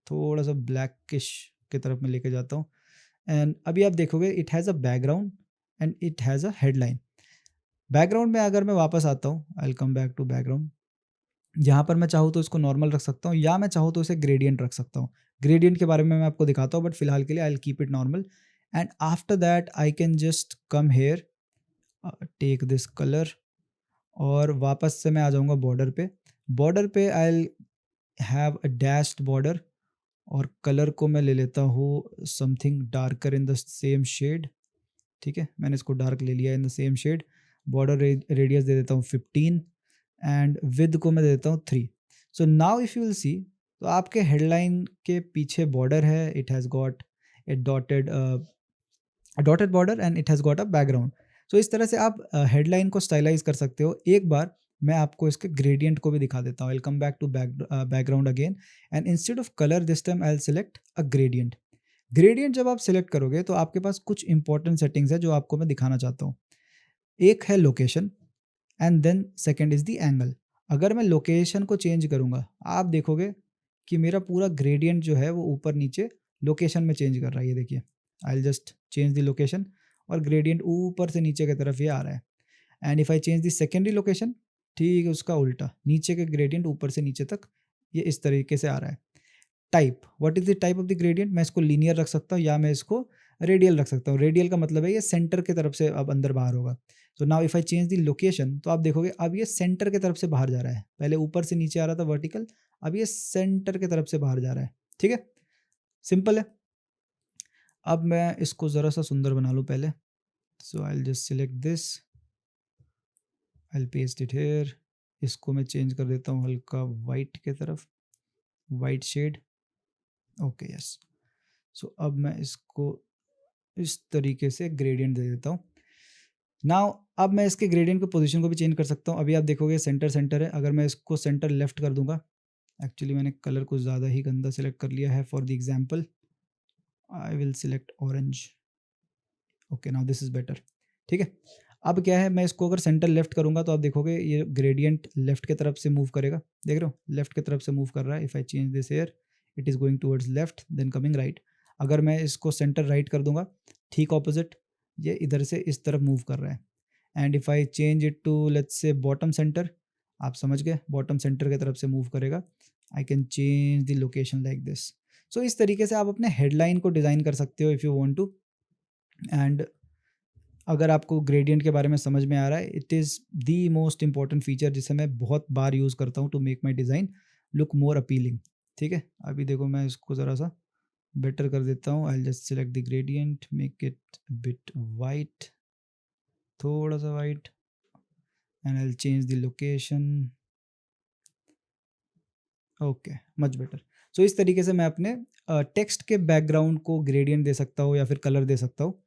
थोड़ा सा ब्लैकिश की तरफ मैं लेके जाता हूँ एंड अभी आप देखोगे it has a background and it has a headline. Background में अगर मैं वापस आता हूँ, I will come back to background. यहाँ पर मैं चाहूँ तो इसको नॉर्मल रख सकता हूँ या मैं चाहूँ तो इसे ग्रेडियंट रख सकता हूँ। ग्रेडियंट के बारे में मैं आपको दिखाता हूँ, बट फिलहाल के लिए I will keep it normal. And after that I can just come here, take this colour, और वापस से मैं आ जाऊँगा बॉर्डर पे। बॉर्डर पे I will have a dashed border, और कलर को मैं ले लेता हूँ something darker in the same shade. ठीक है, मैंने इसको डार्क ले लिया in the same shade. Border radius दे देता हूँ 15 एंड विद को मैं दे देता हूँ 3। So now if you will see, तो आपके हेडलाइन के पीछे बॉर्डर है, it has got a dotted border and it has got a background. So इस तरह से आप हेडलाइन को स्टाइलाइज कर सकते हो। एक बार मैं आपको इसके ग्रेडियंट को भी दिखा देता हूँ। I will come back to background again and instead of colour this time I will select a gradient. Gradient जब आप सेलेक्ट करोगे तो आपके पास कुछ इंपॉर्टेंट सेटिंग्स है जो आपको मैं दिखाना चाहता हूँ। एक है location and then second is the angle. अगर मैं लोकेशन को चेंज करूँगा, आप देखोगे कि मेरा पूरा ग्रेडियंट जो है वो ऊपर नीचे लोकेशन में चेंज कर रहा है। ये देखिए, आई will just change the location और ग्रेडियंट ऊपर से नीचे की तरफ ये आ रहा है। And if I change the secondary location, ठीक है उसका उल्टा, नीचे के ग्रेडियंट ऊपर से नीचे तक ये इस तरीके से आ रहा है। Type, what is the type of the gradient? मैं इसको लीनियर रख सकता हूँ या मैं इसको रेडियल रख सकता हूँ। रेडियल का मतलब है ये सेंटर की तरफ से अब अंदर बाहर होगा। तो now if I change the location, तो आप देखोगे अब ये सेंटर की तरफ से बाहर जा रहा है। पहले ऊपर से नीचे आ रहा था वर्टिकल, अब ये सेंटर की तरफ से बाहर जा रहा है। ठीक है, सिंपल है। अब मैं इसको ज़रा सा सुंदर बना लूँ पहले। So I will just select this, I will paste it here. इसको मैं चेंज कर देता हूँ हल्का वाइट की तरफ, white shade. Okay, yes. So अब मैं इसको इस तरीके से ग्रेडियंट दे देता हूँ। नाउ अब मैं इसके ग्रेडियंट की पोजीशन को भी चेंज कर सकता हूँ। अभी आप देखोगे सेंटर सेंटर है। अगर मैं इसको सेंटर लेफ्ट कर दूंगा, एक्चुअली मैंने कलर कुछ ज़्यादा ही गंदा सेलेक्ट कर लिया है। For the example I will select orange. Okay, now this is better. ठीक है, अब क्या है, मैं इसको अगर सेंटर लेफ्ट करूंगा तो आप देखोगे ये ग्रेडियंट लेफ्ट की तरफ से मूव करेगा। देख रहे हो, लेफ्ट की तरफ से मूव कर रहा है। If I change this air, it is going towards left then coming right. अगर मैं इसको सेंटर राइट कर दूंगा, ठीक ऑपोजिट, ये इधर से इस तरफ मूव कर रहा है। And if I change it to let's say bottom centre, आप समझ गए, बॉटम सेंटर की तरफ से मूव करेगा। I can change the location like this. So इस तरीके से आप अपने हेडलाइन को डिज़ाइन कर सकते हो if you want to. And अगर आपको ग्रेडियंट के बारे में समझ में आ रहा है, it is the most important feature जिसे मैं बहुत बार यूज़ करता हूँ to make my design look more appealing. ठीक है, अभी देखो मैं इसको ज़रा सा बेटर कर देता हूँ। I just select the gradient, make it bit white, थोड़ा सा white, and I change the location. Okay, much better. So इस तरीके से मैं अपने टेक्स्ट के बैकग्राउंड को ग्रेडियंट दे सकता हूँ या फिर कलर दे सकता हूँ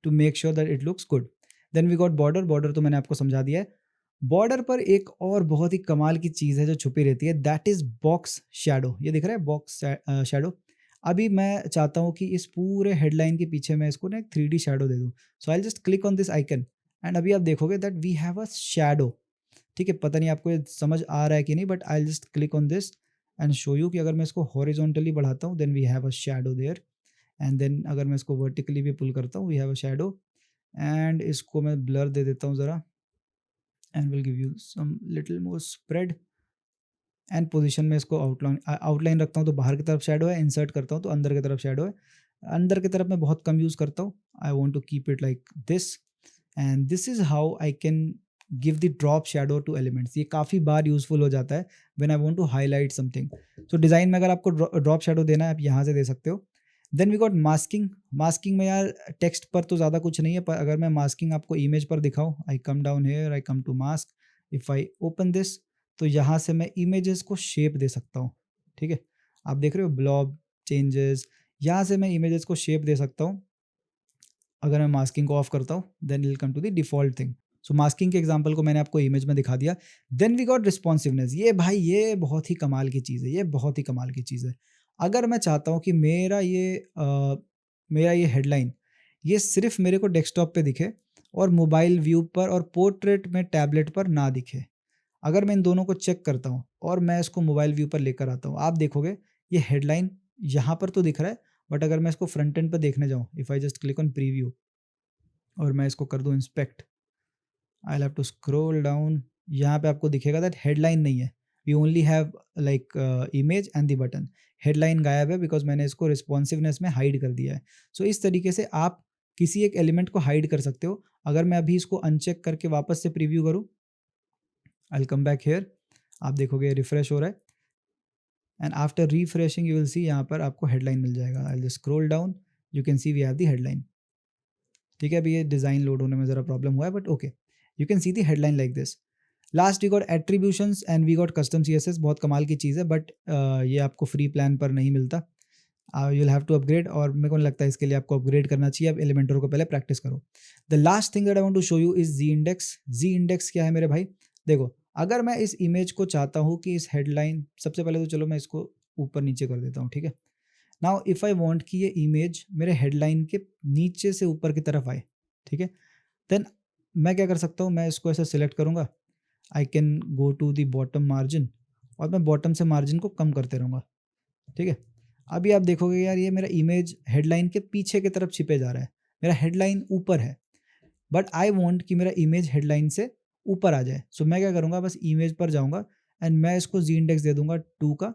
to make sure that it looks good. Then we got border. Border तो मैंने आपको समझा दिया है। बॉर्डर पर एक और बहुत ही कमाल की चीज़ है जो छुपी रहती है, दैट इज़ बॉक्स शैडो। ये दिख रहा है बॉक्स शैडो। अभी मैं चाहता हूँ कि इस पूरे हेडलाइन के पीछे मैं इसको ना एक 3D शैडो दे दूँ। So I just click on this icon and अभी आप देखोगे that we have a shadow. ठीक है, पता नहीं आपको ये समझ आ रहा है कि नहीं, but I just click on this and show you कि अगर मैं इसको हॉरिजॉन्टली बढ़ाता हूँ then we have a shadow there. And then अगर मैं इसको वर्टिकली भी पुल करता हूँ, we have a shadow, and इसको मैं ब्लर दे देता हूँ ज़रा, and will give you some little more spread, and position में इसको आउटलाइन रखता हूँ तो बाहर की तरफ शैडो है, इंसर्ट करता हूँ तो अंदर की तरफ शैडो है। अंदर की तरफ मैं बहुत कम यूज़ करता हूँ, I want to keep it like this, and this is how I can give the drop shadow to elements. ये काफ़ी बार यूज़फुल हो जाता है when I want to highlight something. So design में अगर आपको ड्रॉप शैडो देना है, आप यहाँ से दे सकते हो। Then we got masking. Masking में यार टेक्स्ट पर तो ज़्यादा कुछ नहीं है, पर अगर मैं मास्किंग आपको इमेज पर दिखाऊँ, I come down here, I come to mask, if I open this, तो यहाँ से मैं इमेजेस को शेप दे सकता हूँ। ठीक है, आप देख रहे हो ब्लॉब चेंजेस, यहाँ से मैं इमेजेस को शेप दे सकता हूँ। अगर मैं मास्किंग को ऑफ करता हूँ, then will come to the default thing. So masking के एग्जांपल को मैंने आपको इमेज में दिखा दिया। Then we got responsiveness. ये भाई ये बहुत ही कमाल की चीज़ है, ये बहुत ही कमाल की चीज़ है। अगर मैं चाहता हूँ कि मेरा ये हेडलाइन ये सिर्फ मेरे को डेस्कटॉप पे दिखे और मोबाइल व्यू पर और पोर्ट्रेट में टैबलेट पर ना दिखे, अगर मैं इन दोनों को चेक करता हूँ और मैं इसको मोबाइल व्यू पर लेकर आता हूँ, आप देखोगे ये हेडलाइन यहाँ पर तो दिख रहा है, बट अगर मैं इसको फ्रंट एंड पर देखने जाऊँ, if I just click on preview और मैं इसको कर दूँ inspect, I have to scroll down, यहाँ पे आपको दिखेगा दैट हेडलाइन नहीं है, we only have like image and the button. Headline गायब है बिकॉज मैंने इसको रिस्पॉन्सिवनेस में हाइड कर दिया है। सो इस तरीके से आप किसी एक एलिमेंट को हाइड कर सकते हो। अगर मैं अभी इसको अनचेक करके वापस से प्रीव्यू करूँ, I will come back here, आप देखोगे रिफ्रेश हो रहा है, and after refreshing you will see यहाँ पर आपको हेडलाइन मिल जाएगा। I just scroll down, you can see we have the headline. ठीक है, अभी ये डिज़ाइन लोड होने में ज़रा प्रॉब्लम हुआ है, but okay, you can see the headline like this. Last we got attributions and we got custom CSS. बहुत कमाल की चीज़ है, बट ये आपको फ्री प्लान पर नहीं मिलता, you will have to upgrade, और मेरे को नहीं लगता है इसके लिए आपको अपग्रेड करना चाहिए। आप एलिमेंटर को पहले प्रैक्टिस करो। The last thing that I want to show you is z index. Ji index क्या है मेरे भाई? देखो, अगर मैं इस इमेज को चाहता हूँ कि इस हेडलाइन, सबसे पहले तो चलो मैं इसको ऊपर नीचे कर देता हूँ, ठीक है। नाउ इफ़ आई वांट कि ये इमेज मेरे हेडलाइन के नीचे से ऊपर की तरफ आए, ठीक है, देन मैं क्या कर सकता हूँ, मैं इसको ऐसे सिलेक्ट करूँगा, I can go to the bottom margin, और मैं बॉटम से मार्जिन को कम करते रहूँगा, ठीक है। अभी आप देखोगे यार ये मेरा इमेज हेडलाइन के पीछे की तरफ छिपे जा रहा है, मेरा हेडलाइन ऊपर है, बट आई वांट कि मेरा इमेज हेडलाइन से ऊपर आ जाए। सो मैं क्या करूँगा, बस इमेज पर जाऊँगा एंड मैं इसको जी इंडेक्स दे दूँगा 2 का,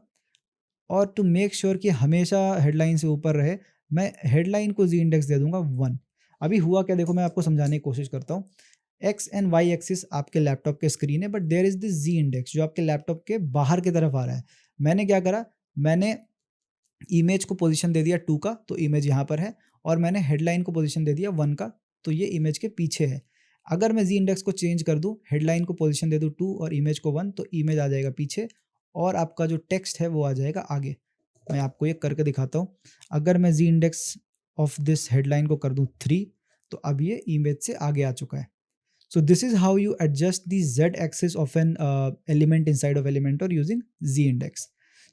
और टू मेक श्योर कि हमेशा हेडलाइन से ऊपर रहे, मैं हेडलाइन को जी इंडेक्स दे दूँगा 1। अभी हुआ क्या, देखो मैं आपको समझाने की कोशिश करता हूँ। एक्स एंड वाई एक्सिस आपके लैपटॉप के स्क्रीन है, but there is this z index जो आपके लैपटॉप के बाहर की तरफ आ रहा है। मैंने क्या करा, मैंने इमेज को पोजीशन दे दिया 2 का, तो इमेज यहाँ पर है, और मैंने हेडलाइन को पोजीशन दे दिया 1 का, तो ये इमेज के पीछे है। अगर मैं जी इंडेक्स को चेंज कर दूँ, हेडलाइन को पोजीशन दे दूँ 2 और इमेज को 1, तो इमेज आ जाएगा पीछे और आपका जो टेक्स्ट है वो आ जाएगा आगे। मैं आपको ये करके दिखाता हूँ। अगर मैं जी इंडेक्स ऑफ दिस हेडलाइन को कर दूँ 3, तो अब ये इमेज से आगे आ चुका है। So this is how you adjust the z-axis of an element inside of Elementor using z-index.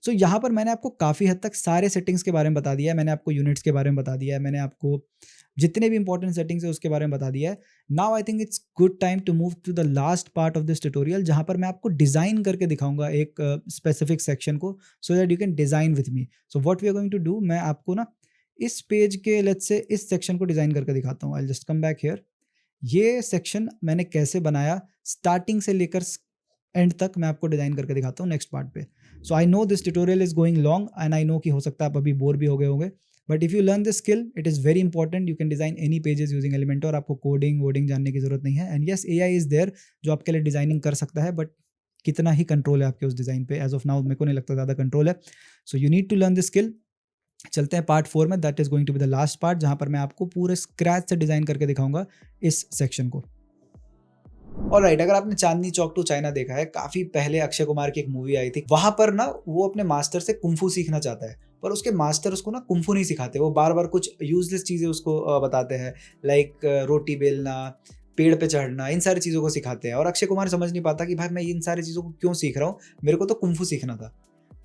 So यहाँ पर मैंने आपको काफ़ी हद तक सारे सेटिंग्स के बारे में बता दिया है, मैंने आपको यूनिट्स के बारे में बता दिया है, मैंने आपको जितने भी इंपॉर्टेंट सेटिंग्स है उसके बारे में बता दिया है। Now I think it's good time to move to the last part of this tutorial, जहाँ पर मैं आपको डिज़ाइन करके दिखाऊंगा एक स्पेसिफिक सेक्शन को, so that you can design with me. So what we are going to do, मैं आपको ना इस पेज के लेट्स से इस सेक्शन को डिज़ाइन करके दिखाता हूँ। I just come back here. ये सेक्शन मैंने कैसे बनाया स्टार्टिंग से लेकर एंड तक मैं आपको डिज़ाइन करके दिखाता हूँ नेक्स्ट पार्ट पे। So I know this tutorial is going long and I know कि हो सकता है आप अभी बोर भी हो गए होंगे, but if you learn this skill it is very important. You can design any pages using Elementor, आपको कोडिंग वोडिंग जानने की जरूरत नहीं है। And yes, AI is there जो आपके लिए डिज़ाइनिंग कर सकता है, बट कितना ही कंट्रोल है आपके उस डिज़ाइन पे एज ऑफ नाउ, मेरे को नहीं लगता ज़्यादा कंट्रोल है। So you need to learn this skill. चलते हैं पार्ट 4 में, that is going to be the last part, जहाँ पर मैं आपको पूरे स्क्रैच से डिज़ाइन करके दिखाऊंगा इस सेक्शन को। ऑलराइट, अगर आपने चांदनी चौक टू चाइना देखा है, काफी पहले अक्षय कुमार की एक मूवी आई थी, वहां पर ना वो अपने मास्टर से कुंफू सीखना चाहता है, पर उसके मास्टर उसको ना कुंफू नहीं सिखाते, वो बार बार कुछ यूजलेस चीजें उसको बताते हैं, लाइक रोटी बेलना, पेड़ पे चढ़ना, इन सारी चीज़ों को सिखाते हैं। और अक्षय कुमार समझ नहीं पाता कि भाई मैं इन सारी चीज़ों को क्यों सीख रहा हूँ, मेरे को तो कुंफू सीखना था।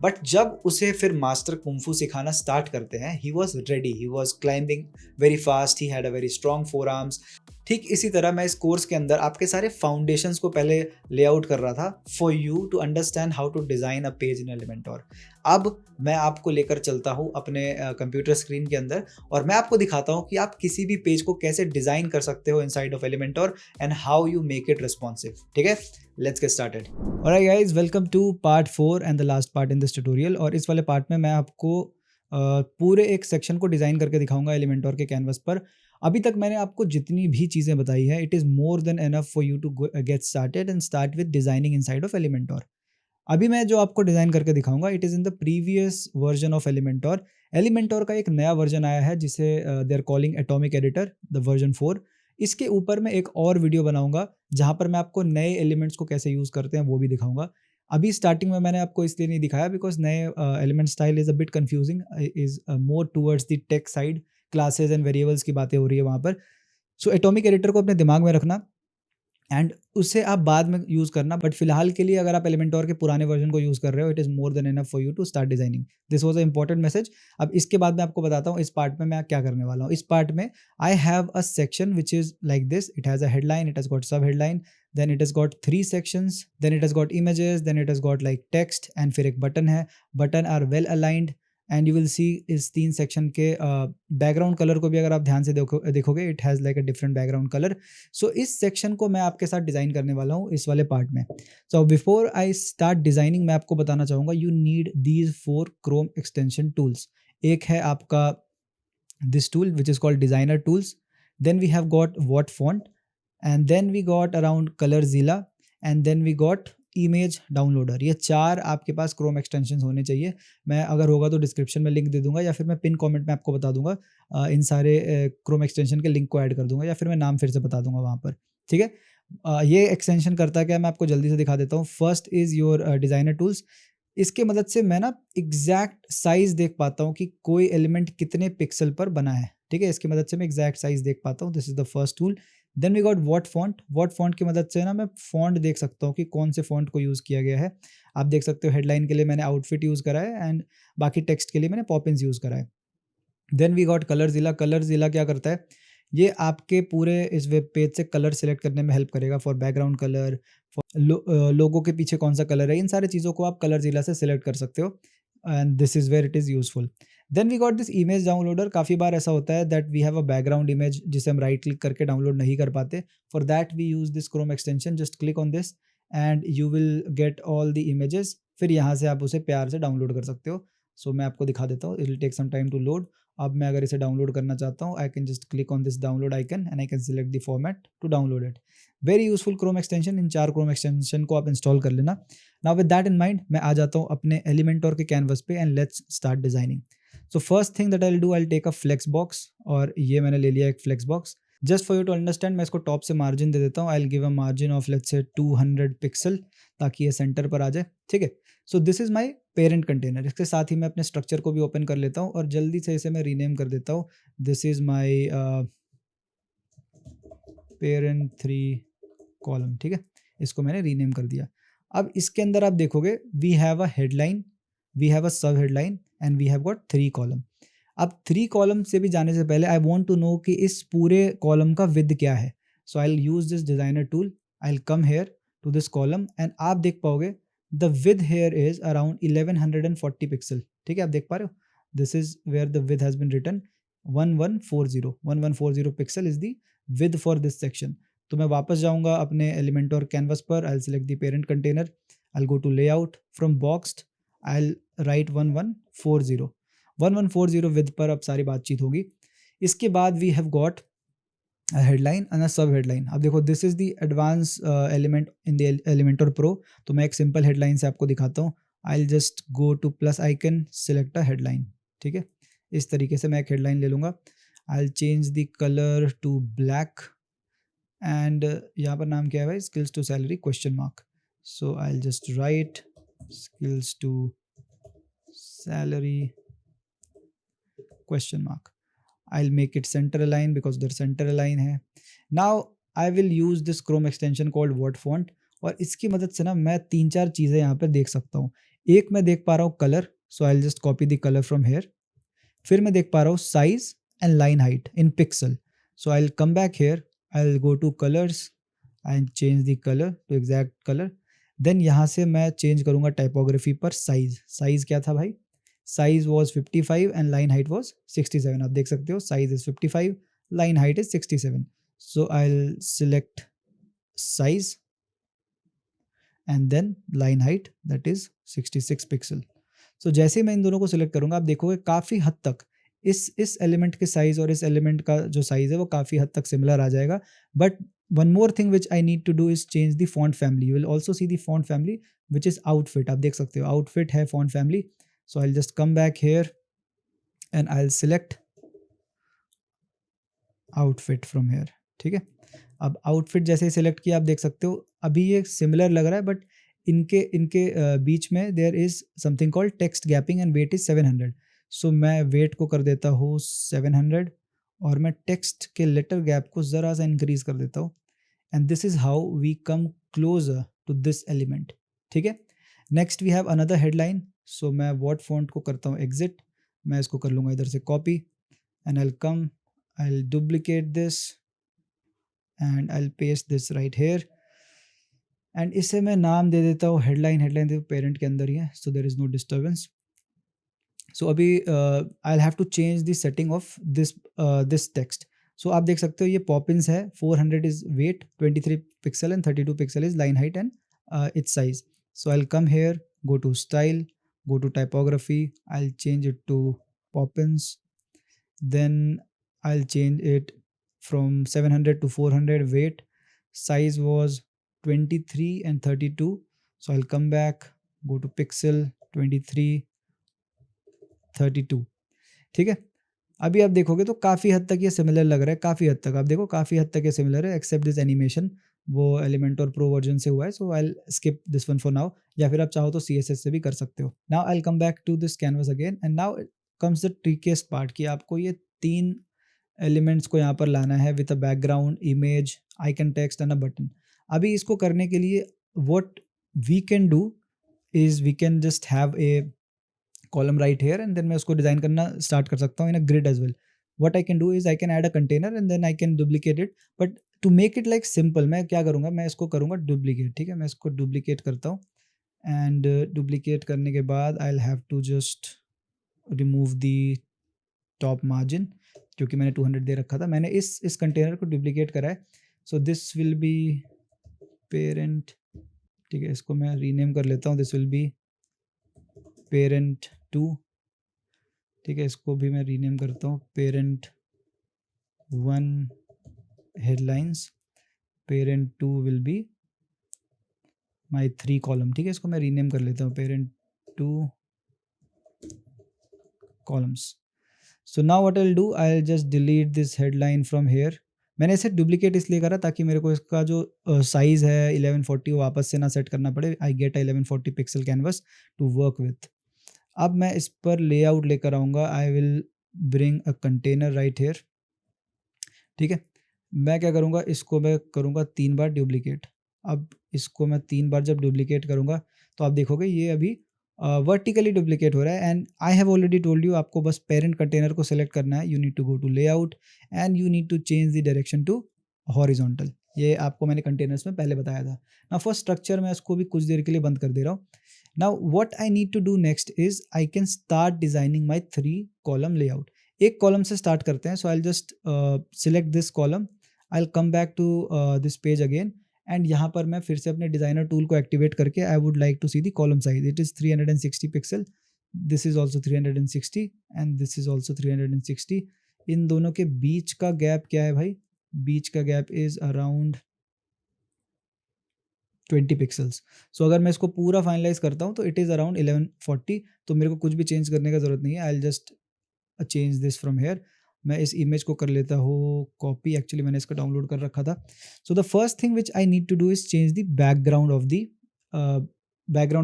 बट जब उसे फिर मास्टर कुंफू सिखाना स्टार्ट करते हैं, he was ready, he was climbing very fast, he had a very strong four arms, ठीक इसी तरह मैं इस कोर्स के अंदर आपके सारे फाउंडेशंस को पहले लेआउट कर रहा था for you to understand how to design a page in Elementor. अब मैं आपको लेकर चलता हूँ अपने कंप्यूटर स्क्रीन के अंदर और मैं आपको दिखाता हूँ कि आप किसी भी पेज को कैसे डिज़ाइन कर सकते हो inside of Elementor and how you make it responsive. ठीक है, let's get started. Alright guys, welcome to part 4 and the last part in this tutorial. और इस वाले पार्ट में मैं आपको पूरे एक सेक्शन को डिज़ाइन करके दिखाऊंगा एलिमेंटोर के कैनवस पर। अभी तक मैंने आपको जितनी भी चीज़ें बताई है, it is more than enough for you to get started and start with designing inside of Elementor. अभी मैं जो आपको डिज़ाइन करके दिखाऊंगा, it is in the previous version of Elementor. Elementor का एक नया वर्जन आया है जिसे they are calling atomic editor, the version 4। इसके ऊपर मैं एक और वीडियो बनाऊंगा जहां पर मैं आपको नए एलिमेंट्स को कैसे यूज़ करते हैं वो भी दिखाऊंगा। अभी स्टार्टिंग में मैंने आपको इसलिए नहीं दिखाया बिकॉज नए element style is a bit confusing, is more towards the tech side. Classes and variables की बातें हो रही है वहाँ पर। सो एटॉमिक एडिटर को अपने दिमाग में रखना एंड उसे आप बाद में यूज़ करना, बट फिलहाल के लिए अगर आप एलिमेंटोर के पुराने वर्जन को यूज़ कर रहे हो, it is more than enough for you to start designing. This was a important message. अब इसके बाद मैं आपको बताता हूँ इस पार्ट में मैं क्या करने वाला हूँ। इस पार्ट में I have a section which is like this, it has a headline, it has got sub headline, then it has got 3 sections, then it has got images, then it has got like text and फिर एक button है। Button are well aligned and you will see इस 3 section के background colour को भी अगर आप ध्यान से देखोगे, it has like a different background colour. So इस सेक्शन को मैं आपके साथ डिज़ाइन करने वाला हूँ इस वाले पार्ट में। So before I start designing, मैं आपको बताना चाहूँगा you need these 4 Chrome extension tools. एक है आपका this tool which is called designer tools, then we have got what font, and then we got around ColorZilla, and then we got image downloader. ये 4 आपके पास Chrome extensions होने चाहिए। मैं अगर होगा तो डिस्क्रिप्शन में लिंक दे दूंगा या फिर मैं पिन कमेंट में आपको बता दूंगा। इन सारे क्रोम एक्सटेंशन के लिंक को ऐड कर दूंगा या फिर मैं नाम फिर से बता दूंगा वहाँ पर। ठीक है, ये एक्सटेंशन करता क्या है मैं आपको जल्दी से दिखा देता हूँ। First is your designer tools. इसके मदद से मैं ना एग्जैक्ट साइज़ देख पाता हूँ कि कोई एलिमेंट कितने पिक्सल पर बना है। ठीक है, इसकी मदद से मैं एग्जैक्ट साइज़ देख पाता हूँ। This is the first tool. Then we got what font. What font की मदद से ना मैं फॉन्ट देख सकता हूँ कि कौन से फॉन्ट को यूज़ किया गया है। आप देख सकते हो हेडलाइन के लिए मैंने आउटफिट यूज़ करा है एंड बाकी टेक्स्ट के लिए मैंने पॉपिंस यूज़ करा है। Then we got ColorZilla. ColorZilla क्या करता है, ये आपके पूरे इस वेब पेज से कलर सेलेक्ट करने में हेल्प करेगा for background colour, for logo के पीछे कौन सा कलर है, इन सारी चीज़ों को आप कलरज़िला से सिलेक्ट कर सकते हो and this is where it is useful. Then we got this image downloader. काफ़ी बार ऐसा होता है that we have a background image जिसे हम राइट क्लिक करके डाउनलोड नहीं कर पाते। For that we use this Chrome extension. Just click on this and you will get all the images. फिर यहाँ से आप उसे प्यार से डाउनलोड कर सकते हो। सो मैं आपको दिखा देता हूँ, it will take some time to load. अब मैं अगर इसे डाउनलोड करना चाहता हूँ, I can just click on this download icon and I can select the format to download it. Very useful Chrome extension. इन 4 क्रोम एक्सटेंशन को आप इंस्टॉल कर लेना। Now with that in mind मैं आ जाता हूँ अपने एलिमेंटोर के कैनवस पे and let's start designing. So first thing that I will do, I will take a flex box. और ये मैंने ले लिया एक flex box. Just for you to understand, मैं इसको टॉप से मार्जिन दे देता हूँ। I will give a margin of let's say 200 pixel ताकि ये सेंटर पर आ जाए। ठीक है, so this is my parent container. इसके साथ ही मैं अपने स्ट्रक्चर को भी ओपन कर लेता हूँ और जल्दी से इसे मैं रीनेम कर देता हूँ। This is my parent 3 column. ठीक है, इसको मैंने रीनेम कर दिया। अब इसके अंदर आप देखोगे we have a headline, we have a sub headline and we have got 3 column. अब 3 कॉलम से भी जाने से पहले आई वांट टू नो कि इस पूरे कॉलम का विड्थ क्या है। So I will use this designer tool, I will come here to this column and आप देख पाओगे the width here is around 1140 pixel. ठीक है, आप देख पा रहे हो, this is where the width has been written. 1140 pixel is the width for this section. तो मैं वापस जाऊंगा अपने एलिमेंटोर कैनवस पर। I will select the parent container, I will go to layout, from boxed I will write 1140। 1140 width पर अब सारी बातचीत होगी। इसके बाद we have got a headline and a sub headline. अब देखो this is the advance element in the Elementor pro. तो मैं एक सिंपल हेडलाइन से आपको दिखाता हूँ। I will just go to plus icon, select a headline. ठीक है, इस तरीके से मैं एक हेडलाइन ले लूँगा। I will change the colour to black and यहाँ पर नाम क्या है भाई, skills to salary question mark. So I will just write skills to salary question mark. I'll make it center align because उधर center align है। Now I will use this Chrome extension called Word Font और इसकी मदद से ना मैं 3-4 चीज़ें यहाँ पर देख सकता हूँ। एक मैं देख पा रहा हूँ colour, so I'll just copy the color from here। फिर मैं देख पा रहा हूँ size and line height in pixel, so I'll come back here, I'll go to colors and change the color to exact color. Then यहाँ से मैं change करूँगा टाइपोग्राफी पर साइज क्या था भाई, size was 55 and line height was 67. आप देख सकते हो size is 55, line height is 67. So I'll select size and then line height, that is 66 pixel. So जैसे ही मैं इन दोनों को सिलेक्ट करूँगा आप देखोगे काफ़ी हद तक इस एलिमेंट के साइज़ और इस एलिमेंट का जो साइज़ है वो काफ़ी हद तक सिमिलर आ जाएगा. But one more thing which I need to do is change the font family. You will also see the font family which is outfit. आप देख सकते हो आउटफिट है font family. So I will just come back here and I will select outfit from here. ठीक है, अब outfit जैसे ही select किया आप देख सकते हो अभी ये सिमिलर लग रहा है, बट इनके इनके बीच में there is something called text gapping and weight is 700. सो मैं वेट को कर देता हूँ 700 और मैं टेक्स्ट के लेटर गैप को ज़रा सा इंक्रीज कर देता हूँ. And this is how we come closer to this element. ठीक है, next we have another headline. So मैं वॉट फॉन्ट को करता हूँ एग्जिट. मैं इसको कर लूँगा इधर से copy and I will come, I'll duplicate this and I'll paste this right here. And इसे मैं नाम दे देता हूँ हेडलाइन देखो पेरेंट के अंदर ही है, so there is no disturbance. So अभी I'll have to change the setting of this text. So आप देख सकते हो ये पॉपिंस है, 400 is weight, 23 pixel and 32 pixel is line height and its size. So I'll come here, go to style, go to typography, I'll change it to poppins. Then I'll change it from 700 to 400 weight. Size was 23 and 32. So I'll come back, go to pixel 23, 32. ठीक है, अभी आप देखोगे तो काफ़ी हद तक ये सिमिलर लग रहा है. काफ़ी हद तक आप देखो काफ़ी हद तक ये सिमिलर है, एक्सेप्ट दिस एनिमेशन वो एलिमेंटोर प्रो वर्जन से हुआ है. So I skip this one for now, या फिर आप चाहो तो CSS से भी कर सकते हो. Now I come back to this canvas again and now comes the trickiest part कि आपको ये 3 एलिमेंट्स को यहाँ पर लाना है with a background, image, icon text and a button. अभी इसको करने के लिए what we can do is we can just have a column right here and then मैं उसको डिज़ाइन करना स्टार्ट कर सकता हूँ in a grid as well. What I can do is I can add a container and then I can duplicate it. But to make it like simple मैं क्या करूँगा, मैं इसको करूँगा डुप्लीकेट. ठीक है, मैं इसको डुप्लीकेट करता हूँ एंड डुप्लीकेट करने के बाद I will have to just remove the top margin क्योंकि मैंने 200 दे रखा था. मैंने इस कंटेनर को डुप्लीकेट करा है. So this will B parent. ठीक है, इसको मैं रीनेम कर लेता हूँ. This will B parent 2. ठीक है, इसको भी मैं रीनेम करता हूँ parent 1 headlines. Parent 2 will be my 3 column. ठीक है, इसको मैं रीनेम कर लेता हूँ parent 2 columns. So now what I will do, I will just delete this headline from here. मैंने इसे डुप्लीकेट इसलिए करा ताकि मेरे को इसका जो साइज़ है 1140 वो वापस से ना सेट करना पड़े. I get 1140 pixel canvas to work with. अब मैं इस पर लेआउट लेकर आऊँगा. I will bring a container right here. ठीक है, मैं क्या करूँगा, इसको मैं करूँगा 3 बार डुप्लीकेट. अब इसको मैं 3 बार जब डुप्लीकेट करूँगा तो आप देखोगे ये अभी वर्टिकली डुप्लीकेट हो रहा है. And I have already told you आपको बस पेरेंट कंटेनर को सेलेक्ट करना है. You need to go to layout and you need to change the direction to horizontal. ये आपको मैंने कंटेनर्स में पहले बताया था. नाउ फॉर स्ट्रक्चर मैं इसको भी कुछ देर के लिए बंद कर दे रहा हूँ. Now what I need to do next is I can start designing my 3 column layout. एक कॉलम से स्टार्ट करते हैं. So I just select this column, I will come back to this page again and यहाँ पर मैं फिर से अपने डिज़ाइनर टूल को एक्टिवेट करके I would like to see the column size. It is 360 pixel. This is also 360 and this is also 360. इन दोनों के बीच का गैप क्या है भाई, बीच का गैप इज़ अराउंड 20 पिक्सल्स. सो अगर मैं इसको पूरा फाइनलाइज करता हूँ तो इट इज़ अराउंड 1140. तो मेरे को कुछ भी चेंज करने का ज़रूरत नहीं है. I will just change this from here. मैं इस इमेज को कर लेता हूँ कॉपी. एक्चुअली मैंने इसको डाउनलोड कर रखा था. So the first thing which I need to do is change the background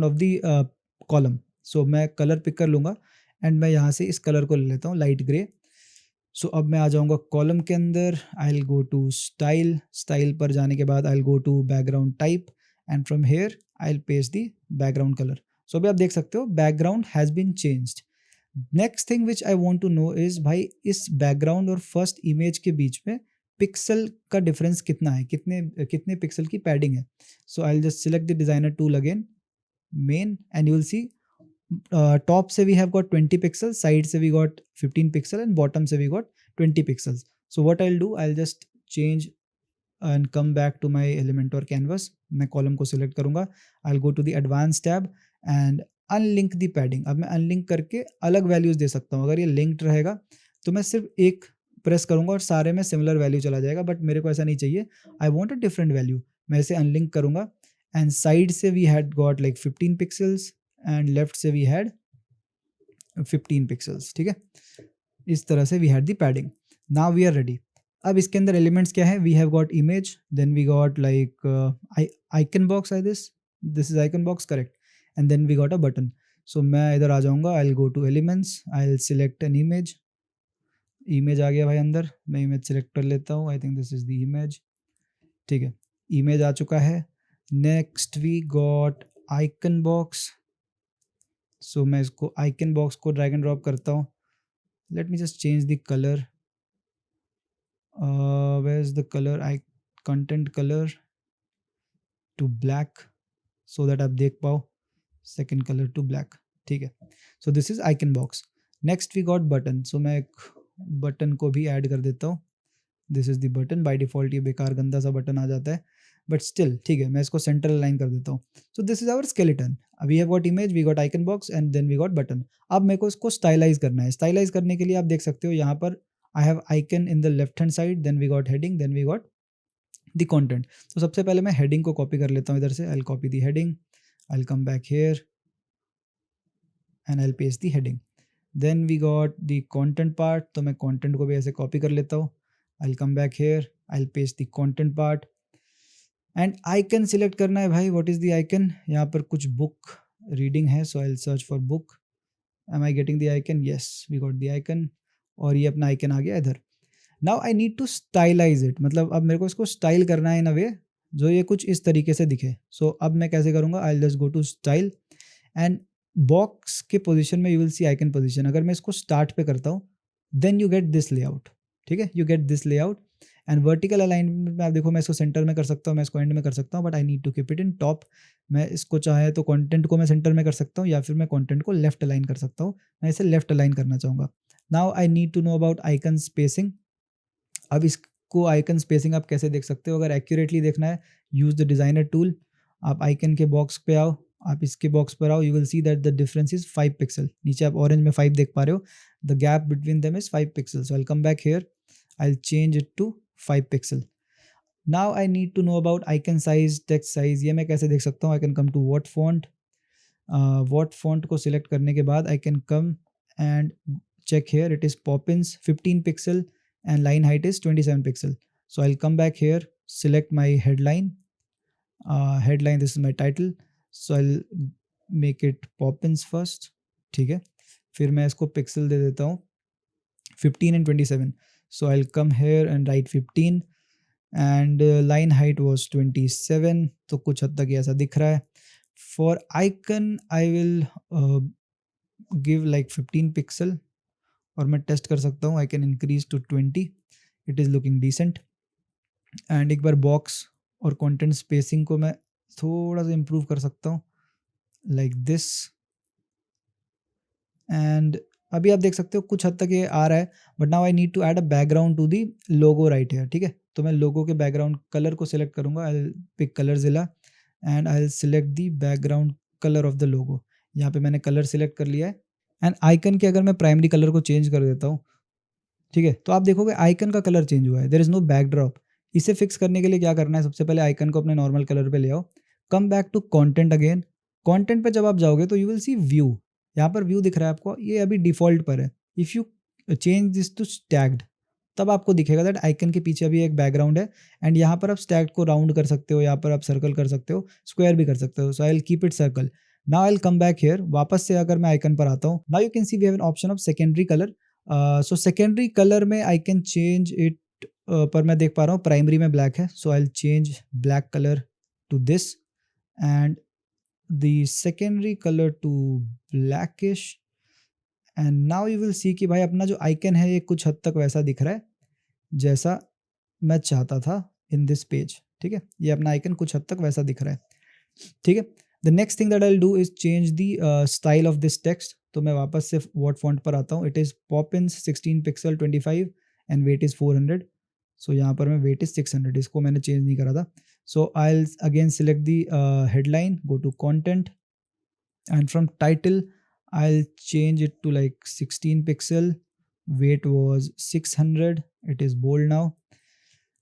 of the column. So मैं कलर पिक कर लूँगा एंड मैं यहाँ से इस कलर को ले लेता हूँ लाइट ग्रे. सो अब मैं आ जाऊँगा कॉलम के अंदर. I will go to style पर जाने के बाद I will go to background type and from here I will paste the background colour. So अभी आप देख सकते हो background has been changed. Next thing which I want to know is भाई इस बैकग्राउंड और फर्स्ट इमेज के बीच में पिक्सल का डिफरेंस कितना है, कितने कितने पिक्सल की पैडिंग है. So I will just select the designer tool again, man, and you will see top से we have got 20 pixel, side से we got 15 pixel and bottom से we got 20 pixels. So what I will do, I will just change and come back to my Elementor canvas. मैं column को select करूंगा, I will go to the advance tab and unlink the padding. अब मैं unlink करके अलग values दे सकता हूँ. अगर ये लिंक्ड रहेगा तो मैं सिर्फ एक प्रेस करूंगा और सारे में सिमिलर वैल्यू चला जाएगा, बट मेरे को ऐसा नहीं चाहिए. I want a different value. मैं इसे अनलिंक करूंगा एंड साइड से we had got like 15 pixels and left से वी हैड 15 पिक्सल्स. ठीक है, इस तरह से we had the padding. Now we are ready. अब इसके अंदर एलिमेंट्स क्या है, we have got image, then we got like icon box. I this is icon box, correct. And then we got a button. So मैं इधर आ जाऊंगा, I will go to elements, I will select an image. Image आ गया भाई अंदर, मैं image select कर लेता हूँ. I think this is the image. ठीक है, इमेज आ चुका है. Next we got icon box. So मैं इसको आइकन बॉक्स को ड्रैग एंड ड्रॉप करता हूँ. Let me just change the colour. where is the color, I content color to black so that आप देख पाओ. second color to black. ठीक है, so this is icon box. next we got button. so मैं एक button को भी add कर देता हूँ. This is the button. By default ये बेकार गंदा सा बटन आ जाता है, बट स्टिल ठीक है, मैं इसको सेंटर अलाइन कर देता हूँ. So this is our skeleton. We have got image, we got icon box and then we got button. अब मेरे को इसको स्टाइलाइज करना है. स्टाइलाइज करने के लिए आप देख सकते हो यहाँ पर I have icon in the left hand side, then we got heading, then we got the content. तो सबसे पहले मैं हेडिंग को कॉपी कर लेता हूँ इधर से. I will copy the heading, I will come back here and I will paste the heading. Then we got the content part. तो मैं कंटेंट को भी ऐसे कॉपी कर लेता हूँ. I will come back here, I will paste the content part and icon select करना है भाई. व्हाट इज द आइकन, यहाँ पर कुछ बुक रीडिंग है, so I will search for book. Am I getting the icon, yes we got the icon. और ये अपना आइकन आ गया इधर. Now I need to stylize it, मतलब अब मेरे को इसको स्टाइल करना है इन अ वे जो ये कुछ इस तरीके से दिखे. सो अब मैं कैसे करूँगा, I will just go to style and box के पोजीशन में you will see icon position. अगर मैं इसको स्टार्ट पे करता हूँ then you get this layout. ठीक है, you get this layout. And vertical alignment में आप देखो, मैं इसको सेंटर में कर सकता हूँ, मैं इसको एंड में कर सकता हूँ, but I need to keep it in top. मैं इसको चाहे तो कंटेंट को मैं सेंटर में कर सकता हूँ या फिर मैं कंटेंट को लेफ्ट अलाइन कर सकता हूँ. मैं इसे लेफ्ट अलाइन करना चाहूँगा. Now I need to know about icon spacing. अब इसको आइकन स्पेसिंग आप कैसे देख सकते हो, अगर एक्यूरेटली देखना है यूज़ द डिज़ाइनर टूल. आप आइकन के बॉक्स पे आओ, आप इसके बॉक्स पर आओ, you will see that the difference is 5 pixel. नीचे आप ऑरेंज में 5 देख पा रहे हो, the gap between them is 5 pixel. So I will come back here, I will change it to 5 pixel. Now I need to know about icon size, text size. ये मैं कैसे देख सकता हूँ, I can come to what font. What font को select करने के बाद I can come and check here, it is Poppins 15 pixel and line height is 27 pixel. So I'll come back here, select my headline. Headline, this is my title. So I'll make it Poppins first. ठीक है, फिर मैं इसको pixel दे देता हूँ 15 and 27. So I'll come here and write 15 and line height was 27. तो कुछ हद तक ऐसा दिख रहा है. For icon I will give like 15 pixel और मैं टेस्ट कर सकता हूँ. I can increase to 20. It is looking decent. And एक बार बॉक्स और कंटेंट स्पेसिंग को मैं थोड़ा सा इम्प्रूव कर सकता हूँ लाइक दिस. एंड अभी आप देख सकते हो कुछ हद तक ये आ रहा है, but now I need to add a background to the logo right here. ठीक है, तो मैं लोगो के बैकग्राउंड कलर को सिलेक्ट करूँगा. I will pick ColorZilla and I will select the background colour of the logo. यहाँ पे मैंने कलर सिलेक्ट कर लिया है. एंड आइकन के अगर मैं प्राइमरी कलर को चेंज कर देता हूँ, ठीक है, तो आप देखोगे आइकन का कलर चेंज हुआ है. There is no backdrop. इसे फिक्स करने के लिए क्या करना है, सबसे पहले आइकन को अपने नॉर्मल कलर पे ले आओ. Come back to content again. Content पे जब आप जाओगे तो यू विल सी व्यू. यहाँ पर व्यू दिख रहा है आपको, ये अभी डिफॉल्ट पर है. If you change this to stacked तब आपको दिखेगा दैट आइकन के पीछे अभी एक बैकग्राउंड है. एंड यहाँ पर आप स्टैग्ड को राउंड कर सकते हो, यहाँ पर आप सर्कल कर सकते हो, स्क्वायर भी कर सकते हो. So I will keep it circle. Now I will come back here. वापस से अगर मैं आइकन पर आता हूँ, now you can see we have an option of secondary colour. So secondary colour में आई कैन चेंज इट, पर मैं देख पा रहा हूँ प्राइमरी में ब्लैक है. So I will change black colour to this and the secondary colour to blackish. And now you will see कि भाई अपना जो आइकन है ये कुछ हद तक वैसा दिख रहा है जैसा मैं चाहता था इन दिस पेज, ठीक है। ये अपना आइकन कुछ हद तक वैसा दिख रहा है, ठीक है। The next thing that I will do is change the style of this text. तो मैं वापस से वर्ड फॉन्ट पर आता हूँ। It is Poppins 16 pixel 25 and weight is 400। So यहाँ पर मैं वेट इज़ 600, इसको मैंने चेंज नहीं करा था। So I will again select the headline, go to content, and from title I'll change it to like 16 pixel, weight was 600, it is bold now।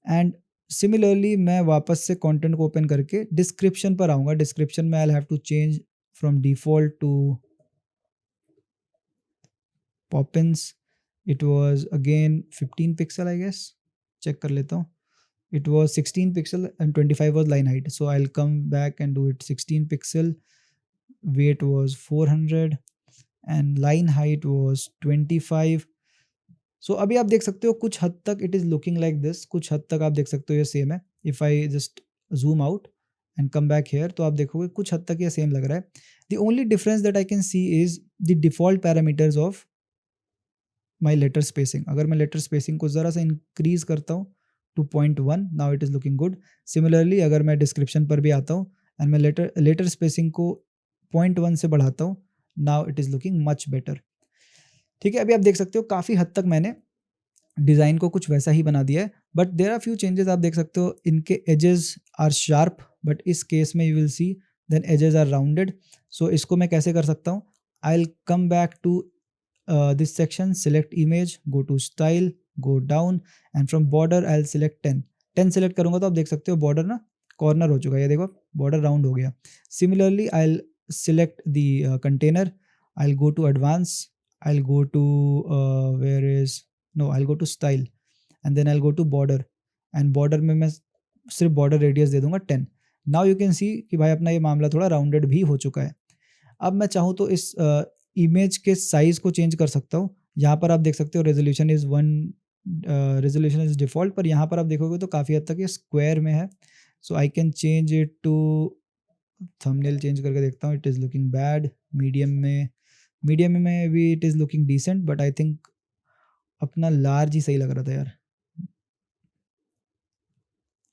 and similarly मैं वापस से कंटेंट को open करके डिस्क्रिप्शन पर आऊँगा। डिस्क्रिप्शन में I'll have to change from default to Poppins, it was again 15 pixel I guess, check कर लेता हूँ। it was 16 pixel and 25 was line height, so I'll come back and do it 16 pixel, weight was 400 and line height was 25। सो अभी आप देख सकते हो कुछ हद तक it is looking like this, कुछ हद तक आप देख सकते हो ये सेम है। If I just zoom out and come back here तो आप देखोगे कुछ हद तक ये सेम लग रहा है। The only difference that I can see is the default parameters of my letter spacing. अगर मैं लेटर स्पेसिंग को ज़रा सा इंक्रीज करता हूँ to 0.1, now it is looking good. Similarly अगर मैं डिस्क्रिप्शन पर भी आता हूँ एंड मैं लेटर स्पेसिंग को 0.1 से बढ़ाता हूँ, now it is looking much better, ठीक है। अभी आप देख सकते हो काफ़ी हद तक मैंने डिज़ाइन को कुछ वैसा ही बना दिया है, but there are few changes. आप देख सकते हो इनके एजेस आर शार्प, बट इस केस में you will see then edges are rounded. So इसको मैं कैसे कर सकता हूँ, I will come back to this section, select image, go to style, go down and from border I will select 10 select करूँगा तो आप देख सकते हो बॉर्डर ना कॉर्नर हो चुका है, ये देखो बॉर्डर राउंड हो गया। Similarly I will select the container, I will go to advance, I'll go to where is no I'll go to style and then I'll go to border and border में मैं सिर्फ border radius दे दूंगा 10। now you can see कि भाई अपना ये मामला थोड़ा राउंडेड भी हो चुका है। अब मैं चाहूँ तो इस इमेज के साइज को चेंज कर सकता हूँ। यहाँ पर आप देख सकते हो resolution is 1, resolution is default, पर यहाँ पर आप देखोगे तो काफ़ी हद तक ये स्क्वायर में है। So I can change it to, thumbnail change करके देखता हूँ, it is looking bad. Medium में भी it is looking decent, but I think अपना लार्ज ही सही लग रहा था यार।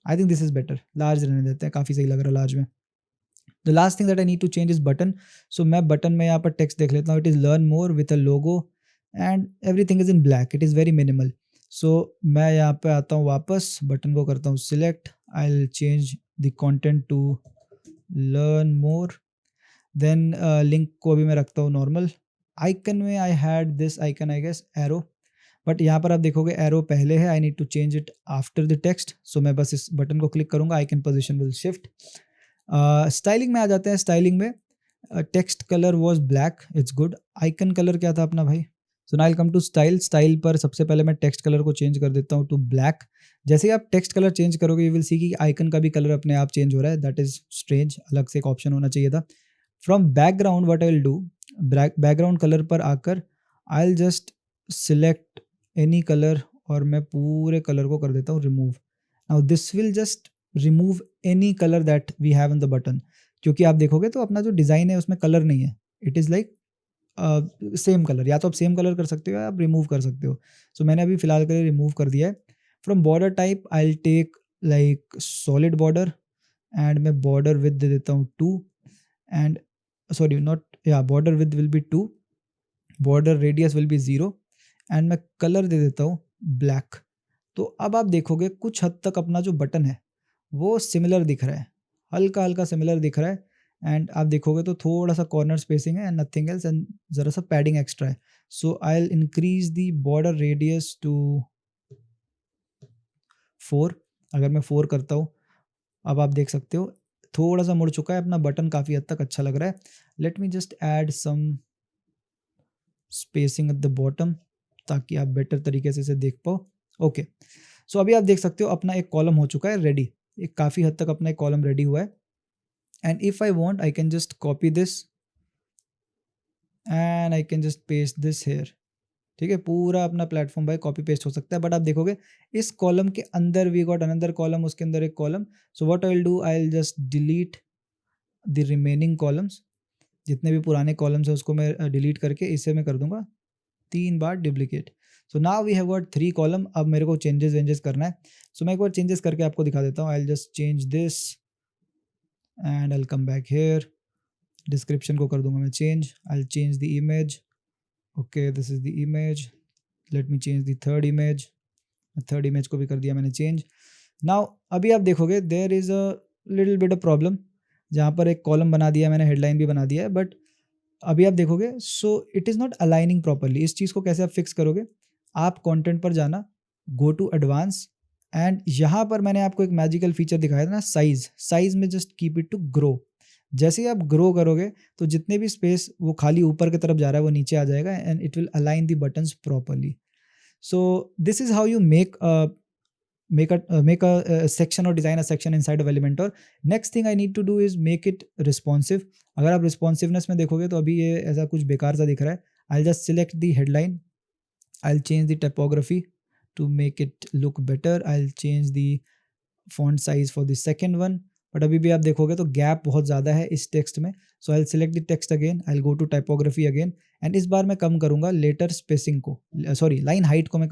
I think this is better, large रहने देते हैं, काफ़ी सही लग रहा है लार्ज में। The last thing that I need to change is button. So मैं बटन में यहाँ पर टेक्स्ट देख लेता हूँ, it is learn more with a logo and everything is in black, it is very minimal. So मैं यहाँ पे आता हूँ वापस, बटन को करता हूँ select, I will change the content to learn more, then link को अभी मैं रखता हूँ नॉर्मल। आइकन में I had this icon I guess arrow, but यहाँ पर आप देखोगे एरो पहले है, I need to change it after the text. So मैं बस इस बटन को क्लिक करूँगा, icon position will shift. Styling में आ जाते हैं। स्टाइलिंग में text colour was black, it's good. Icon colour क्या था अपना भाई, so now I come to style. Style पर सबसे पहले मैं टेक्स्ट कलर को चेंज कर देता हूँ टू ब्लैक। जैसे ही आप टेक्स्ट कलर चेंज करोगे यू विल सी कि आइकन का भी कलर अपने आप चेंज हो रहा है, दैट इज स्ट्रेंज, अलग से एक ऑप्शन होना चाहिए था। From background what I will do, background colour पर आकर I will just select any colour और मैं पूरे कलर को कर देता हूँ remove. Now this will just remove any colour that we have in the button, क्योंकि आप देखोगे तो अपना जो डिज़ाइन है उसमें कलर नहीं है, it is like same colour. या तो आप सेम कलर कर सकते हो या आप रिमूव कर सकते हो। सो मैंने अभी फ़िलहाल के लिए रिमूव कर दिया है। From border type I will take like solid border and मैं बॉर्डर विद दे देता हूँ 2 एंड सॉरी नॉट या border width will be 2, border radius will be 0 and मैं कलर दे देता हूँ ब्लैक। तो अब आप देखोगे कुछ हद तक अपना जो बटन है वो सिमिलर दिख रहा है, हल्का हल्का सिमिलर दिख रहा है। एंड आप देखोगे तो थोड़ा सा कॉर्नर स्पेसिंग है एंड नथिंग एल्स, एंड ज़रा सा पैडिंग एक्स्ट्रा है। So I will increase the border radius to 4। अगर मैं 4 करता हूँ, अब आप देख सकते हो थोड़ा सा मुड़ चुका है अपना बटन, काफ़ी हद तक अच्छा लग रहा है। Let me just add some spacing at the bottom ताकि आप बेटर तरीके से इसे देख पाओ। ओके, सो अभी आप देख सकते हो अपना एक कॉलम हो चुका है रेडी, एक काफ़ी हद तक अपना एक कॉलम रेडी हुआ है। And if I want I can just copy this and I can just paste this here, ठीक है। पूरा अपना प्लेटफॉर्म भाई कॉपी पेस्ट हो सकता है, बट आप देखोगे इस कॉलम के अंदर वी गॉट अनदर कॉलम, उसके अंदर एक column. So what I will do, I will just delete the remaining columns, जितने भी पुराने कॉलम्स हैं उसको मैं डिलीट करके इसे मैं कर दूंगा 3 बार duplicate. So now we have got 3 column. अब मेरे को चेंजेस करना है. सो मैं एक बार चेंजेस करके आपको दिखा देता हूँ. I will just change this and I will come back here. Description को कर दूंगा मैं change. I will change the image. Okay, this is the image. Late me change the third image. Third image को भी कर दिया मैंने change. Now अभी आप देखोगे there is a little bit of problem. जहाँ पर एक कॉलम बना दिया मैंने, हेडलाइन भी बना दिया है, बट अभी आप देखोगे so it is not aligning properly. इस चीज़ को कैसे आप फिक्स करोगे? आप कंटेंट पर जाना, गो टू एडवांस, एंड यहाँ पर मैंने आपको एक मैजिकल फीचर दिखाया था ना, साइज में just keep it to grow. जैसे ही आप ग्रो करोगे तो जितने भी स्पेस वो खाली ऊपर की तरफ जा रहा है वो नीचे आ जाएगा and it will align the buttons properly. So this is how you make a section or design a section inside of Elementor. Next thing I need to do is make it responsive. अगर आप responsiveness में देखोगे तो अभी ये ऐसा कुछ बेकार सा दिख रहा है. I'll just select the headline. I'll change the typography to make it look better. I'll change the font size for the second one. But अभी भी आप देखोगे तो गैप बहुत ज़्यादा है इस टेक्स्ट में. So I will select the text again. I will go to typography again and इस बार मैं कम करूँगा लेटर स्पेसिंग को, सॉरी लाइन हाइट को मैं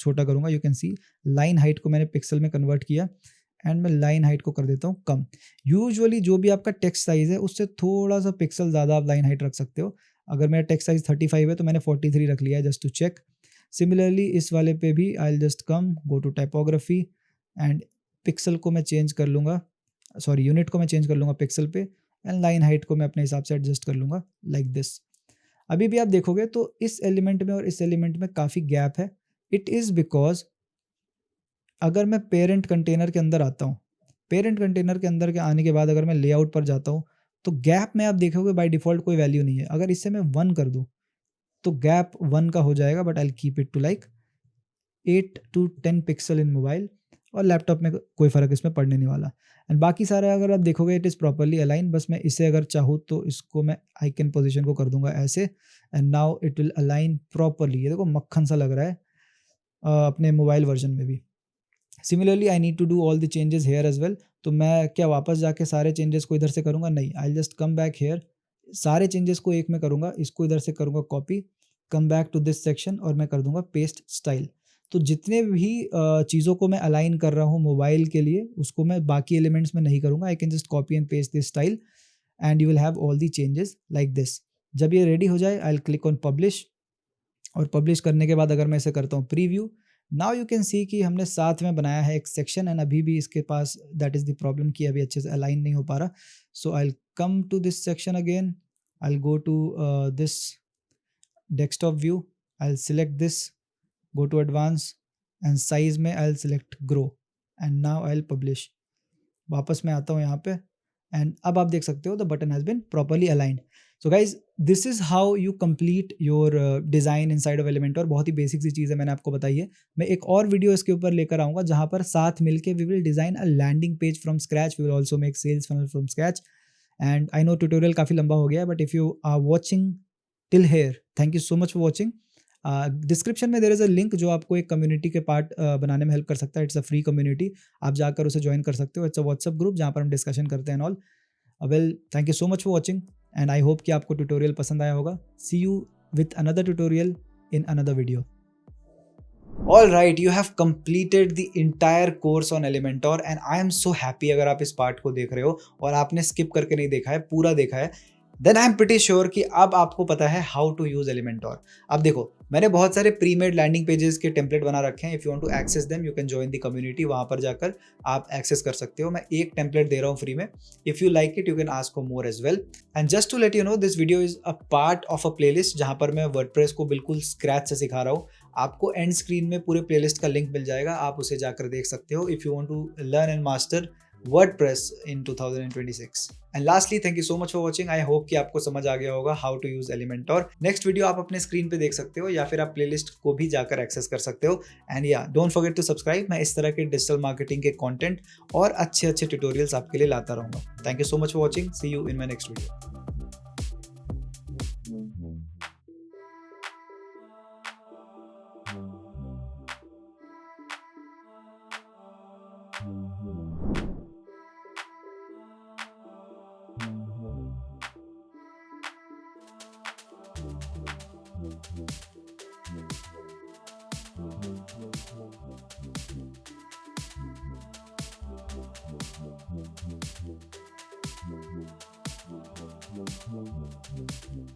छोटा करूँगा. You can see line height को मैंने पिक्सल में कन्वर्ट किया एंड मैं लाइन हाइट को कर देता हूँ कम. यूजुअली जो भी आपका टेक्स्ट साइज़ है उससे थोड़ा सा पिक्सल ज़्यादा आप लाइन हाइट रख सकते हो. अगर मेरा टेक्स्ट साइज़ 35 है तो मैंने 43 रख लिया है जस्ट टू चेक. सिमिलरली इस वाले पे भी I will just come, go to typography and pixel को मैं चेंज कर लूँगा, सॉरी यूनिट को मैं चेंज कर लूँगा पिक्सल पे एंड लाइन हाइट को मैं अपने हिसाब से एडजस्ट कर लूँगा लाइक दिस. अभी भी आप देखोगे तो इस एलिमेंट में और इस एलिमेंट में काफ़ी गैप है. इट इज़ बिकॉज अगर मैं पेरेंट कंटेनर के अंदर आता हूँ, पेरेंट कंटेनर के अंदर के आने के बाद अगर मैं लेआउट पर जाता हूँ तो गैप में आप देखोगे बाय डिफ़ॉल्ट कोई वैल्यू नहीं है. अगर इससे मैं 1 कर दूँ तो गैप 1 का हो जाएगा, but I will keep it to like 8 to 10 pixel in mobile, और लैपटॉप में कोई फ़र्क इसमें पड़ने नहीं वाला. एंड बाकी सारा अगर आप देखोगे इट इज़ प्रॉपरली अलाइन. बस मैं इसे अगर चाहूँ तो इसको मैं आइकन पोजीशन को कर दूंगा ऐसे and now it will align properly. ये देखो मक्खन सा लग रहा है अपने मोबाइल वर्जन में भी. Similarly I need to do all the changes here as well. तो मैं क्या वापस जाके सारे चेंजेस को इधर से करूँगा? नहीं, I just come back here. सारे चेंजेस को एक में करूँगा, इसको इधर से करूँगा copy, come back to this section और मैं कर दूंगा पेस्ट स्टाइल. तो जितने भी चीज़ों को मैं अलाइन कर रहा हूँ मोबाइल के लिए उसको मैं बाकी एलिमेंट्स में नहीं करूँगा. I can just copy and paste this style and you will have all the changes like this. जब ये रेडी हो जाए आई विल क्लिक ऑन पब्लिश, और पब्लिश करने के बाद अगर मैं इसे करता हूँ प्रीव्यू, नाउ यू कैन सी कि हमने साथ में बनाया है एक सेक्शन एंड अभी भी इसके पास दैट इज़ द प्रॉब्लम कि अभी अच्छे से अलाइन नहीं हो पा रहा. So I will come to this section again. I will go to this desktop view. I will select this, go to advanced and size में I'll select grow and now I'll publish. वापस मैं आता हूँ यहाँ पे and अब आप देख सकते हो the button has been properly aligned. So guys, this is how you complete your design inside of Elementor. बहुत ही बेसिक सी चीज़ है, मैंने आपको बताई है. मैं एक और वीडियो इसके ऊपर लेकर आऊँगा जहाँ पर साथ मिलके we will design a landing page from scratch. We will also make sales funnel from scratch. And I know tutorial काफ़ी लंबा हो गया है, but if you are watching till here, thank you so much for watching. Description में there is a link जो आपको एक community के पार्ट बनाने में हेल्प कर सकता है. इट्स अ फ्री कम्युनिटी, आप जाकर उसे ज्वाइन कर सकते हो. इट्स अ व्हाट्सअप ग्रुप जहाँ पर हम डिस्कशन करते हैं all. Well, thank you so much for watching and I hope कि आपको ट्यूटोरियल पसंद आया होगा. See you with another tutorial in another video. All right, you have completed the entire course on Elementor and I am so happy अगर आप इस part को देख रहे हो और आपने स्किप करके नहीं देखा है, पूरा देखा है, then I am pretty sure कि अब आपको पता है हाउ टू यूज एलिमेंटोर. अब देखो, मैंने बहुत सारे प्रीमेड लैंडिंग पेजेस के टेम्पलेट बना रखे हैं. If you want to access them you can join the community. वहां पर जाकर आप एक्सेस कर सकते हो. मैं एक टेम्पलेट दे रहा हूँ फ्री में. If you like it you can ask for more as well. And just to let you know, this video is a part of a playlist जहां पर मैं वर्डप्रेस को बिल्कुल स्क्रैच से सिखा रहा हूँ. आपको एंड स्क्रीन में पूरे प्लेलिस्ट का लिंक मिल जाएगा, आप उसे जाकर देख सकते हो if you want to learn and master WordPress in 2026. And lastly, thank you so much for watching. I hope कि आपको समझ आ गया होगा how to use Elementor. Next video आप अपने स्क्रीन पे देख सकते हो या फिर आप प्लेलिस्ट को भी जाकर एक्सेस कर सकते हो. एंड या डोंट फॉरगेट टू सब्सक्राइब. मैं इस तरह के डिजिटल मार्केटिंग के कंटेंट और अच्छे अच्छे ट्यूटोरियल्स आपके लिए लाता रहूँगा. Thank you so much for watching. See you in my next video. Hmm.